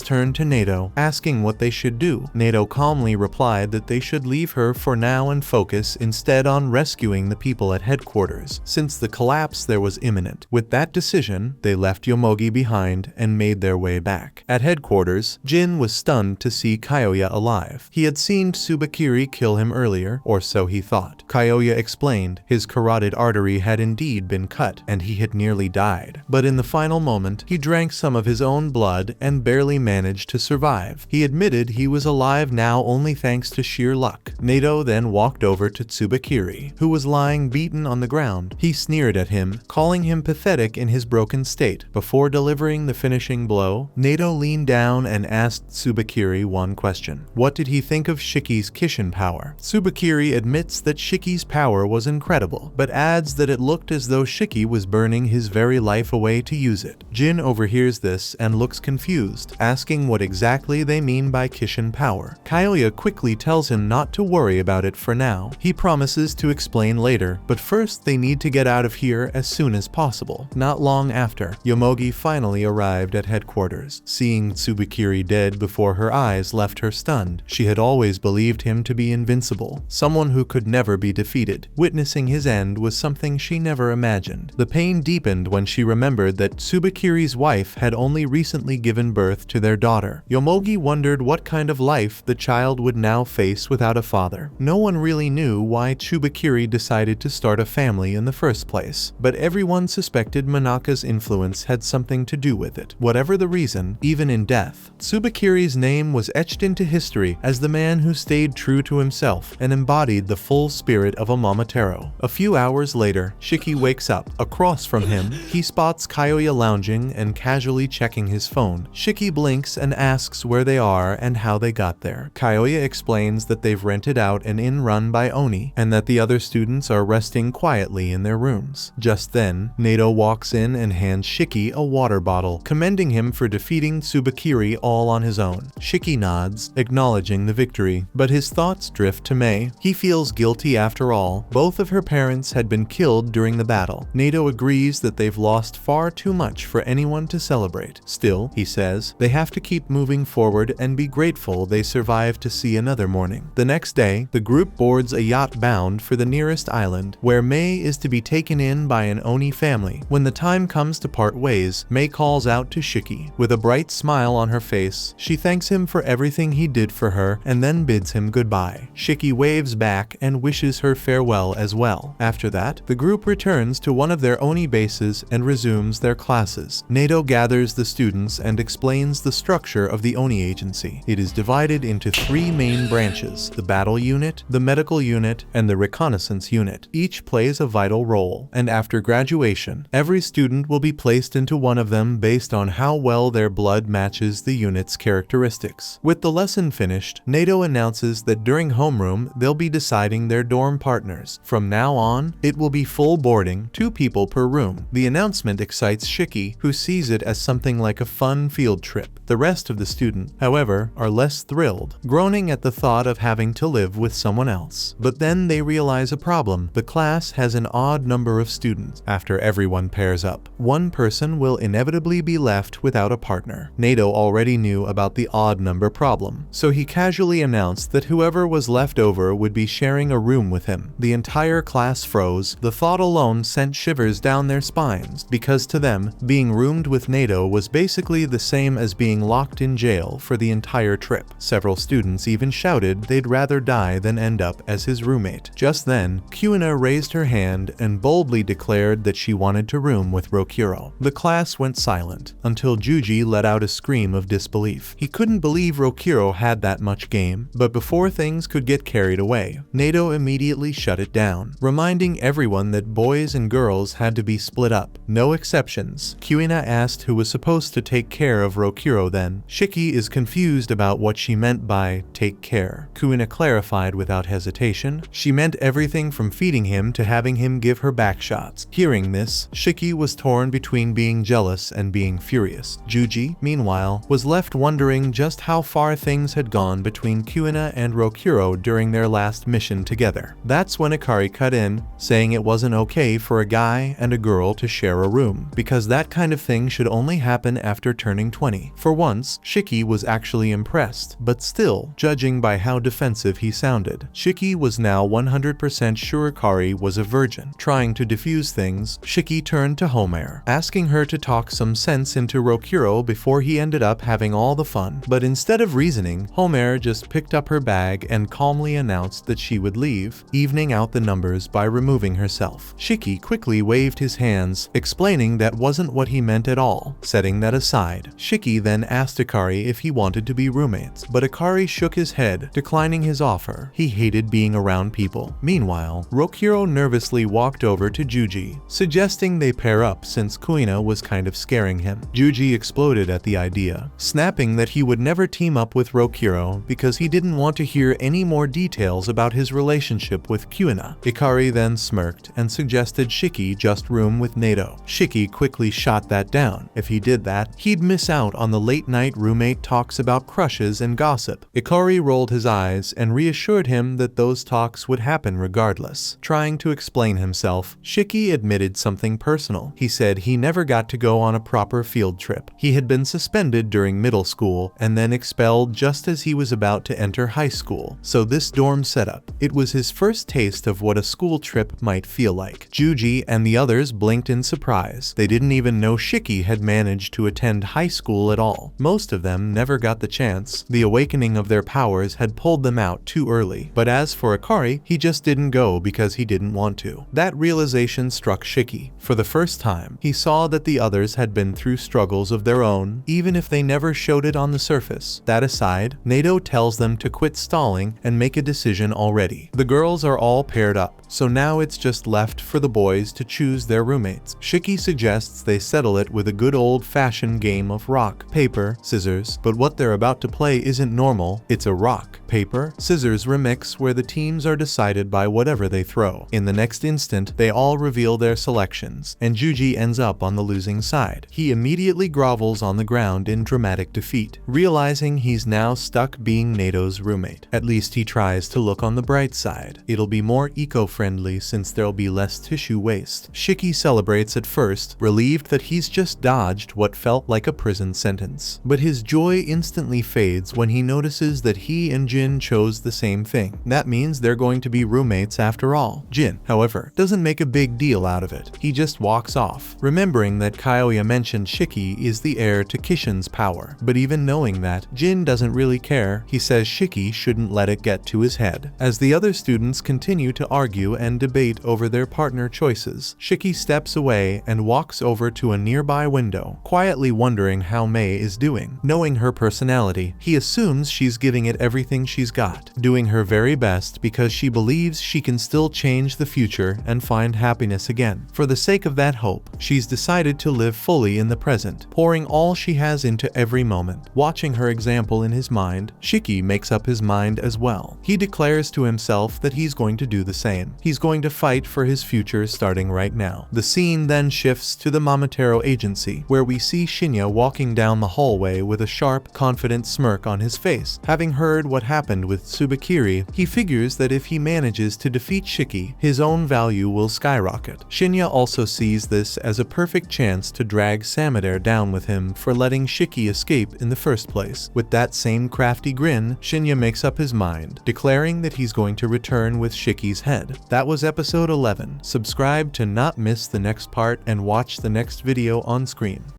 turned to NATO, asking what they should do. NATO calmly replied that they should leave her for now and focus instead on rescuing the people at headquarters, since the collapse there was imminent. With that decision, they left Yomogi behind and made their way back. At headquarters, Jin was stunned to see Kyoya alive. He had seen Tsubakiri kill him earlier, or so he thought. Kyoya explained his carotid artery had indeed been cut, and he had nearly died. But in the final moment, he drank some of his own blood and barely managed to survive. He admitted he was alive now only thanks to sheer luck. NATO then walked over to Tsubakiri, who was lying beaten on the ground. He sneered at him, calling him pathetic in his broken state. Before delivering the finishing blow, NATO leaned down and asked Tsubakiri one question. What did he think of Shiki's Kishin power? Tsubakiri admits that Shiki's power was incredible, but adds that it looked as though Shiki was burning his very life away to use it. Jin overhears this and looks confused, asking what exactly they mean by Kishin power. Kyoya quickly tells him not to worry about it for now. He promises to explain later, but first they need to get out of here as soon as possible. Not long after, Yomogi finally arrived at headquarters. Seeing Tsubakiri dead before her eyes left her stunned. She had always believed him to be invincible, someone who could never be defeated. Witnessing his end was something she never imagined. The pain deepened when she remembered that Tsubakiri's wife had only recently given birth to their their daughter. Yomogi wondered what kind of life the child would now face without a father. No one really knew why Tsubakiri decided to start a family in the first place, but everyone suspected Manaka's influence had something to do with it. Whatever the reason, even in death, Tsubakiri's name was etched into history as the man who stayed true to himself and embodied the full spirit of a Momotaro. A few hours later, Shiki wakes up. Across from him, he spots Kyoya lounging and casually checking his phone. Shiki blinks and asks where they are and how they got there. Kyoya explains that they've rented out an inn run by Oni and that the other students are resting quietly in their rooms. Just then, Nato walks in and hands Shiki a water bottle, commending him for defeating Tsubakiri all on his own. Shiki nods, acknowledging the victory, but his thoughts drift to Mei. He feels guilty after all. Both of her parents had been killed during the battle. Nato agrees that they've lost far too much for anyone to celebrate. Still, he says, they have to keep moving forward and be grateful they survived to see another morning. The next day, the group boards a yacht bound for the nearest island, where Mei is to be taken in by an Oni family. When the time comes to part ways, Mei calls out to Shiki. With a bright smile on her face, she thanks him for everything he did for her and then bids him goodbye. Shiki waves back and wishes her farewell as well. After that, the group returns to one of their Oni bases and resumes their classes. Nato gathers the students and explains the structure of the Oni agency. It is divided into 3 main branches: the battle unit, the medical unit, and the reconnaissance unit. Each plays a vital role, and after graduation, every student will be placed into one of them based on how well their blood matches the unit's characteristics. With the lesson finished, Nato announces that during homeroom they'll be deciding their dorm partners. From now on, it will be full boarding, 2 people per room. The announcement excites Shiki, who sees it as something like a fun field trip. The rest of the students, however, are less thrilled, groaning at the thought of having to live with someone else. But then they realize a problem. The class has an odd number of students. After everyone pairs up, one person will inevitably be left without a partner. Nato already knew about the odd number problem, so he casually announced that whoever was left over would be sharing a room with him. The entire class froze. The thought alone sent shivers down their spines, because to them, being roomed with Nato was basically the same as being locked in jail for the entire trip. Several students even shouted they'd rather die than end up as his roommate. Just then, Kuina raised her hand and boldly declared that she wanted to room with Rokuro. The class went silent, until Juji let out a scream of disbelief. He couldn't believe Rokuro had that much game, but before things could get carried away, Nato immediately shut it down, reminding everyone that boys and girls had to be split up. No exceptions. Kuina asked who was supposed to take care of Rokuro then. Shiki is confused about what she meant by take care. Kuina clarified without hesitation. She meant everything from feeding him to having him give her back shots. Hearing this, Shiki was torn between being jealous and being furious. Juji, meanwhile, was left wondering just how far things had gone between Kuina and Rokuro during their last mission together. That's when Ikari cut in, saying it wasn't okay for a guy and a girl to share a room, because that kind of thing should only happen after turning 20. For once, Shiki was actually impressed, but still, judging by how defensive he sounded, Shiki was now 100% sure Ikari was a virgin. Trying to defuse things, Shiki turned to Homer, asking her to talk some sense into Rokuro before he ended up having all the fun. But instead of reasoning, Homer just picked up her bag and calmly announced that she would leave, evening out the numbers by removing herself. Shiki quickly waved his hands, explaining that wasn't what he meant at all. Setting that aside, Shiki then asked Ikari if he wanted to be roommates, but Ikari shook his head, declining his offer. He hated being around people. Meanwhile, Rokuro nervously walked over to Juji, suggesting they pair up since Kuina was kind of scaring him. Juji exploded at the idea, snapping that he would never team up with Rokuro because he didn't want to hear any more details about his relationship with Kuina. Ikari then smirked and suggested Shiki just room with Nato. Shiki quickly shot that down. If he did that, he'd miss out on the late-night roommate talks about crushes and gossip. Ikari rolled his eyes and reassured him that those talks would happen regardless. Trying to explain himself, Shiki admitted something personal. He said he never got to go on a proper field trip. He had been suspended during middle school and then expelled just as he was about to enter high school. So this dorm setup, it was his first taste of what a school trip might feel like. Juji and the others blinked in surprise. They didn't even know Shiki had managed to attend high school at all. all. Most of them never got the chance. The awakening of their powers had pulled them out too early. But as for Akari, he just didn't go because he didn't want to. That realization struck Shiki. For the first time, he saw that the others had been through struggles of their own, even if they never showed it on the surface. That aside, Nato tells them to quit stalling and make a decision already. The girls are all paired up, so now it's just left for the boys to choose their roommates. Shiki suggests they settle it with a good old-fashioned game of rock, paper, scissors, but what they're about to play isn't normal, it's a rock, paper, scissors remix where the teams are decided by whatever they throw. In the next instant, they all reveal their selections, and Juji ends up on the losing side. He immediately grovels on the ground in dramatic defeat, realizing he's now stuck being Nato's roommate. At least he tries to look on the bright side. It'll be more eco-friendly since there'll be less tissue waste. Shiki celebrates at first, relieved that he's just dodged what felt like a prison sentence. But his joy instantly fades when he notices that he and Jin chose the same thing. That means they're going to be roommates after all. Jin, however, doesn't make a big deal out of it. He just walks off, remembering that Kyoya mentioned Shiki is the heir to Kishin's power. But even knowing that, Jin doesn't really care. He says Shiki shouldn't let it get to his head. As the other students continue to argue and debate over their partner choices, Shiki steps away and walks over to a nearby window, quietly wondering how Mei is doing. Knowing her personality, he assumes she's giving it everything she's got, doing her very best because she believes she can still change the future and find happiness again. For the sake of that hope, she's decided to live fully in the present, pouring all she has into every moment. Watching her example in his mind, Shiki makes up his mind as well. He declares to himself that he's going to do the same. He's going to fight for his future starting right now. The scene then shifts to the Momotaro agency, where we see Shinya walking down the hallway with a sharp, confident smirk on his face. Having heard what happened with Tsubakiri, he figures that if he manages to defeat Shiki, his own value will skyrocket. Shinya also sees this as a perfect chance to drag Samudera down with him for letting Shiki escape in the first place. With that same crafty grin, Shinya makes up his mind, declaring that he's going to return with Shiki's head. That was episode 11. Subscribe to not miss the next part and watch the next video on screen.